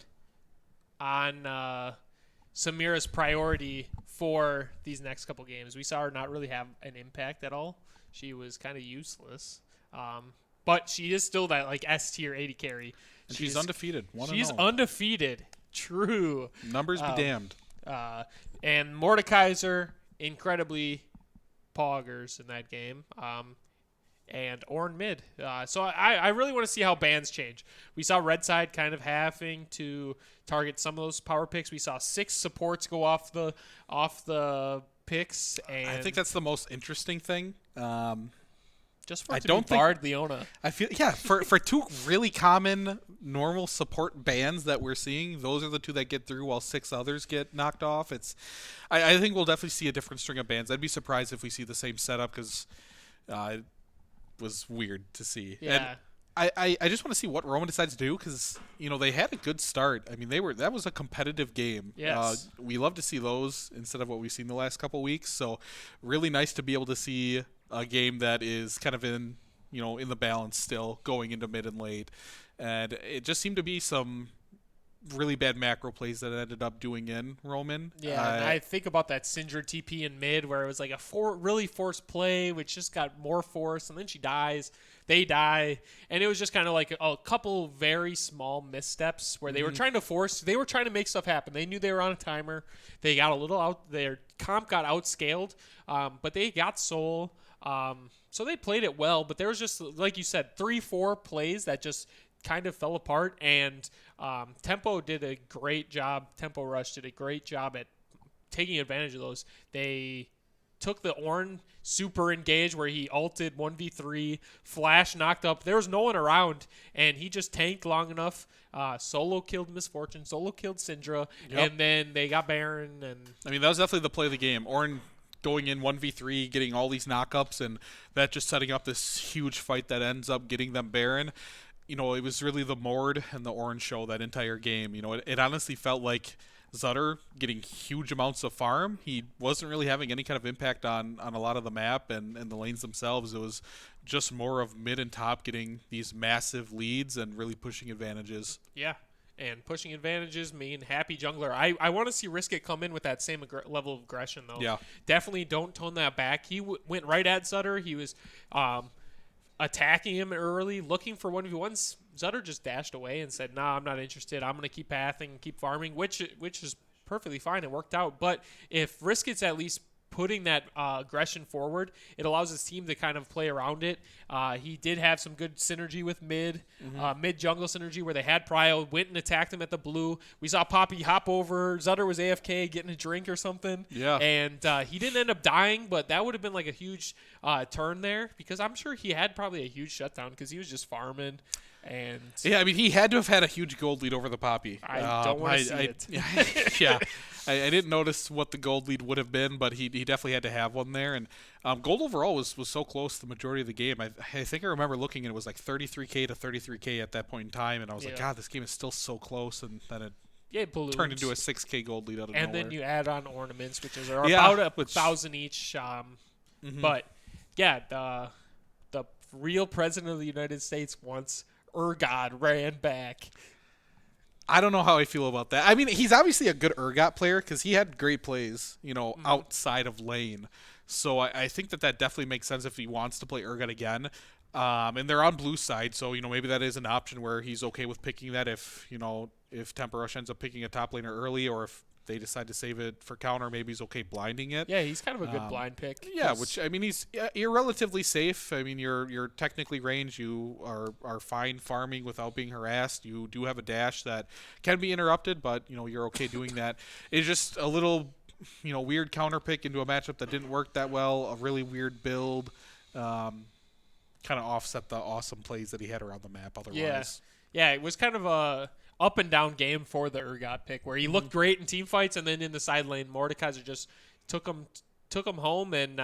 Samira's priority for these next couple games. We saw her not really have an impact at all. She was kind of useless. But she is still that S tier 80 carry. And she's undefeated. She's undefeated. True. Numbers be damned. And Mordekaiser incredibly poggers in that game. And Ornn mid. So I really want to see how bans change. We saw Red Side kind of having to target some of those power picks. We saw 6 supports go off the picks. And I think that's the most interesting thing. Just for it to be Bard Leona. I feel for two really common normal support bans that we're seeing, those are the 2 that get through while 6 others get knocked off. I think we'll definitely see a different string of bans. I'd be surprised if we see the same setup because it was weird to see. Yeah. And I just want to see what Roman decides to do because they had a good start. I mean that was a competitive game. Yes. We love to see those instead of what we've seen the last couple weeks. So really nice to be able to see a game that is kind of in the balance still going into mid and late. And it just seemed to be some really bad macro plays that ended up doing in Roman. Yeah, and I think about that Syndra TP in mid where it was like a really forced play, which just got more forced, and then she dies. They die, and it was just kind of like a couple very small missteps where they were trying to make stuff happen. They knew they were on a timer. They got a little out. Their comp got outscaled, but they got soul. So they played it well, but there was just, like you said, 3-4 plays that just kind of fell apart, and Tempo did a great job. Tempo Rush did a great job at taking advantage of those. They took the Ornn super engage where he ulted 1v3, flash knocked up. There was no one around, and he just tanked long enough. Solo killed Misfortune, solo killed Syndra, and then they got Baron. And I mean, that was definitely the play of the game. Ornn going in 1v3, getting all these knockups, and that just setting up this huge fight that ends up getting them Baron. You know, it was really the Mord and the Ornn show that entire game. You know, it honestly felt like Zutter getting huge amounts of farm. He wasn't really having any kind of impact on a lot of the map and the lanes themselves. It was just more of mid and top getting these massive leads and really pushing advantages. Yeah, and pushing advantages mean happy jungler. I want to see Riskit come in with that same level of aggression, though. Yeah. Definitely don't tone that back. He went right at Zutter. He was attacking him early, looking for 1v1s. Zutter just dashed away and said, nah, I'm not interested. I'm going to keep pathing and keep farming, which is perfectly fine. It worked out. But if Riskit's at least putting that aggression forward, it allows his team to kind of play around it. He did have some good synergy with mid jungle synergy where they had Prio, went and attacked him at the blue. We saw Poppy hop over. Zutter was AFK getting a drink or something. Yeah. And he didn't end up dying, but that would have been like a huge turn there because I'm sure he had probably a huge shutdown because he was just farming. And yeah, I mean, he had to have had a huge gold lead over the Poppy. I don't want to see it. Yeah, I didn't notice what the gold lead would have been, but he definitely had to have one there. And gold overall was so close the majority of the game. I think I remember looking and it was like 33K to 33K at that point in time, and I was like, God, this game is still so close. And then it turned into a 6K gold lead out of nowhere. And then you add on ornaments, which is about 1,000 each. But yeah, the real president of the United States wants Urgot ran back. I don't know how I feel about that. I mean, he's obviously a good Urgot player because he had great plays, outside of lane. So I think that definitely makes sense if he wants to play Urgot again. And they're on blue side, so maybe that is an option where he's okay with picking that if Temper Rush ends up picking a top laner early, or if they decide to save it for counter, maybe he's okay blinding it. Yeah, he's kind of a good blind pick. Yeah, which I mean, you're relatively safe. I mean, you're technically ranged. You are fine farming without being harassed. You do have a dash that can be interrupted, but you're okay doing that. It's just a little weird counter pick into a matchup that didn't work that well. A really weird build, kind of offset the awesome plays that he had around the map. Otherwise, yeah, it was kind of a up and down game for the Urgot pick where he looked great in team fights, and then in the side lane, Mordekaiser just took him home and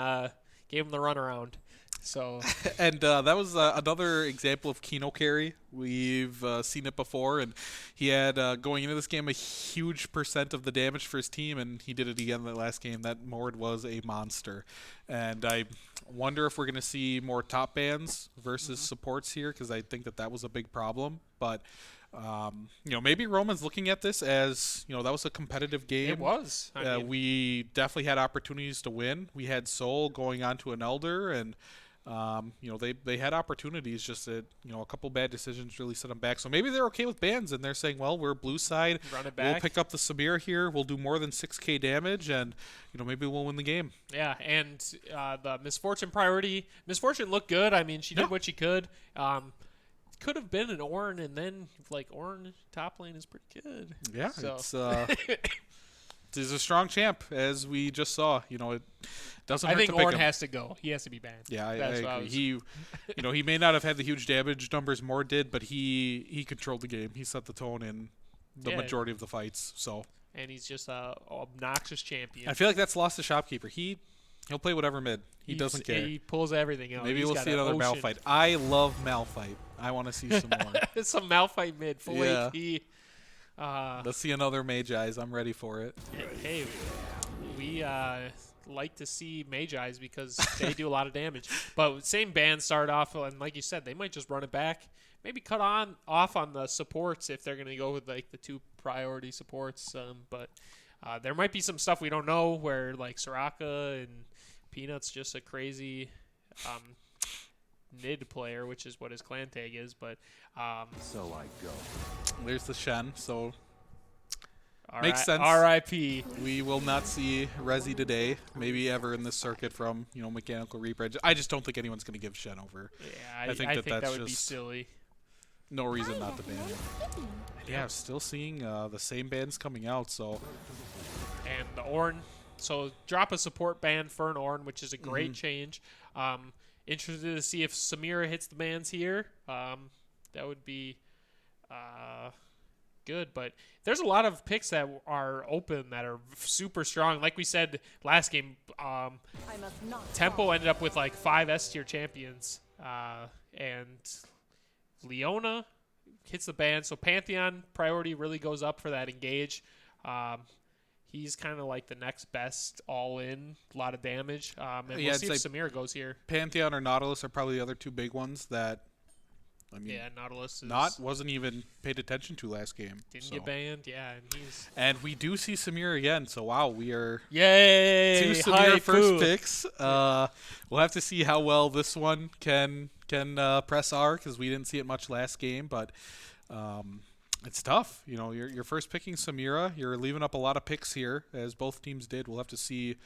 gave him the runaround. So and that was another example of Kino carry. We've seen it before, and he had going into this game a huge percent of the damage for his team, and he did it again in the last game. That Mord was a monster, and I wonder if we're going to see more top bans versus supports here, because I think that was a big problem. But maybe Roman's looking at this as, that was a competitive game. It was. We definitely had opportunities to win. We had Soul going on to an Elder, and they had opportunities, just that a couple bad decisions really set them back. So maybe they're okay with bans, and they're saying, well, we're blue side. Run it back. We'll pick up the Samir here. We'll do more than 6K damage, and maybe we'll win the game. Yeah, and the Misfortune priority. Misfortune looked good. I mean, she did what she could. Could have been an Ornn, and then Ornn top lane is pretty good. Yeah, so. It's a strong champ, as we just saw. It doesn't hurt to pick him. I think Ornn has to go. He has to be banned. Yeah, I agree. He may not have had the huge damage numbers Moore did, but he controlled the game. He set the tone in the majority of the fights. So. And he's just a obnoxious champion. I feel like that's lost to Shopkeeper. He'll play whatever mid. He doesn't care. He pulls everything out. Maybe we'll see another Malphite. I love Malphite. I want to see some more. Some Malphite mid, full AP. Let's see another Magi. I'm ready for it. Hey, we like to see Magi's because they do a lot of damage. But same band start off, and like you said, they might just run it back. maybe cut off on the supports if they're going to go with like the 2 priority supports. But there might be some stuff we don't know where like Soraka and Peanut's just a crazy mid player, which is what his clan tag is. But So I go. There's the Shen, so makes sense. R.I.P. We will not see Rezi today, maybe ever in this circuit from Mechanical Reaper. I just don't think anyone's going to give Shen over. Yeah, I think that that's would be just silly. no reason not to ban him. Yeah, still seeing the same bans coming out. So And the Ornn, so drop a support ban for an Ornn, which is a great change. Interested to see if Samira hits the bans here. That would be good, but there's a lot of picks that are open that are super strong. Like we said last game, Tempo ended up with like 5 S-tier champions, and Leona hits the ban, so Pantheon priority really goes up for that engage. He's kind of like the next best all-in, a lot of damage, and we'll see if Samira goes here. Pantheon or Nautilus are probably the other 2 big ones that Nautilus wasn't even paid attention to last game. Didn't get banned, and we do see Samira again. So wow, we are 2 Samira Samira first picks. We'll have to see how well this one can press R, because we didn't see it much last game, but it's tough. You're first picking Samira. You're leaving up a lot of picks here, as both teams did. We'll have to see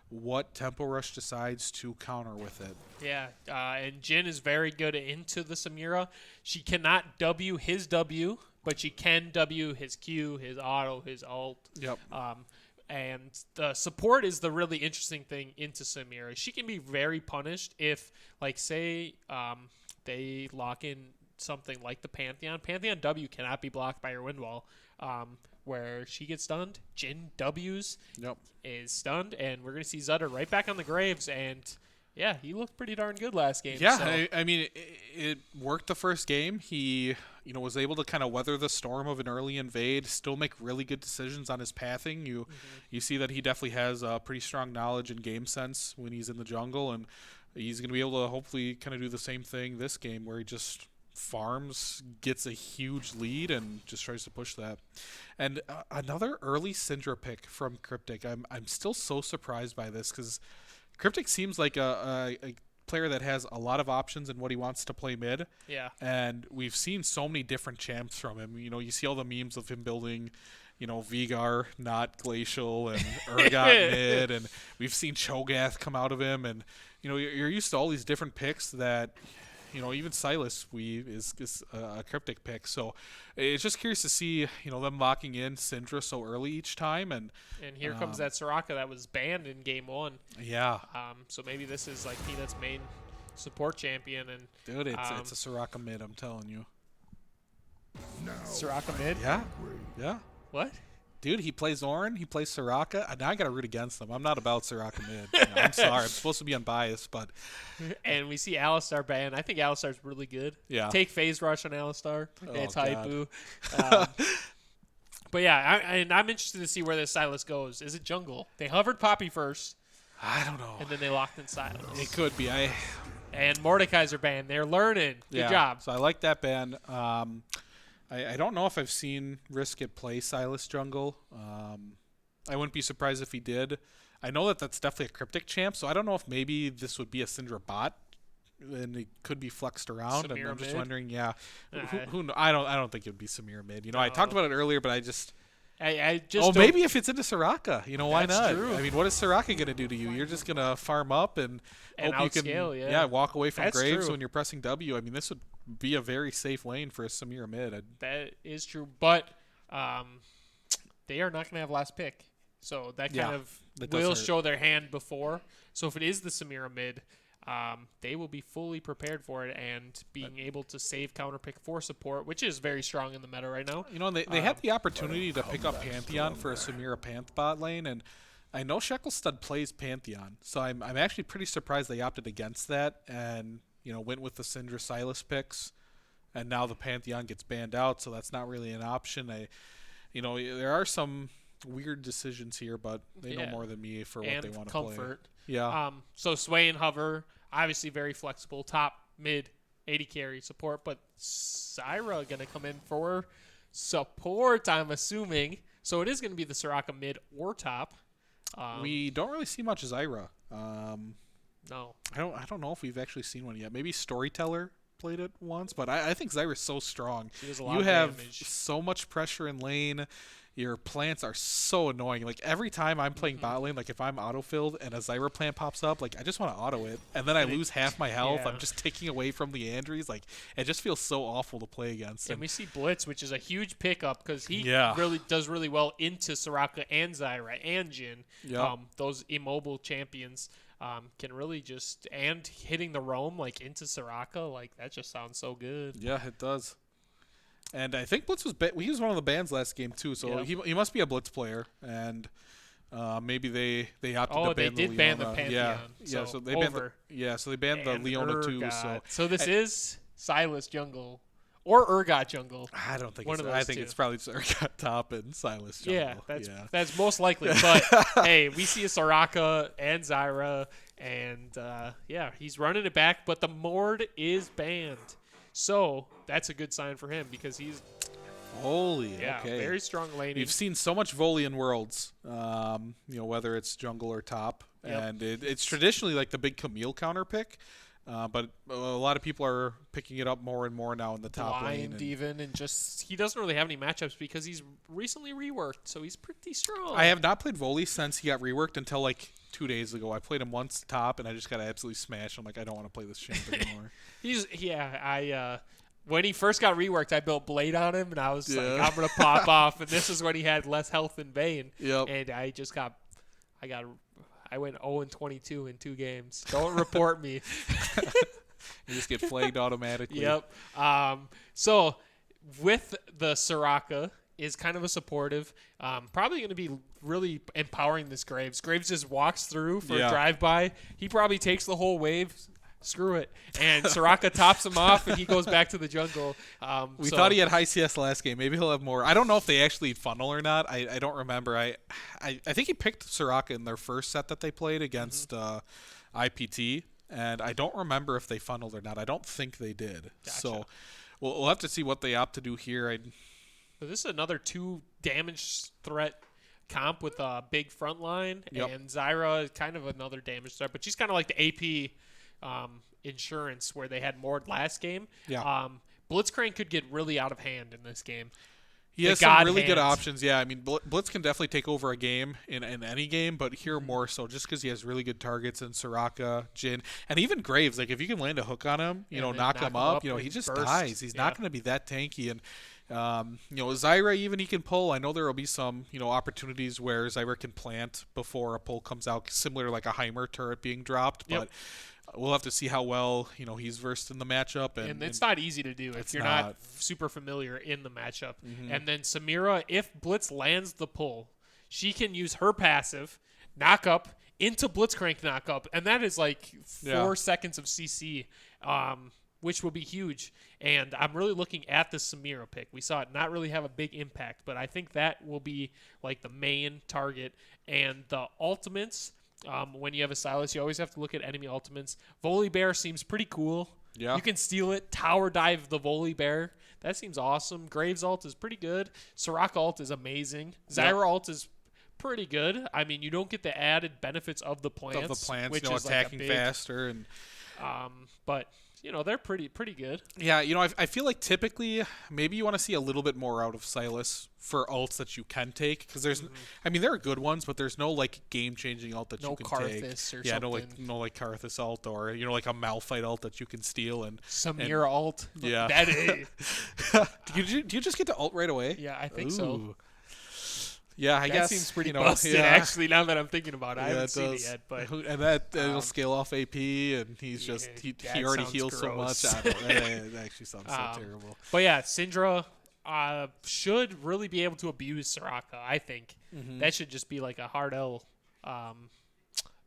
what Tempo Rush decides to counter with it. Yeah, and Jin is very good into the Samira. She cannot W his W, but she can W his Q, his auto, his ult. Yep. And the support is the really interesting thing into Samira. She can be very punished if, like, say they lock in something like the Pantheon. Pantheon W cannot be blocked by your wind wall. Where she gets stunned, Jin W's is stunned, and we're going to see Zutter right back on the Graves, and yeah, he looked pretty darn good last game. Yeah, so. I mean, it worked the first game. He, was able to kind of weather the storm of an early invade, still make really good decisions on his pathing. You see that he definitely has pretty strong knowledge and game sense when he's in the jungle, and he's going to be able to hopefully kind of do the same thing this game, where he just farms, gets a huge lead, and just tries to push that. And another early Syndra pick from Cryptic. I'm still so surprised by this, because Cryptic seems like a player that has a lot of options in what he wants to play mid. Yeah. And we've seen so many different champs from him. You see all the memes of him building, Vigar, not Glacial, and Urgot mid, and we've seen Cho'Gath come out of him, and you're used to all these different picks that. Even Silas is a Cryptic pick. So it's just curious to see, them locking in Syndra so early each time. And here comes that Soraka that was banned in game 1. Yeah. So maybe this is like Peanut's main support champion. And dude, it's a Soraka mid, I'm telling you. Soraka mid? Yeah. Yeah. What? Dude, he plays Ornn, he plays Soraka. Now I got to root against them. I'm not about Soraka mid. I'm sorry. I'm supposed to be unbiased, but. And we see Alistar banned. I think Alistar's really good. Yeah. Take phase rush on Alistar. It's Haipu. But yeah, I'm interested to see where this Silas goes. Is it jungle? They hovered Poppy first. I don't know. And then they locked in Silas. It could be. And Mordekaiser are banned. They're learning. Good job. So I like that ban. I don't know if I've seen Riskit play Silas jungle. I wouldn't be surprised if he did. I know that that's definitely a Cryptic champ, so I don't know if maybe this would be a Syndra bot, and it could be flexed around. Samira and I'm just mid? wondering, who I don't think it would be Samira mid. I talked about it earlier, but I just maybe if it's into Soraka, why That's not? true. I mean, what is Soraka gonna do to you? You're just gonna farm up and hope you can outscale, walk away from That's Graves true. when you're pressing W. I mean, this would be a very safe lane for a Samira mid. That is true, but they are not going to have last pick, so that kind of will show their hand before. So if it is the Samira mid, they will be fully prepared for it and being able to save counter pick for support, which is very strong in the meta right now. They had the opportunity to pick up Pantheon for a Samira Panth bot lane, and I know Shekelstud plays Pantheon, so I'm actually pretty surprised they opted against that and went with the Syndra Silas picks, and now the Pantheon gets banned out, so that's not really an option. There are some weird decisions here, but they know more than me for what they want to play. Comfort. Yeah. So Sway and Hover, obviously very flexible. Top, mid, AD carry support, but Zyra going to come in for support, I'm assuming. So it is going to be the Soraka mid or top. We don't really see much Zyra. No. I don't know if we've actually seen one yet. Maybe Storyteller played it once, but I think Zyra's so strong. She does a lot You of have damage. so much pressure in lane. Your plants are so annoying. Like every time I'm playing bot lane, like if I'm auto-filled and a Zyra plant pops up, like I just want to auto it, and then I lose half my health. Yeah. I'm just taking away from Leandries. Like it just feels so awful to play against. And we see Blitz, which is a huge pickup because he Yeah. really does really well into Soraka and Zyra and Jhin. Yep. Those immobile champions can really just, and hitting the roam like into Soraka, like that just sounds so good. Yeah, it does. And I think Blitz was he was one of the bans last game too, so Yep. he must be a Blitz player. And maybe they opted to ban they the did ban the Leona. Pantheon. Yeah, so they over. banned the And Leona too. Urgot. So So this is Silas jungle or Urgot jungle. I don't think One of I those think two. it's probably just Urgot top and Silas jungle. Yeah, that's most likely. But hey, we see a Soraka and Zyra, and he's running it back. But the Mord is banned, so that's a good sign for him because he's Holy, okay. very strong laning. We've seen so much volley in Worlds, whether it's jungle or top, Yep. and it's traditionally like the big Camille counter pick, but a lot of people are picking it up more and more now in the top lane. Blind even, and just he doesn't really have any matchups because he's recently reworked, so he's pretty strong. I have not played volley since he got reworked until like 2 days ago. I played him once top, and I just got absolutely smashed. I'm like, I don't want to play this champ anymore. When he first got reworked, I built Blade on him, and I was like, Yeah. I'm gonna pop off. And this is when he had less health than Vayne. Yep. And I went 0-22 in 2 games. Don't report me. You just get flagged automatically. Yep. So with the Soraka is kind of a supportive, probably going to be really empowering this Graves. Graves just walks through for a drive-by. He probably takes the whole wave. Screw it. And Soraka tops him off, and he goes back to the jungle. We thought he had high CS last game. Maybe he'll have more. I don't know if they actually funnel or not. I don't remember. I think he picked Soraka in their first set that they played against IPT, and I don't remember if they funneled or not. I don't think they did. Gotcha. So we'll have to see what they opt to do here. But this is another 2 damage threat comp with a big front line, Yep. and Zyra is kind of another damage threat, but she's kind of like the AP insurance where they had Mord last game. Yeah. Blitzcrank could get really out of hand in this game. He has some really good options. Yeah, I mean, Blitz can definitely take over a game in any game, but here more so just because he has really good targets in Soraka, Jhin, and even Graves. Like, if you can land a hook on him, knock him up, he just burst. dies. He's not going to be that tanky. And, Zyra, even he can pull. I know there will be some, opportunities where Zyra can plant before a pull comes out, similar to like a Heimer turret being dropped, but we'll have to see how well he's versed in the matchup, and it's not easy to do if you're not super familiar in the matchup. And then Samira, if Blitz lands the pull, she can use her passive, knock up into Blitzcrank knock up, and that is like 4 seconds of CC, which will be huge. And I'm really looking at the Samira pick. We saw it not really have a big impact, but I think that will be like the main target. And the ultimates. When you have a Silas, you always have to look at enemy ultimates. Volley Bear seems pretty cool. Yeah. You can steal it. Tower dive the Volley Bear. That seems awesome. Graves ult is pretty good. Soraka ult is amazing. Zyra ult is pretty good. I mean, you don't get the added benefits of the plants. Which is attacking like a big, faster. And but, they're pretty good. Yeah, I feel like typically maybe you want to see a little bit more out of Silas for ults that you can take, because there's, there are good ones, but there's no like game-changing ult that you can take. Karthus or yeah, something. no like Karthus ult or like a Malphite ult that you can steal and Samira ult. Yeah. That is. do you just get to ult right away? Yeah, I think so. Ooh. Yeah, I that guess seems pretty busted. Actually, now that I'm thinking about it, I haven't seen it yet. But and that it'll scale off AP, and he's just he already heals so much. I don't know. That actually sounds so terrible. But yeah, Syndra should really be able to abuse Soraka. I think that should just be like a hard L.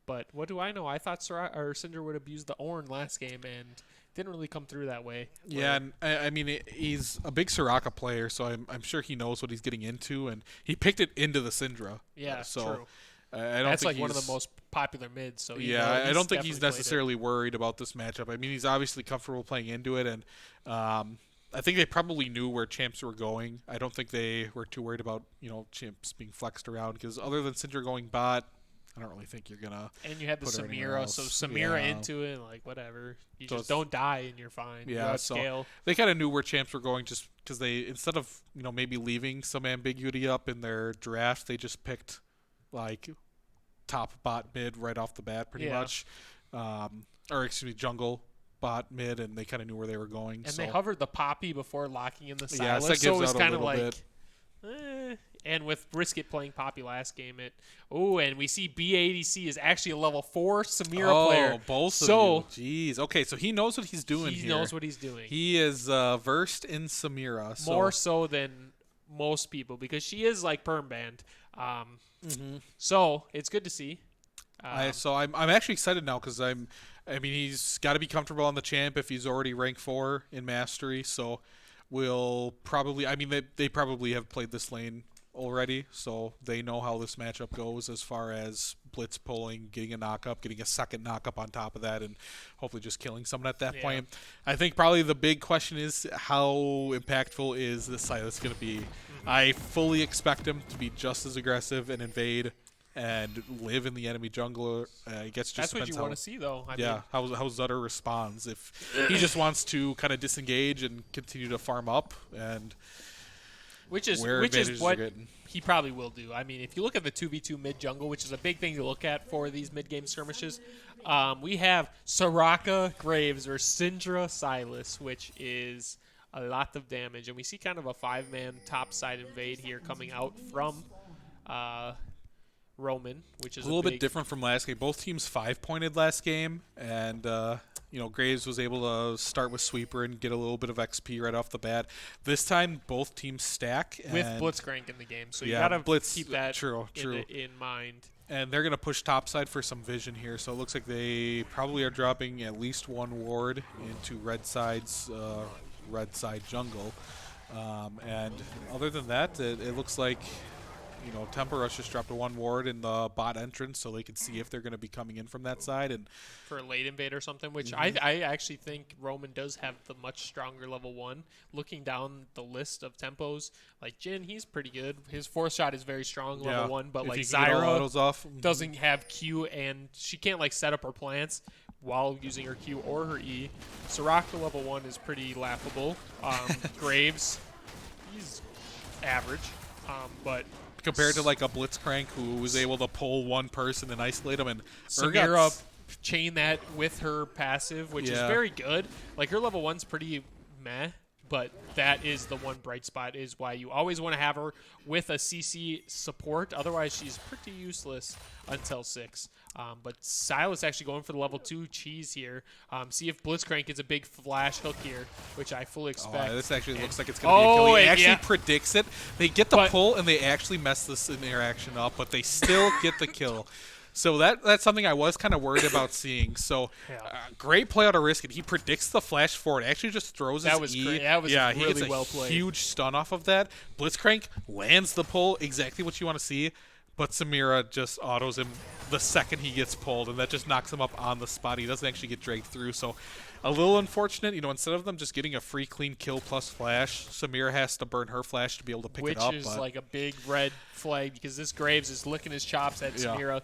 But what do I know? I thought Syndra would abuse the Ornn last game, and didn't really come through that way. Yeah, and I mean, he's a big Soraka player, so I'm sure he knows what he's getting into, and he picked it into the Syndra. Yeah, so true. I don't That's think like one of he's- the most popular mids. So I don't think he's definitely played it. necessarily worried about this matchup. I mean, he's obviously comfortable playing into it, and I think they probably knew where champs were going. I don't think they were too worried about champs being flexed around, because other than Syndra going bot, I don't really think you're gonna. And you had the put her anywhere Samira, else. so Samira Yeah. into it, like whatever. You So just it's- don't die and you're fine. You Yeah, so outscale. they kind of knew where champs were going, just because they, instead of maybe leaving some ambiguity up in their draft, they just picked like top bot mid right off the bat, pretty Yeah. much, or excuse me, jungle bot mid, and they kind of knew where they were going. And so. they hovered the Poppy before locking in the Yeah, Sylas, so that so it gives was out a kind of little like. And with Brisket playing Poppy last game, and we see BADC is actually a level 4 Samira player. Oh, both so of you. Jeez. Okay, so he knows what he's doing he here. knows what he's doing. He is versed in Samira. So. More so than most people, because she is like perm banned. So it's good to see. So I'm actually excited now, because I mean, he's got to be comfortable on the champ if he's already rank 4 in mastery. So we'll probably, I mean, they probably have played this lane already, so they know how this matchup goes as far as blitz pulling, getting a knock-up, getting a second knock-up on top of that, and hopefully just killing someone at that point. I think probably the big question is, how impactful is this Sylas going to be? I fully expect him to be just as aggressive and invade and live in the enemy jungle. I guess just That's what depends you want to see, though. I yeah, mean, how Zutter responds. If he just wants to kind of disengage and continue to farm up, and which is where advantages what are getting. he probably will do. I mean, if you look at the 2v2 mid jungle, which is a big thing to look at for these mid game skirmishes, we have Soraka Graves versus Syndra Sylas, which is a lot of damage, and we see kind of a 5-man top side invade here coming out from Roman, which is a little bit different from last game. Both teams 5-pointed last game, and Graves was able to start with sweeper and get a little bit of XP right off the bat. This time, both teams stack with and Blitzcrank in the game, so you yeah, gotta Blitz, keep that true. in mind. And they're gonna push topside for some vision here, so it looks like they probably are dropping at least one ward into red side jungle. And other than that, it looks like Tempo Rush just dropped a 1 ward in the bot entrance, so they can see if they're going to be coming in from that side. And for a late invade or something, which I actually think Roman does have the much stronger level 1. Looking down the list of tempos, like Jhin, he's pretty good. His 4th shot is very strong, level 1, but if like you can get all autos off. doesn't have Q, and she can't like set up her plants while using her Q or her E. Soraka level 1 is pretty laughable. Graves, he's average, but compared to like a Blitzcrank who was able to pull one person and isolate them, and Samira chain that with her passive, which is Yeah. very good. Like her level 1's pretty meh, but that is the one bright spot, is why you always want to have her with a CC support. Otherwise, she's pretty useless until 6. But Sylas actually going for the level 2 cheese here. See if Blitzcrank gets a big flash hook here, which I fully expect. This actually looks like it's going to be a kill. He and actually predicts it. They get the pull, and they actually mess this interaction up, but they still get the kill. So that's something I was kind of worried about seeing. So great play out of Risk, and he predicts the flash forward. Actually just throws his E. That was he really gets a well played. huge stun off of that. Blitzcrank lands the pull, exactly what you want to see. But Samira just autos him the second he gets pulled, and that just knocks him up on the spot. He doesn't actually get dragged through. So a little unfortunate. Instead of them just getting a free clean kill plus flash, Samira has to burn her flash to be able to pick it up. Which is like a big red flag, because this Graves is licking his chops at Samira.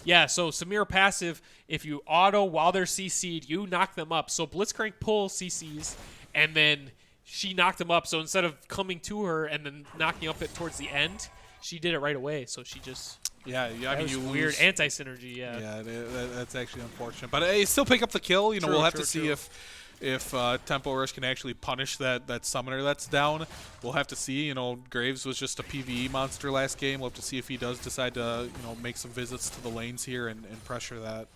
Yeah. So Samira passive, if you auto while they're CC'd, you knock them up. So Blitzcrank pull CCs, and then she knocked him up. So instead of coming to her and then knocking up it towards the end, she did it right away. So she just... I mean, you weird lose. anti-synergy, Yeah, that's actually unfortunate. But you still pick up the kill. We'll have to see if Tempo Rush can actually punish that summoner that's down. We'll have to see. Graves was just a PvE monster last game. We'll have to see if he does decide to make some visits to the lanes here and pressure that.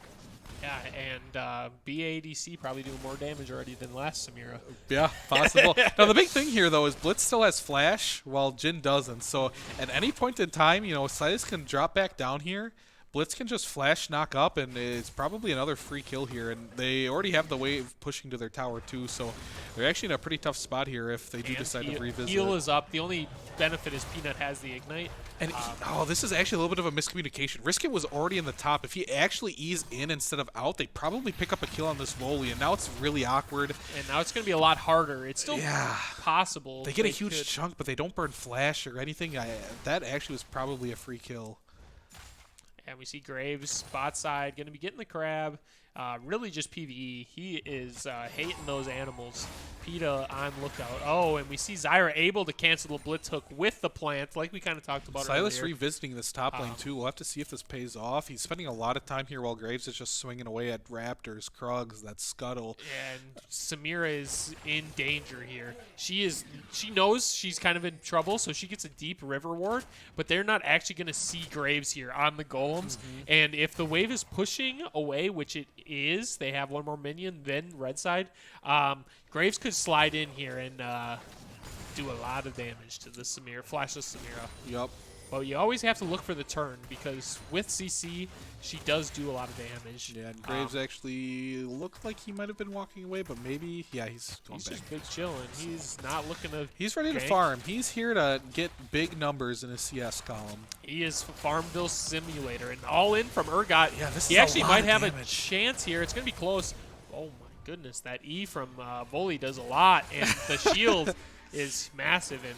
Yeah, and BADC probably doing more damage already than last Samira. Yeah, possible. Now, the big thing here, though, is Blitz still has Flash while Jhin doesn't. So at any point in time, Sylas can drop back down here, Blitz can just flash knock up, and it's probably another free kill here. And they already have the wave pushing to their tower too, so they're actually in a pretty tough spot here if they do decide to revisit. Heal is up. The only benefit is Peanut has the ignite. And this is actually a little bit of a miscommunication. Risket was already in the top. If he actually eased in instead of out, they'd probably pick up a kill on this volley, and now it's really awkward. And now it's going to be a lot harder. It's still possible. They get a huge chunk, but they don't burn flash or anything. That actually was probably a free kill. And we see Graves, bot side, going to be getting the crab. Really just PvE. He is hating those animals. PETA on lookout. Oh, and we see Zyra able to cancel the blitz hook with the plant, like we kind of talked about Silas earlier. revisiting this top lane, too. We'll have to see if this pays off. He's spending a lot of time here while Graves is just swinging away at Raptors, Krugs, that Scuttle. And Samira is in danger here. She knows she's kind of in trouble, so she gets a deep river ward, but they're not actually going to see Graves here on the golems. And if the wave is pushing away, which it is, they have one more minion than red side, Graves could slide in here and do a lot of damage to the Samira, flashless Samira. Yup. But you always have to look for the turn, because with CC, she does do a lot of damage. Yeah, and Graves actually looked like he might have been walking away, but maybe, yeah, he's going back. Just big chilling. He's not looking to He's ready to gank. farm. He's here to get big numbers in his CS column. He is Farmville Simulator, and all in from Urgot. Yeah, this he is a actually lot might of have damage. a chance here. It's going to be close. Oh my goodness, that E from Volley does a lot, and the shield is massive. And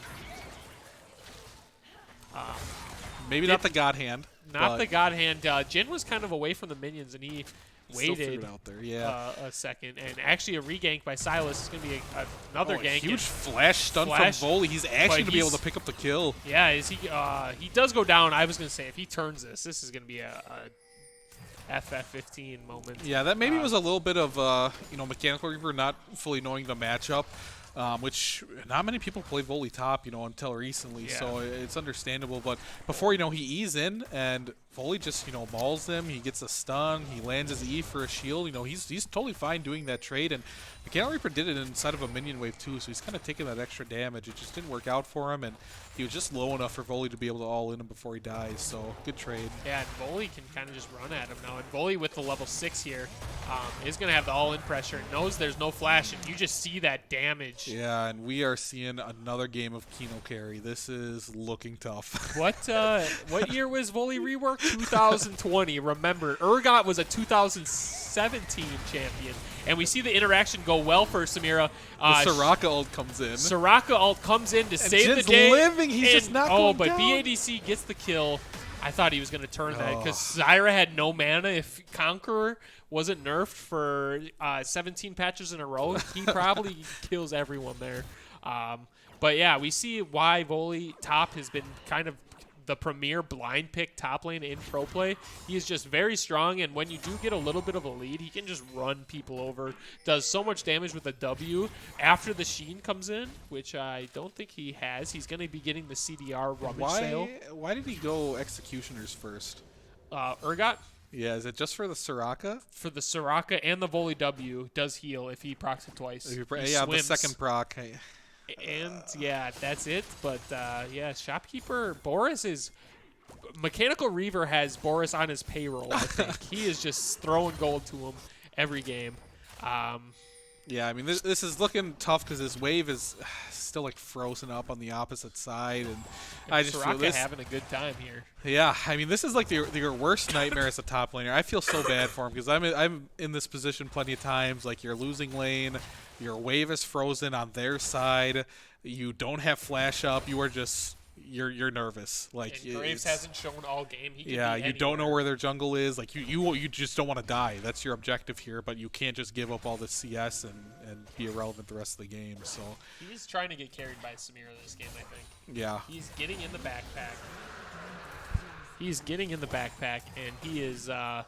Maybe not the God Hand. not the God Hand. Jin was kind of away from the minions, and he Still threw waited it out there. Yeah. a second. And actually a regank by Silas is going to be another gank. Huge flash stun Flash, from Volley. He's actually going to be able he's- to pick up the kill. Yeah, is he does go down. I was going to say, if he turns this is going to be a FF15 moment. Yeah, that maybe was a little bit of Mechanical Reaper not fully knowing the matchup, which not many people play Volley top, until recently. Yeah. So it's understandable. But before he ease in and Volley just mauls them. He gets a stun. He lands his E for a shield. He's totally fine doing that trade. And Mechanical Reaper did it inside of a minion wave too, so he's kind of taking that extra damage. It just didn't work out for him, and he was just low enough for Volley to be able to all in him before he dies. So good trade. Yeah, and Volley can kind of just run at him now. And Volley with the level 6 here is going to have the all-in pressure. And knows there's no flash, and you just see that damage. Yeah, and we are seeing another game of Kino carry. This is looking tough. What year was Volley reworked? 2020. Remember, Urgot was a 2017 champion. And we see the interaction go well for Samira. The Soraka ult comes in. Soraka ult comes in to save Jin's the day. living. He's just not going but down. BADC gets the kill. I thought he was going to turn that because Zyra had no mana. If Conqueror wasn't nerfed for 17 patches in a row, he probably kills everyone there. But yeah, we see why Volley top has been kind of the premier blind pick top lane in pro play. He is just very strong, and when you do get a little bit of a lead, he can just run people over. Does so much damage with a W. After the Sheen comes in, which I don't think he has, he's going to be getting the CDR rummage sale. Why did he go Executioners first? Urgot, Yeah, is it just for the Soraka? for the Soraka and the Volley W, does heal if he procs it twice. He Yeah, the swims. second proc. And yeah, that's it. But yeah, Shopkeeper Boris is Mechanical Reaver has Boris on his payroll. I think he is just throwing gold to him every game. Yeah, I mean this is looking tough because his wave is still like frozen up on the opposite side, and I just feel Soraka this. having a good time here. Yeah, I mean this is like your worst nightmare as a top laner. I feel so bad for him because I'm in this position plenty of times. Like you're losing lane, your wave is frozen on their side, you don't have flash up, you are just you're nervous. Like And Graves hasn't shown all game. He could yeah, be you don't know anywhere. where their jungle is. Like you just don't want to die. That's your objective here, but you can't just give up all this CS and be irrelevant the rest of the game. So He's trying to get carried by Samira this game, I think. yeah. He's getting in the backpack. He's getting in the backpack, and he is going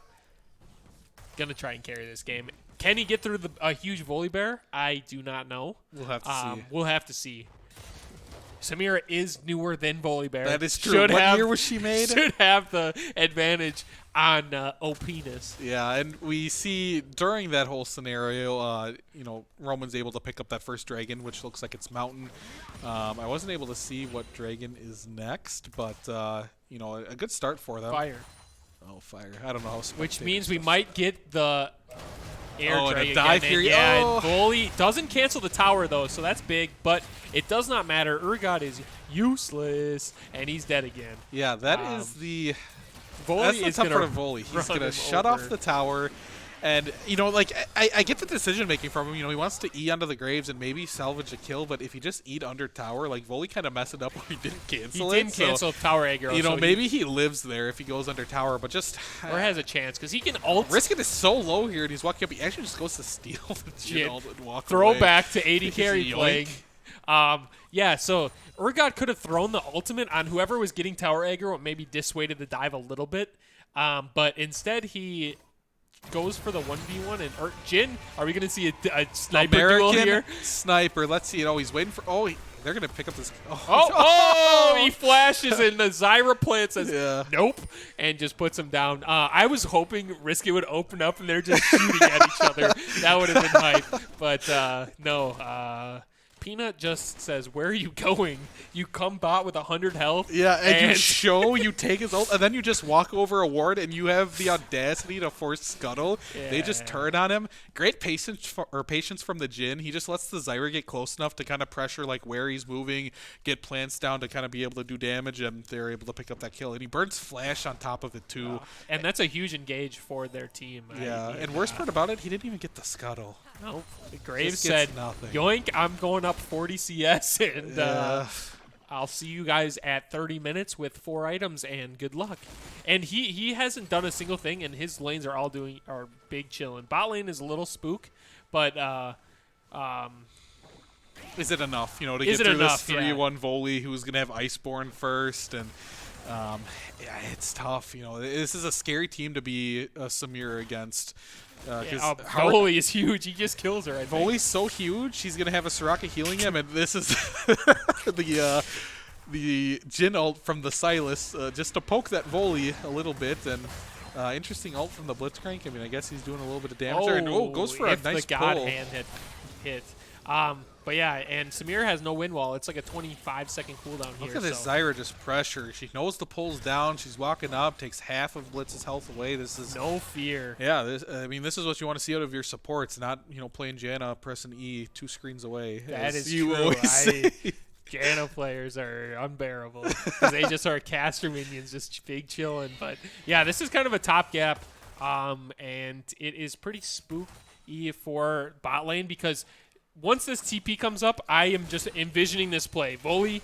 to try and carry this game. Can he get through a huge volley bear? I do not know. We'll have to see. We'll have to see. Samira is newer than Volley Bear. That is true. What year was she made? Should have the advantage on OPness. Yeah, and we see during that whole scenario, Roman's able to pick up that first dragon, which looks like it's Mountain. I wasn't able to see what dragon is next, but a good start for them. Fire. Oh, fire. I don't know. Which means we might get the air and drag a dive again. here. Yeah, Oh. and Bully doesn't cancel the tower, though, so that's big. But it does not matter. Urgot is useless, and he's dead again. Yeah, that is the... Volley That's the is tough going part of Volley. He's going to him shut over. off the tower. And, you know, like, I get the decision-making from him. You know, he wants to E onto the Graves and maybe salvage a kill, but if he just E'd under tower, like, Volley kind of messed it up where he didn't cancel it. He didn't cancel tower aggro. You know, so maybe he lives there if he goes under tower, but just... or has a chance, because he can ult. Riskin is so low here, and he's walking up. He actually just goes to steal the Jin ult and walk away. Throwback to AD carry Yoink. playing. Yeah, so Urgot could have thrown the ultimate on whoever was getting tower aggro and maybe dissuaded the dive a little bit. But instead he goes for the 1v1 and Jin, are we going to see a sniper duel American here? sniper. Let's see. He's waiting for... Oh, they're going to pick up this... He flashes and the Zyra plants says nope and just puts him down. I was hoping Risky would open up and they're just shooting at each other. That would have been hype. But no. Peanut just says, where are you going? You come bot with 100 health. Yeah, and you take his ult, and then you just walk over a ward, and you have the audacity to force Scuttle. Yeah. They just turn on him. Great patience from the Jin. He just lets the Zyra get close enough to kind of pressure like where he's moving, get plants down to kind of be able to do damage, and they're able to pick up that kill. And he burns Flash on top of it, too. And that's a huge engage for their team. Yeah, and worst part about it, he didn't even get the Scuttle. No, Graves Just gets said, nothing. yoink, I'm going up 40 CS, and I'll see you guys at 30 minutes with 4 items, and good luck. And he hasn't done a single thing, and his lanes are big chillin'. Bot lane is a little spook, but is it enough, to Is get it through enough? this 3-1 Volley who's going to have Iceborne first? And yeah, it's tough. This is a scary team to be Samira against. Volley is huge. He just kills her. Volley's so huge, he's going to have a Soraka healing him, and this is the Jin ult from the Silas just to poke that Volley a little bit. And interesting ult from the Blitzcrank. I mean, I guess he's doing a little bit of damage there. And goes for a nice the God pull. hand hit. But yeah, and Samir has no wind wall. It's like a 25-second cooldown here. Look at this Zyra just pressure. She knows the pull's down. She's walking up, takes half of Blitz's health away. This is no fear. Yeah, this is what you want to see out of your supports, not playing Janna, pressing E 2 screens away. That is you true. always say. Janna players are unbearable because they just are caster minions, just big chilling. But yeah, this is kind of a top gap, and it is pretty spooky for bot lane because once this TP comes up, I am just envisioning this play. Volley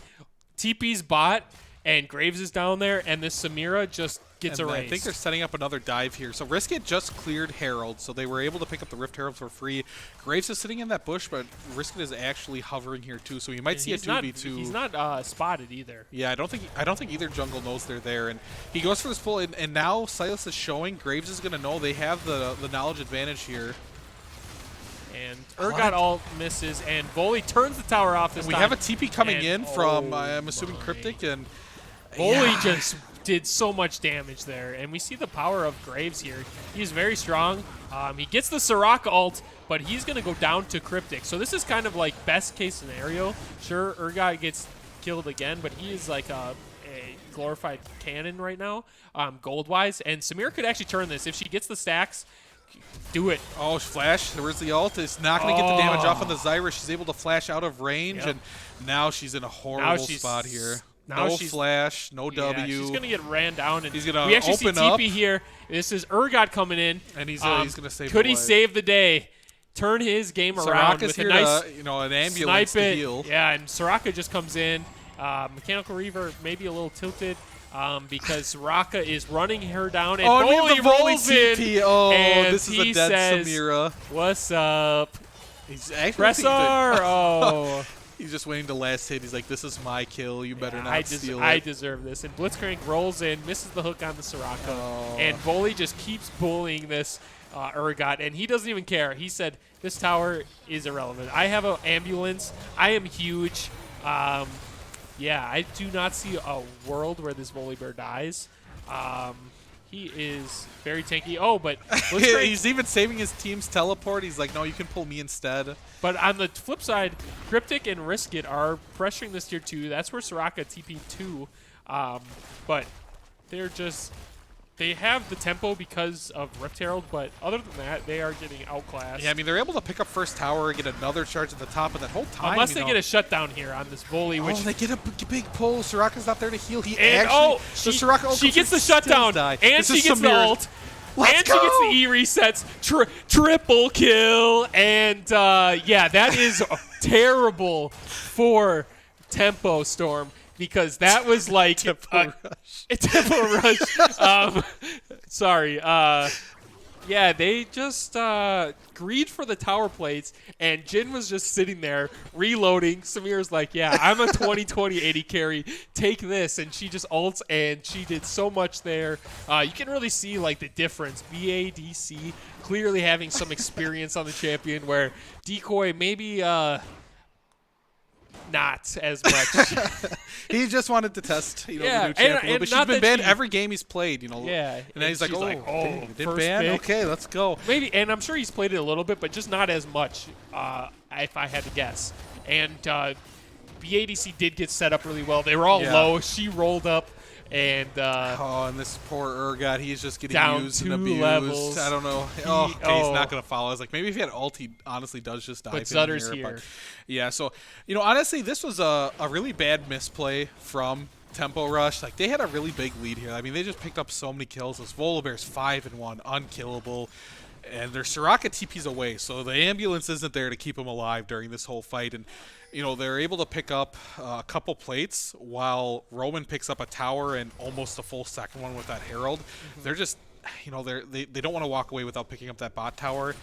TP's bot, and Graves is down there, and this Samira just gets erased. I think they're setting up another dive here. So Riskit just cleared Herald, so they were able to pick up the Rift Herald for free. Graves is sitting in that bush, but Riskit is actually hovering here too, so you might see a 2v2. He's not spotted either. Yeah, I don't think either jungle knows they're there, and he goes for this pull, and now Silas is showing. Graves is going to know they have the knowledge advantage here. And Urgot all misses, and Volley turns the tower off this time. We have a TP coming in from, I'm assuming, Cryptic, and Volley just did so much damage there. And we see the power of Graves here. He's very strong. He gets the Soraka ult, but he's going to go down to Cryptic. So this is kind of like best case scenario. Sure, Urgot gets killed again, but he is like a glorified cannon right now, gold-wise. And Samir could actually turn this. If she gets the stacks, do it. Oh, flash. Where's the ult? It's not going to get the damage off on the Zyra. She's able to flash out of range, and now she's in a horrible spot here. No flash, no W. She's going to get ran down, and he's gonna we actually open see TP here. This is Urgot coming in. And he's going to save Could he save the day? Turn his game around with a nice an ambulance to heal. Yeah, and Soraka just comes in. Mechanical Reaver maybe a little tilted. Because Soraka is running her down, and Volley rolls in. Oh, and this is a dead Samira. What's up? He's actually Press R. Oh. He's just waiting to last hit. He's like, this is my kill. You better not steal it. I deserve this. And Blitzcrank rolls in, misses the hook on the Soraka. And Volley just keeps bullying this Urgot, and he doesn't even care. He said, this tower is irrelevant. I have an ambulance. I am huge. Yeah, I do not see a world where this Volibear dies. He is very tanky. Oh, but he's even saving his team's teleport. He's like, no, you can pull me instead. But on the flip side, Cryptic and Riskit are pressuring this tier 2. That's where Soraka TP2. But they're just they have the tempo because of Rift Herald, but other than that, they are getting outclassed. Yeah, I mean, they're able to pick up first tower, get another charge at the top, and that whole time, Unless you they know, get a shutdown here on this volley, which they get a big pull. Soraka's not there to heal. He and actually, she gets the shutdown, and she gets the ult, and she gets the E resets, triple kill, and yeah, that is terrible for Tempo Storm because that was like Tempo Rush. Tempo Rush. Sorry. Yeah, they just greed for the tower plates, and Jin was just sitting there reloading. Samir's like, yeah, I'm a 2020 AD carry. Take this. And she just ults, and she did so much there. You can really see, like, the difference. BADC clearly having some experience on the champion, where Decoy maybe not as much. He just wanted to test, the new champion. and But she's not been that banned she- every game he's played, Yeah, And then he's like, she's oh, like, dang, you did first ban? pick. Okay, let's go. Maybe, and I'm sure he's played it a little bit, but just not as much, if I had to guess. And BADC did get set up really well. They were all low. She rolled up, and and this poor Urgot, he's just getting down used and 2 abused. levels. I don't know. He's not going to follow. I was like, maybe if he had ult, he honestly does just die. But Zutter's here. But yeah, so, honestly, this was a really bad misplay from Tempo Rush. Like, they had a really big lead here. I mean, they just picked up so many kills. This Volibear's 5-1, unkillable. And their Soraka TP's away, so the ambulance isn't there to keep him alive during this whole fight. And, they're able to pick up a couple plates while Roman picks up a tower and almost a full second one with that Herald. They're just, they don't want to walk away without picking up that bot tower.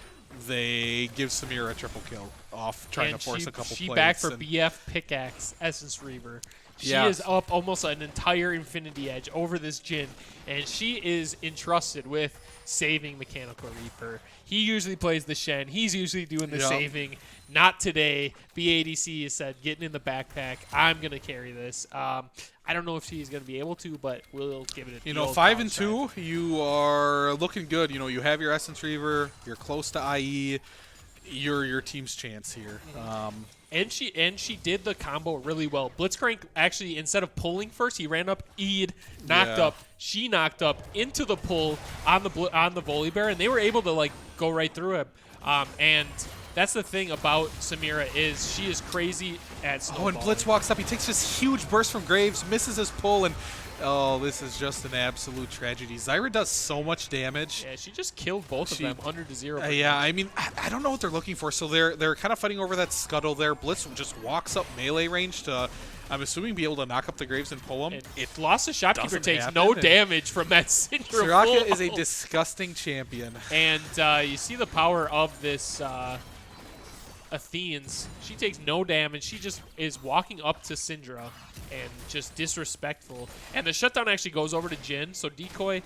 They give Samira a triple kill off trying to force a couple plates. She back for BF Pickaxe, Essence Reaver. She is up almost an entire Infinity Edge over this Jin, and she is entrusted with saving Mechanical Reaper. He usually plays the Shen. He's usually doing the saving. Not today. BADC has said, getting in the backpack. I'm going to carry this. I don't know if she's going to be able to, but we'll give it a 5-2, you are looking good. You have your Essence Reaver. You're close to IE. You're your team's chance here. And she did the combo really well. Blitzcrank actually, instead of pulling first, he ran up, E'd, knocked up. She knocked up into the pull on the Volibear, and they were able to like go right through him. And that's the thing about Samira is she is crazy at snowballing. And Blitz walks up. He takes this huge burst from Graves, misses his pull, and this is just an absolute tragedy. Zyra does so much damage. Yeah, she just killed both of them 100-0. Yeah, I mean, I don't know what they're looking for. So they're kind of fighting over that scuttle there. Blitz just walks up melee range to, I'm assuming, be able to knock up the Graves and pull him. If Lost the Shopkeeper takes happen, no damage from that Syndra. Soraka is a disgusting champion. And you see the power of this Athene's. She takes no damage. She just is walking up to Syndra and just disrespectful. And the shutdown actually goes over to Jin, so Decoy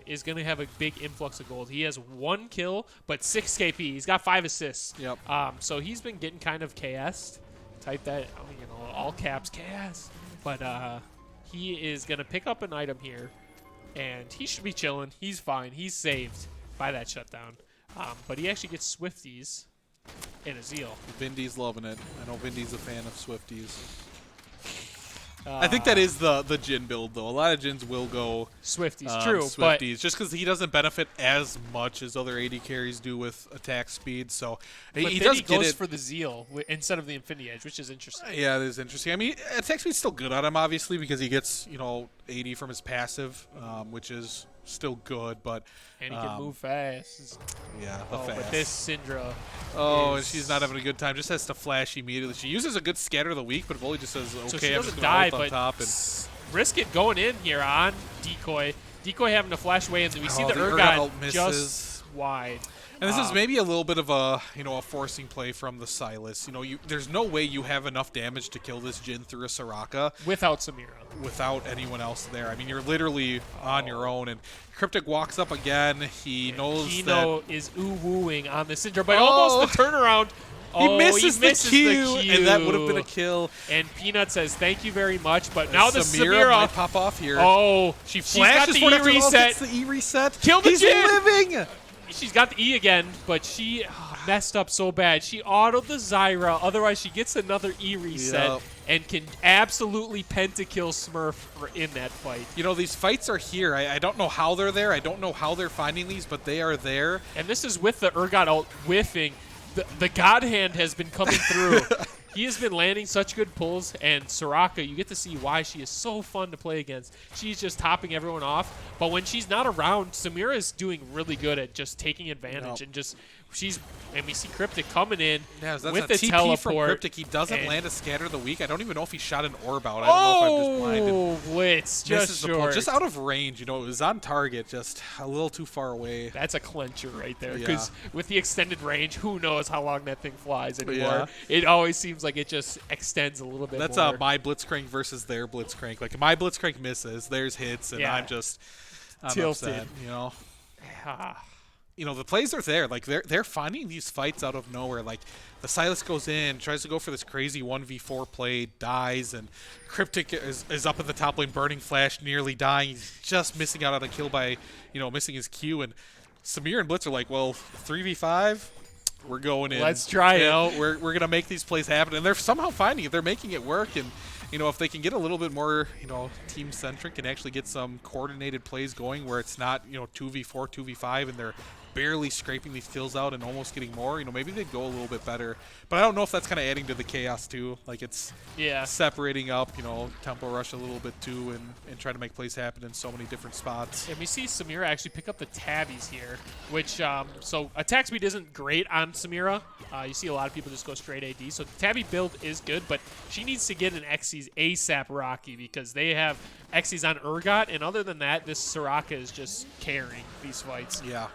is going to have a big influx of gold. He has 1 kill, but 6 KP. He's got 5 assists. Yep. So he's been getting kind of KS'd. Type that, all caps KS. But he is going to pick up an item here, and he should be chilling. He's fine. He's saved by that shutdown. But he actually gets Swifties and a Zeal. Vindy's loving it. I know Vindy's a fan of Swifties. I think that is the Jin build, though. A lot of Jins will go Swifties, true. Swifties, but just because he doesn't benefit as much as other AD carries do with attack speed. So he does get goes it for the Zeal instead of the Infinity Edge, which is interesting. Yeah, it is interesting. I mean, attack speed's still good on him, obviously, because he gets 80 from his passive, which is still good, but and he can move fast. Yeah, fast. But this Syndra. And she's not having a good time. Just has to flash immediately. She uses a good scatter of the week, but Volley just says, "Okay, so she I'm doesn't just die, going to ult on but top." And risk it going in here on Decoy. Decoy having to flash away, and we see the Urgot Urgot misses. just wide. And this is maybe a little bit of a a forcing play from the Sylas. There's no way you have enough damage to kill this Jin through a Soraka without Samira, without anyone else there. I mean, you're literally on your own. And Cryptic walks up again. He knows Kino is ooh-wooing on the Syndra, but almost the turnaround. He misses the Q, and that would have been a kill. And Peanut says, "Thank you very much." But now the Samira might pop off here. Oh, she flashes for E reset. The E reset. Kill the He's Jin. living. She's got the E again, but she messed up so bad. She autoed the Zyra, otherwise she gets another E reset Yep. and can absolutely pentakill Smurf in that fight. You know, these fights are here. I don't know how they're there. I don't know how they're finding these, but they are there. And this is with the Urgot ult whiffing. The God Hand has been coming through. He has been landing such good pulls, and Soraka, you get to see why she is so fun to play against. She's just topping everyone off, but when she's not around, Samira is doing really good at just taking advantage and just and we see Cryptic coming in Yeah, that's with a the TP teleport. from Cryptic. He doesn't and- land a scatter of the week. I don't even know if he shot an orb out. I don't know if I'm just blinded. Oh, Blitz, just Misses the pull. short. Just out of range. You know, it was on target, just a little too far away. That's a clincher right there. Yeah. Because with the extended range, who knows how long that thing flies anymore. Yeah. It always seems like it just extends a little bit That's more. my Blitzcrank versus their Blitzcrank. Like, my Blitzcrank misses, theirs hits, and Yeah. I'm Tilted. upset, you know? Ah. You know, the plays are there. Like, they're finding these fights out of nowhere. Like, the Silas goes in, tries to go for this crazy 1v4 play, dies, and Cryptic is up in the top lane, burning flash, nearly dying. He's just missing out on a kill by, you know, missing his Q. And Samir and Blitz are like, well, 3v5, we're going in. Let's try it. You know, we're going to make these plays happen. And they're somehow finding it. They're making it work. And, you know, if they can get a little bit more, you know, team-centric and actually get some coordinated plays going where it's not, you know, 2v4, 2v5, and they're barely scraping these kills out and almost getting more, you know, maybe they'd go a little bit better. But I don't know if that's kind of adding to the chaos too. Like, it's separating up, you know, tempo rush a little bit too, and trying to make plays happen in so many different spots. And we see Samira actually pick up the tabbies here, which, so attack speed isn't great on Samira. You see a lot of people just go straight AD, so the tabby build is good, but she needs to get an Xyz ASAP Rocky because they have Xyz on Urgot, and other than that, this Soraka is just carrying these fights. Yeah.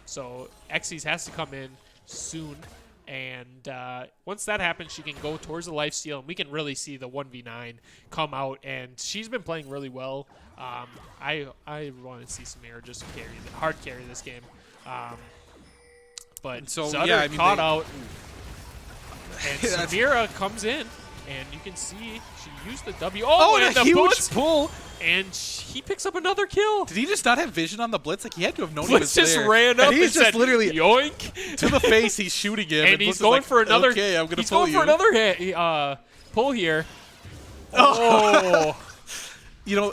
So Xyz has to come in soon, and once that happens, she can go towards the lifesteal, and we can really see the 1v9 come out, and she's been playing really well. I want to see Samira just hard carry this game. But So, Sutter yeah, I mean, caught they- out, and Samira comes in, and you can see she used the W. Oh, and and a the huge bullets, pull! and he picks up another kill. Did he just not have vision on the Blitz? Like, he had to have known he Blitz was just there. ran up and he's and just said, literally yoink. to the face. He's shooting him, And Blitz he's is going like, for another. Okay, I'm gonna he's pull going you. for another pull here. Oh, You know,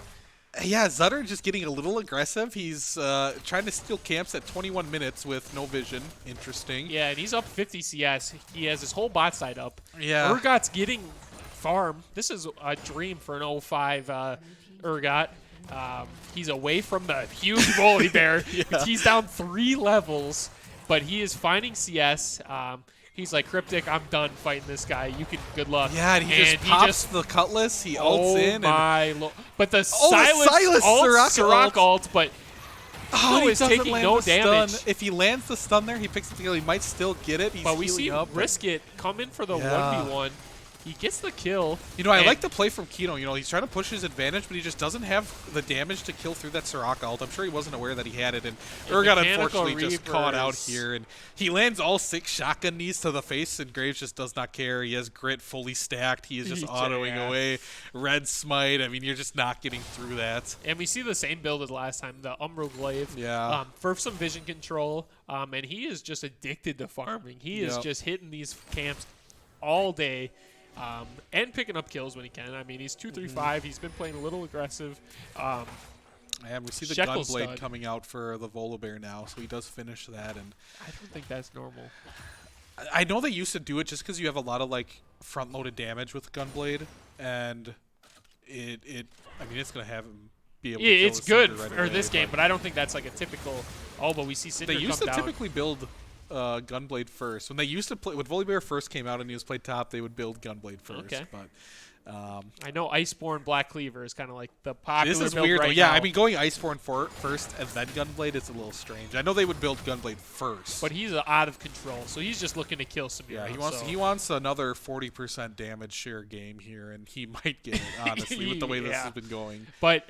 yeah, Zutter just getting a little aggressive. He's trying to steal camps at 21 minutes with no vision. Interesting. yeah, and he's up 50 CS. He has his whole bot side up. Yeah. Urgot's getting farm. This is a dream for an 05 Urgot. He's away from the huge bully bear. Yeah. He's down 3 levels, but he is finding CS. He's like, Cryptic, I'm done fighting this guy. You can, good luck. Yeah, and he just pops the cutlass. He ults in. But the Silas Soraka ult, but Oh, Who he is doesn't taking land no the stun. damage. If he lands the stun there, he picks up the kill. He might still get it. He's but we see healing up. Brisket come in for the Yeah. 1v1. He gets the kill. You know, I and like the play from Kino. You know, he's trying to push his advantage, but he just doesn't have the damage to kill through that Soraka ult. I'm sure he wasn't aware that he had it, and Urgot Mechanical unfortunately just caught out Reapers. here. And he lands all 6 shotgun knees to the face, and Graves just does not care. He has Grit fully stacked. He is just autoing Yeah. away. Red Smite. I mean, you're just not getting through that. And we see the same build as last time, the Umbral Glaive. Yeah. For some vision control. And he is just addicted to farming. He is Yep. just hitting these camps all day. And picking up kills when he can. I mean, he's 2-3-5. He's been playing a little aggressive. And we see the Shekel Gunblade stud. coming out for the Volibear now, so he does finish that. And I don't think that's normal. I know they used to do it just because you have a lot of like front-loaded damage with Gunblade, and I mean, it's gonna have him be able. Yeah, to kill it's the good Cinder right for away, this game, but I don't think that's like a typical. Oh, but we see Cinder they used come to down. typically build Gunblade first. When they used to play, when Volibear first came out and he was played top, they would build Gunblade first. Okay. But I know Iceborne Black Cleaver is kind of like the popular this is build weird. right though. Yeah, now. I mean, going Iceborne first and then Gunblade is a little strange. I know they would build Gunblade first. But he's out of control, so he's just looking to kill Samira. yeah, so. he wants another 40% damage share game here, and he might get it, honestly, with the way this Yeah. has been going. But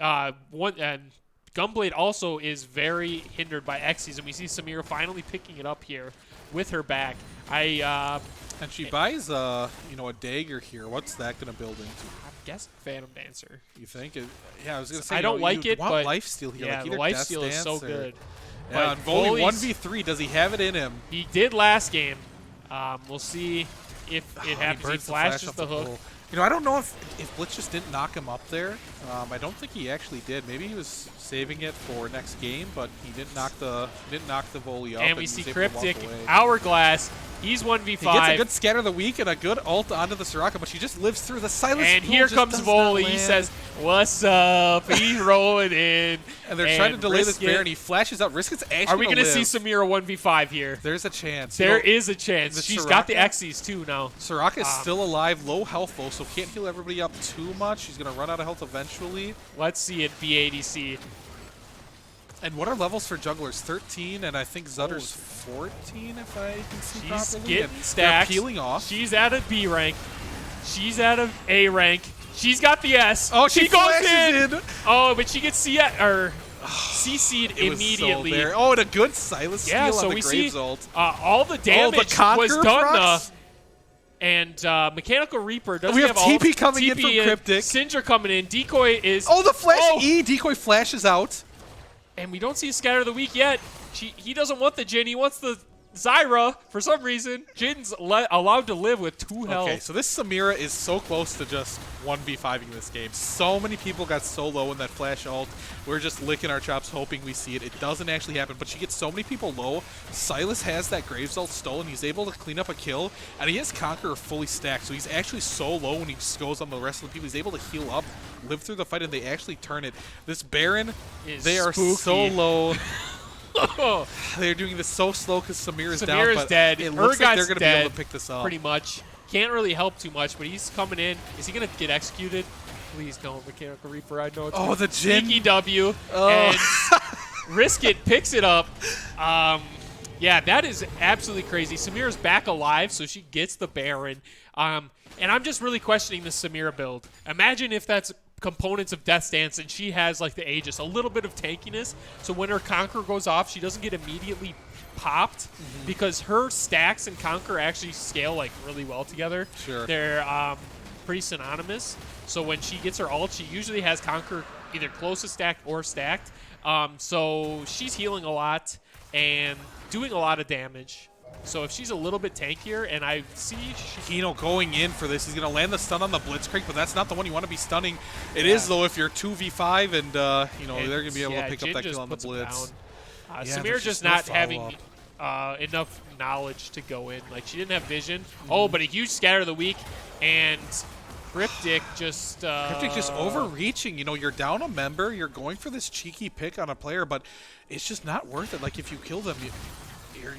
Gunblade also is very hindered by Xyz, and we see Samira finally picking it up here with her back. And she buys a dagger here. What's that going to build into? I'm guessing Phantom Dancer. You think? Yeah, I was going to say. I don't like you it, want but lifesteal here. yeah, like the either Death's lifesteal is so Dance or- good. Yeah, and Volley 1v3. Does he have it in him? He did last game. We'll see if it happens. He burns the flashes off the hook. goal. You know, I don't know if Blitz just didn't knock him up there. I don't think he actually did. Maybe he was saving it for next game, but he didn't knock the volley up. And we he see was able to walk Cryptic, away. Hourglass. He's 1v5. He gets a good scatter of the week and a good ult onto the Soraka, but she just lives through the Silas. And Pool here just comes does Volley. not He land. says, "What's up?" He's rolling in. And they're trying to delay this Riskit- Baron. He flashes out. Riskit's actually Are we going to see Samira 1v5 here? There's a chance. There You know, is a chance. the She's got the Soraka- Xyz too now. Soraka is still alive, low health though, so can't heal everybody up too much. She's going to run out of health eventually. Let's see it, BADC. And what are levels for jugglers? 13, and I think Zutter's 14, if I can see She's properly. getting And they're stacked. peeling off. She's at a B rank. She's at a A rank. She's got the S. Oh, she goes flashes in. Oh, but she gets CC'd It was immediately. So there. Oh, and a good Silas Yeah, steal so on the we Graves see ult. all the damage was Conqueror done. procs? And Mechanical Reaper doesn't We have have ult. TP coming in TP from Cryptic. Syndra coming in. Decoy is. Oh, the flash Oh! E. Decoy flashes out. And we don't see a Scatter of the Week yet. He doesn't want the Jin. He wants the Zyra for some reason. Jin's allowed to live with 2 health. Okay, so this Samira is so close to just 1v5ing this game. So many people got so low in that flash ult. We're just licking our chops hoping we see it. It doesn't actually happen, but she gets so many people low. Silas has that Graves ult stolen. He's able to clean up a kill, and he has Conqueror fully stacked, so he's actually so low when he just goes on the rest of the people. He's able to heal up, live through the fight, and they actually turn it. This Baron, they are so spooky. low. They're doing this so slow because Samira's down, Samira's but dead. it looks like they're Urgot's going to be able dead, to pick this up. pretty much. Can't really help too much, but he's coming in. Is he going to get executed? Please don't, Mechanical Reaper. I know it's Oh, the Jin. sneaky W. Oh. And Risk It picks it up. Yeah, that is absolutely crazy. Samira's back alive, so she gets the Baron. And I'm just really questioning this Samira build. Imagine if that's components of Death Stance and she has like the Aegis, a little bit of tankiness, so when her Conqueror goes off, she doesn't get immediately popped because her stacks and Conqueror actually scale like really well together. Sure. They're pretty synonymous. So when she gets her ult, she usually has Conqueror either close to stacked or stacked. So she's healing a lot and doing a lot of damage. So if she's a little bit tankier, and I see Kino going in for this. He's going to land the stun on the Blitzcrank, but that's not the one you want to be stunning. It is, though, if you're 2v5, and, they're going to be able to pick up Jin that just kill on the puts him Blitz. down. Yeah, Samir there's just no not having follow-up. enough knowledge to go in. Like, she didn't have vision. Oh, but a huge Scatter of the Week, and Cryptic just... Cryptic just overreaching. You know, you're down a member, you're going for this cheeky pick on a player, but it's just not worth it. Like, if you kill them,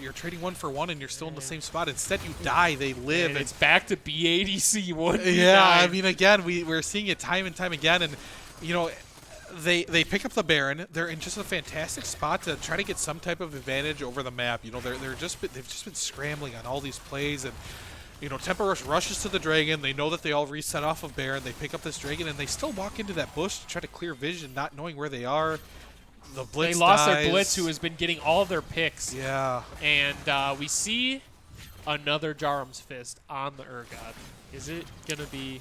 you're trading 1 for 1 and you're still in the same spot. Instead, you die, they live. And it's back to BADC 1. Yeah, I mean, again, we're seeing it time and time again, and, you know, they pick up the Baron. They're in just a fantastic spot to try to get some type of advantage over the map. You know, they've just been scrambling on all these plays, and you know, Tempo Rush rushes to the Dragon. They know that they all reset off of Baron. They pick up this Dragon, and they still walk into that bush to try to clear vision, not knowing where they are. The Blitz They lost dies. their Blitz, who has been getting all their picks. Yeah. And we see another Jarum's Fist on the Urgot. Is it going to be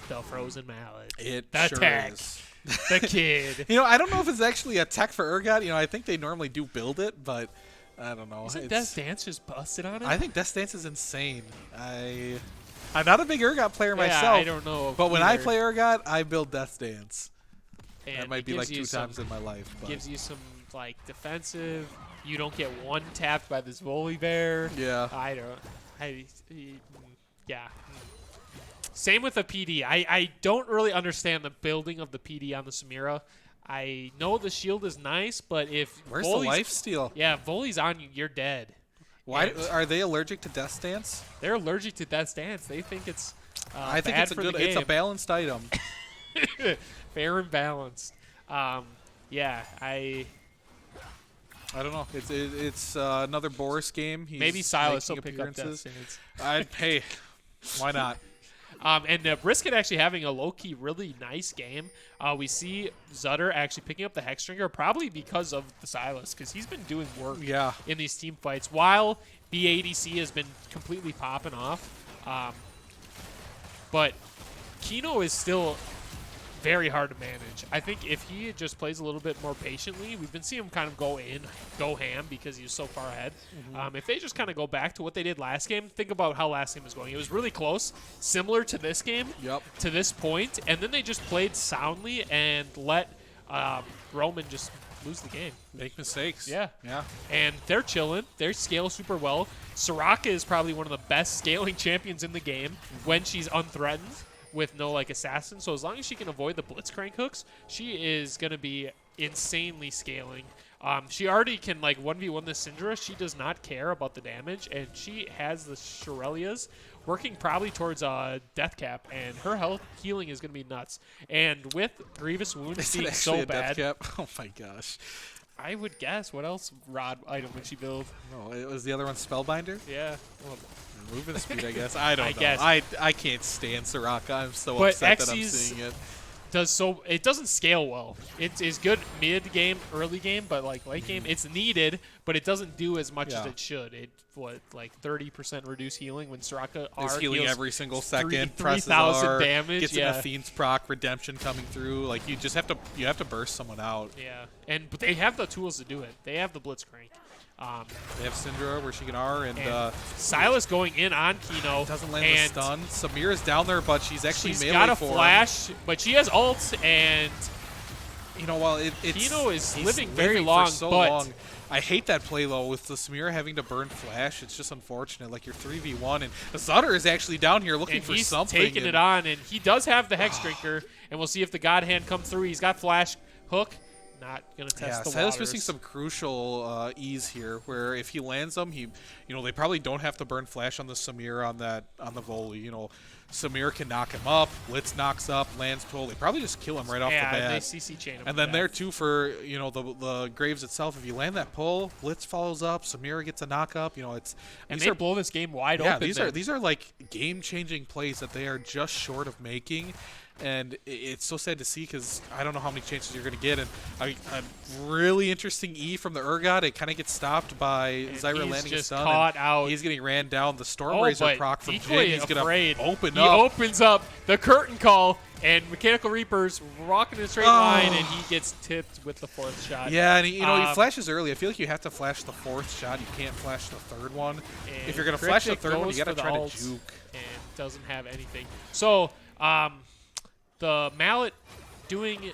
the Frozen Mallet? It the sure tech. is. The kid. You know, I don't know if it's actually a tech for Urgot. You know, I think they normally do build it, but I don't know. Isn't Death Dance just busted on it? I think Death Dance is insane. I'm not a big Urgot player myself. I don't know. But when I either. play Urgot, I build Death Dance. And That might it be like gives you 2 some- times in my life. But. Gives you some like defensive. You don't get one tapped by this Volley Bear. Yeah. I don't. Yeah. Same with the PD. I don't really understand the building of the PD on the Samira. I know the shield is nice, but if Where's the Volley's- lifesteal? Yeah, Volley's on you, you're dead. Why And are they allergic to Death Stance? they're allergic to Death Stance. They think it's I think bad it's a for good. the It's a game. balanced item. Fair and balanced. Yeah, I don't know. It's another Boris game. He's maybe Silas will making pick up Death appearances. Stance. Hey, why not? And Brisket actually having a low-key really nice game. We see Zutter actually picking up the Hexstringer probably because of the Silas, because he's been doing work Yeah. in these team fights, while BADC has been completely popping off. But Kino is still very hard to manage. I think if he just plays a little bit more patiently, we've been seeing him kind of go ham because he was so far ahead. If they just kind of go back to what they did last game, think about how last game was going. It was really close, similar to this game, to this point, and then they just played soundly and let Roman just lose the game. Make mistakes. Yeah. Yeah. And they're chilling. They scale super well. Soraka is probably one of the best scaling champions in the game when she's unthreatened with no assassin. So as long as she can avoid the blitzcrank hooks, she is going to be insanely scaling. She already can 1v1 the Syndra. She does not care about the damage, and she has the Shurelias working probably towards a death cap, and her health healing is going to be nuts. And with Grievous Wounds being so bad, death cap? Oh my gosh. I would guess. What else rod item would she build? No, it was the other one Spellbinder? Yeah. Well, movement speed, I guess. I don't know. guess. I can't stand Soraka. I'm so upset that I'm seeing it. It doesn't scale well. It is good mid game, early game, but late game, it's needed, but it doesn't do as much as it should. It 30% reduced healing when Soraka is healing every single second. 3,000 damage. Gets an Athene's proc, redemption coming through. You just have to burst someone out. Yeah, but they have the tools to do it. They have the blitzcrank. They have Syndra where she can R, and Silas going in on Kino. Doesn't land the stun. Samir is down there, but she's actually melee got a for flash, but she has ult, and while Kino is living for very long, so but long. I hate that play though with the Samir having to burn flash. It's just unfortunate. You're 3v1, and Zutter is actually down here looking for something. He's taking it on, and he does have the Hex Drinker, and we'll see if the God Hand comes through. He's got flash hook. Not gonna test the Silas waters. missing some crucial ease here, where if he lands them, they probably don't have to burn flash on the Samir on the volley. Samir can knock him up. Blitz knocks up, lands pull. They probably just kill him right off the bat. Yeah, they CC chain him. And then there too for the Graves itself. If you land that pull, Blitz follows up. Samir gets a knock up. And they blow this game wide open. These are game changing plays that they are just short of making. And it's so sad to see because I don't know how many chances you're going to get. And a really interesting E from the Urgot. It kind of gets stopped by Zyra landing a stun. Caught out. He's getting ran down. The Stormrazor proc from Jig. He's going to open up. He opens up the curtain call, and Mechanical Reaper's walking in a straight line, and he gets tipped with the fourth shot. Yeah, and he flashes early. I feel like you have to flash the fourth shot. You can't flash the third one. If you're going to flash the third one, you got to try to juke. And doesn't have anything. So, the Mallet doing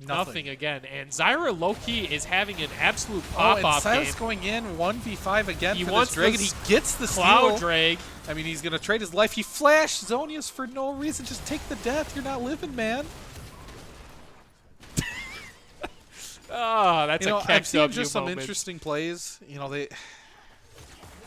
nothing again, and Zyra low-key is having an absolute pop-off game. Silas going in 1v5 again he for wants this Dragon. He gets the Cloud steal. Drag. I mean, he's going to trade his life. He flashed Zonia's for no reason. Just take the death. You're not living, man. Oh, that's a I've seen just some moment. interesting plays.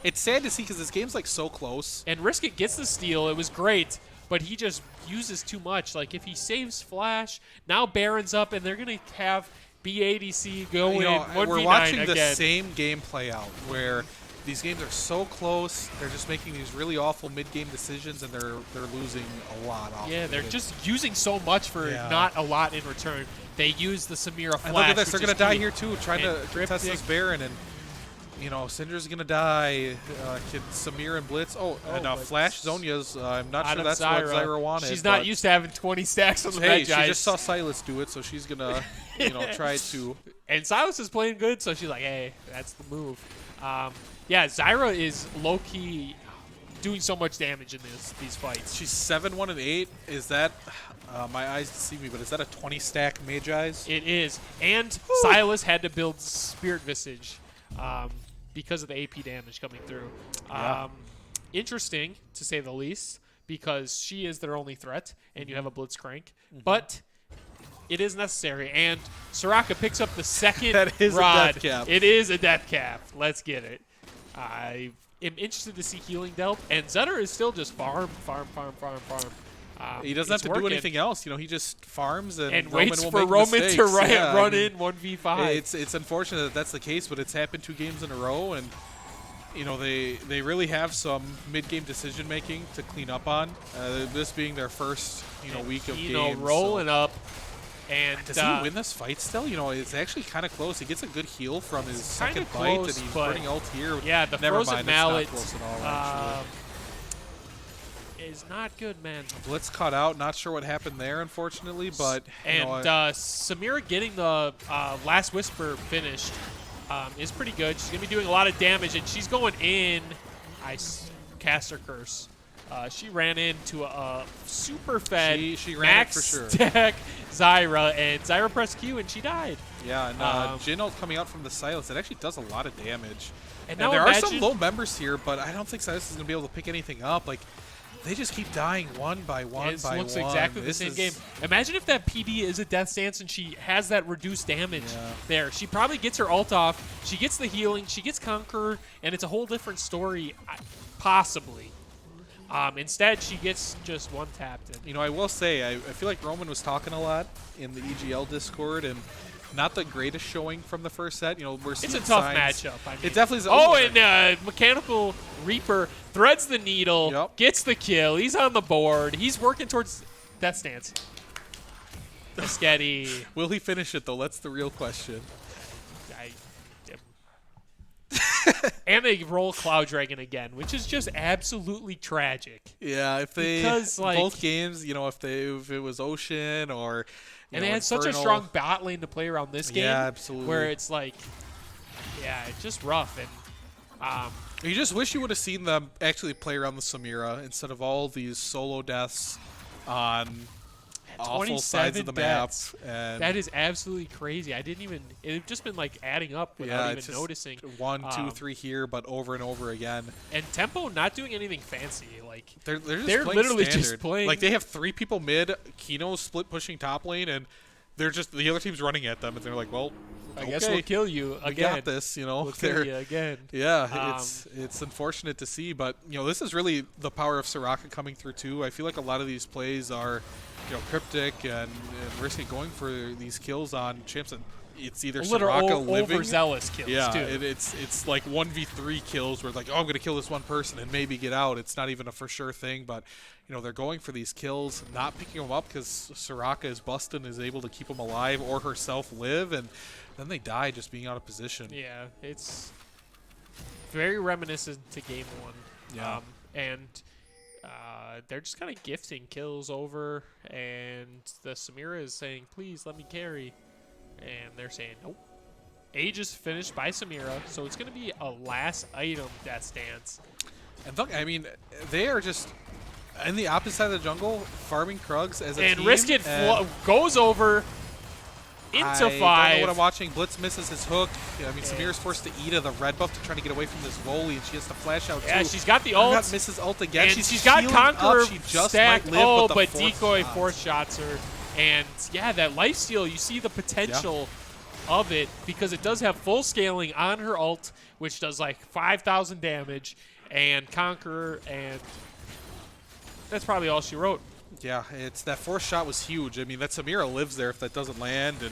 It's sad to see because this game's so close. And Risk It gets the steal. It was great, but he just uses too much. If he saves Flash, now Baron's up, and they're going to have BADC go in 1v9 we're watching again. the same game play out where these games are so close. They're just making these really awful mid-game decisions, and they're losing a lot off. Yeah, they're just using so much for not a lot in return. They use the Samira Flash. And look at this. They're going to die here, too, trying to test this Baron. And Syndra's going to die. Can Samir and Blitz? And Flash Zonia's. I'm not sure that's what Zyra wanted. She's not used to having 20 stacks on the Hey, bench. she just saw Silas do it, so she's going to, try to. And Silas is playing good, so she's like, hey, that's the move. Yeah, Zyra is low-key doing so much damage in these fights. She's 7-1-8. Is that... my eyes deceive me, but is that a 20-stack Mage Eyes? It is. And Silas had to build Spirit Visage because of the AP damage coming through. Interesting, to say the least, because she is their only threat, and you have a Blitzcrank. But it is necessary. And Soraka picks up the second That is rod. a death cap. It is a death cap. Let's get it. I am interested to see healing dealt. And Zetter is still just farm. He doesn't have to do anything else. He just farms and Roman waits will for make Roman mistakes. to run in 1v5. It's unfortunate that that's the case, but it's happened 2 games in a row, and they really have some mid-game decision making to clean up on. This being their first week of games. Rolling up. And does he win this fight still? It's actually kind of close. He gets a good heal from his second bite, and he's burning ult here. Yeah, the Never Frozen mind, Mallet. it's not close at all, actually. is not good, man. Blitz caught out. Not sure what happened there, unfortunately, but And Samira getting the Last Whisper finished is pretty good. She's going to be doing a lot of damage, and she's going in. Cast her curse. She ran into a super fed she ran max it for sure. stack Zyra, and Zyra pressed Q, and she died. Yeah, and Jin ult coming out from the Silas. It actually does a lot of damage. And And now there are some imagine- low members here, but I don't think Silas is going to be able to pick anything up. Like, they just keep dying one by one It by looks one. exactly the This same is- game. Imagine if that PD is a death stance and she has that reduced damage there. She probably gets her ult off. She gets the healing. She gets Conqueror, and it's a whole different story, possibly. Instead, she gets just one tapped. And You know, I will say, I feel like Roman was talking a lot in the EGL Discord, and not the greatest showing from the first set. You know, we're seeing it's a tough signs. matchup. I mean. It definitely is. Oh, and Mechanical Reaper threads the needle, Yep. gets the kill. He's on the board. He's working towards death stance. Sketty. Will he finish it, though? That's the real question. And they roll Cloud Dragon again, which is just absolutely tragic. Yeah, if they Because, like- both games, you know, if it was Ocean or And they had such a strong bot lane to play around this game. Yeah, absolutely. Where it's like, yeah, it's just rough. And You just wish you would have seen them actually play around the Samira instead of all these solo deaths on awful sides of the map. deaths. And That is absolutely crazy. I didn't even. It had just been like adding up without yeah, even it's just noticing. 1, 2, 3 here, but over and over again. And Tempo not doing anything fancy. Like They're just They're playing literally just standard. playing- Like they have 3 people mid, Kino's split pushing top lane, and they're just the other team's running at them, and they're like, well, I okay, guess we'll kill you we again. got this, you know. We'll kill They're- you again. Yeah, it's unfortunate to see, but you know this is really the power of Soraka coming through too. I feel like a lot of these plays are, you know, cryptic and risky going for these kills on champs. And it's either Soraka living, overzealous kills yeah, too. it's like 1v3 kills where like, oh, I'm gonna kill this one person and maybe get out. It's not even a for sure thing, but you know they're going for these kills, not picking them up because Soraka is busted and is able to keep them alive or herself live, and then they die just being out of position. Yeah, it's very reminiscent to Game 1. Yeah. And they're just kind of gifting kills over, and the Samira is saying, please let me carry. And they're saying, nope. Age is finished by Samira, so it's going to be a last item death stance. And look, I mean, they are just in the opposite side of the jungle, farming Krugs as a And team. Risk It and goes over into I don't 5. know what I'm watching. Blitz misses his hook. I mean, Samira's forced to eat of the red buff to try to get away from this volley, and she has to flash out Yeah, too. she's got the Urgot ult. misses ult again. And She's she's got healing Conqueror up. She just stacked. might live Oh, with the but fourth Decoy shot. force shots her. And yeah, that lifesteal, you see the potential of it because it does have full scaling on her ult, which does like 5,000 damage, and Conqueror, and that's probably all she wrote. Yeah, it's that fourth shot was huge. I mean, that Samira lives there if that doesn't land, and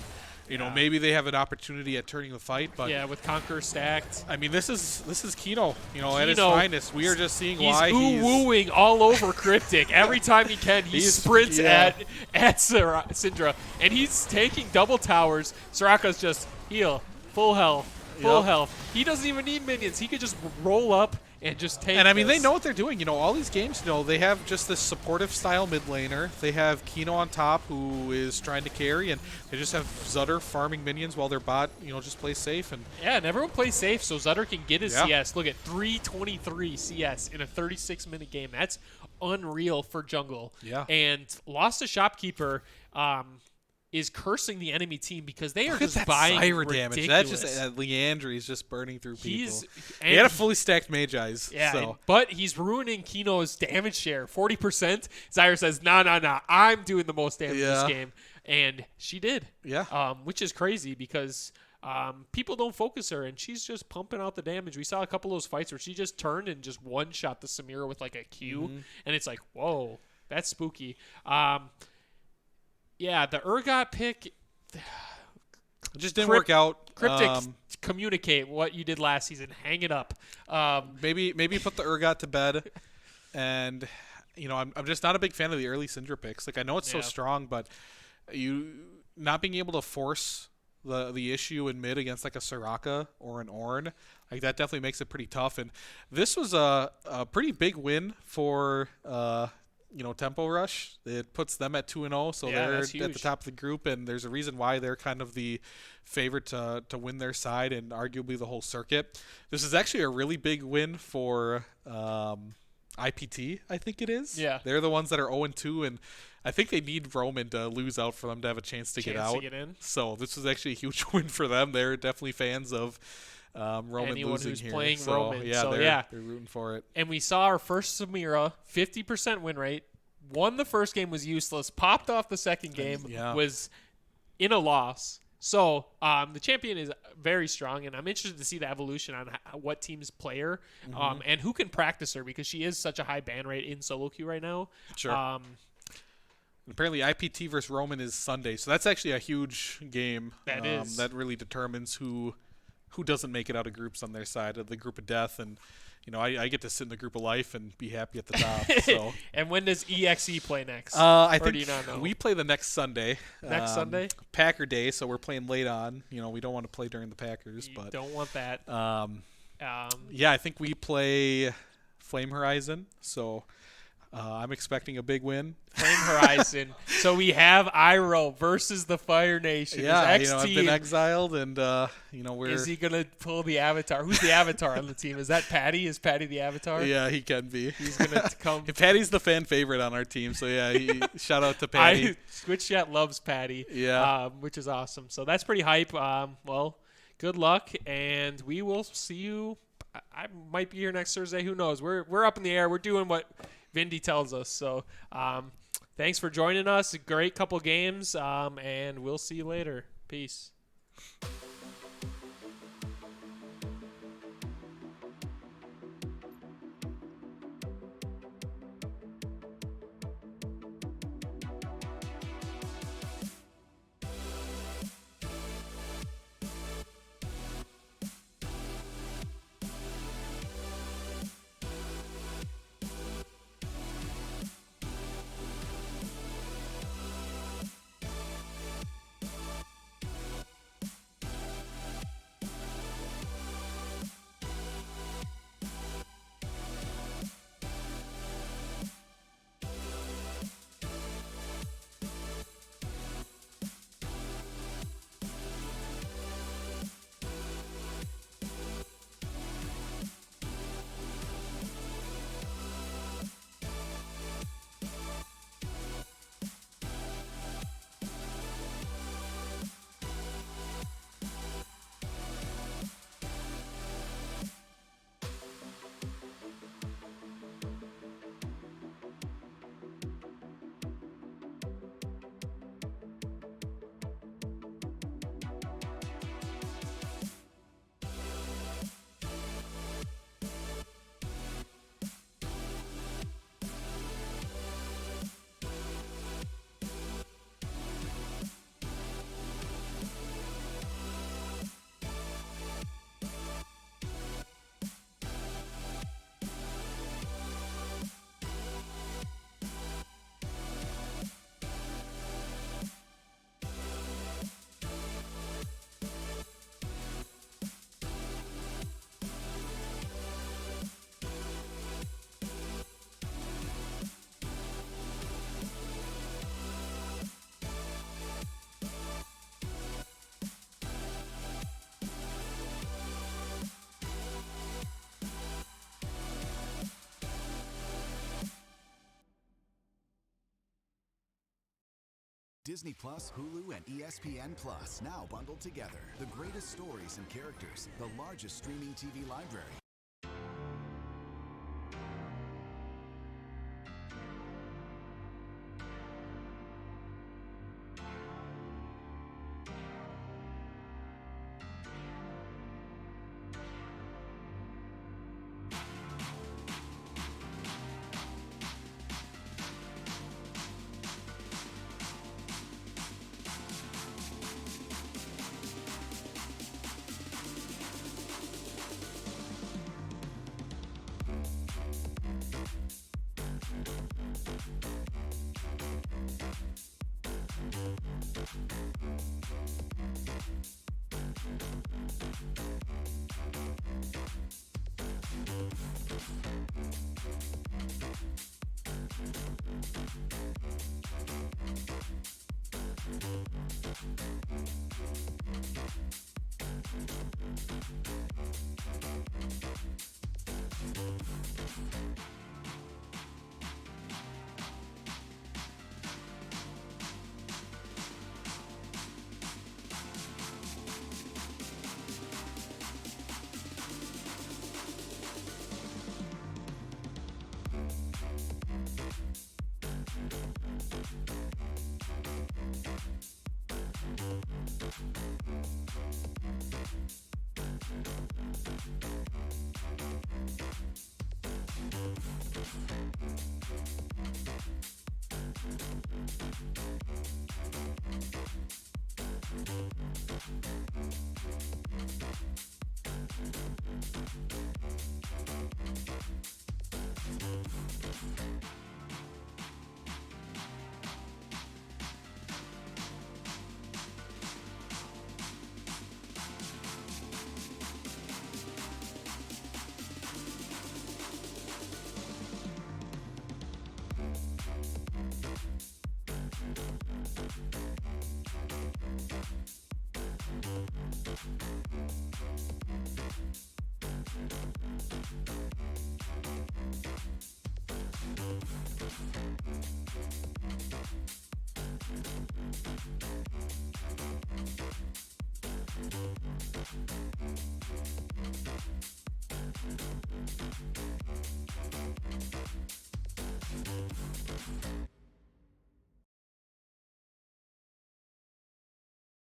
you know Yeah. maybe they have an opportunity at turning the fight. But Yeah, with Conqueror stacked. I mean, this is Kino. You know, at his Kino, finest. We are just seeing He's why wooing all over Cryptic. Every time he can, he He's- sprints yeah. at Syndra, and he's taking double towers. Soraka's just heal, full health, full Yep. health. He doesn't even need minions. He could just roll up and just take. And I mean, this. they know what they're doing. You know, all these games, you know, they have just this supportive style mid laner. They have Kino on top who is trying to carry, and they just have Zutter farming minions while their bot, you know, just plays safe. And Yeah, and everyone plays safe, so Zutter can get his Yeah. CS. Look at 323 CS in a 36-minute game. That's unreal for jungle. Yeah. And Lost to Shopkeeper is cursing the enemy team because they are look at just that buying Zyra damage. That's ridiculous. just Leandry is just burning through people. He's He had a fully stacked mage eyes. yeah, so. but he's ruining Kino's damage share, 40%. Zyra says, "No, I'm doing the most damage this Yeah. game," and she did. Yeah. Which is crazy because people don't focus her, and she's just pumping out the damage. We saw a couple of those fights where she just turned and just one-shot the Samira with like a Q, Mm-hmm. and it's like, whoa, that's spooky. Yeah, the Urgot pick. It just didn't work out. Cryptic, communicate what you did last season. Hang it up. Maybe put the Urgot to bed. And, you know, I'm just not a big fan of the early Syndra picks. Like, I know it's so Yeah. strong, but you not being able to force the issue in mid against like a Soraka or an Ornn, like that definitely makes it pretty tough. And this was a pretty big win for Tempo Rush. It puts them at 2-0, so Yeah, they're that's at the huge. top of the group, and there's a reason why they're kind of the favorite to win their side and arguably the whole circuit. This is actually a really big win for IPT, I think it is. Yeah. They're the ones that are 0-2, and I think they need Roman to lose out for them to have a chance to get out. To get in. So this is actually a huge win for them. They're definitely fans of Roman Anyone losing who's here. playing so, Roman. Yeah, So, they're, yeah. they're rooting for it. And we saw our first Samira, 50% win rate. Won the first game, was useless. Popped off the second game, Yeah. was in a loss. So the champion is very strong, and I'm interested to see the evolution on what teams play her and who can practice her, because she is such a high ban rate in solo queue right now. Sure. Apparently, IPT versus Roman is Sunday, so that's actually a huge game. That is. That really determines who doesn't make it out of groups on their side of the group of death, and I get to sit in the group of life and be happy at the top. So. And when does EXE play next? I or think do you not know? we play the next Sunday. Next Sunday? Packer Day, so we're playing late on. We don't want to play during the Packers, You but don't want that. yeah, I think we play Flame Horizon, so I'm expecting a big win. Flame Horizon. So we have Iroh versus the Fire Nation. Yeah, His I've been exiled, and we're. Is he gonna pull the Avatar? Who's the Avatar on the team? Is that Patty? Is Patty the Avatar? Yeah, he can be. He's gonna come. Patty's the fan favorite on our team, so yeah, shout out to Patty. Switch Chat loves Patty. Yeah. Which is awesome. So that's pretty hype. Well, good luck, and we will see you. I might be here next Thursday. Who knows? We're up in the air. We're doing what Vindy tells us. So thanks for joining us. A great couple games, and we'll see you later. Peace. Disney Plus, Hulu, and ESPN Plus now bundled together. The greatest stories and characters, the largest streaming TV library,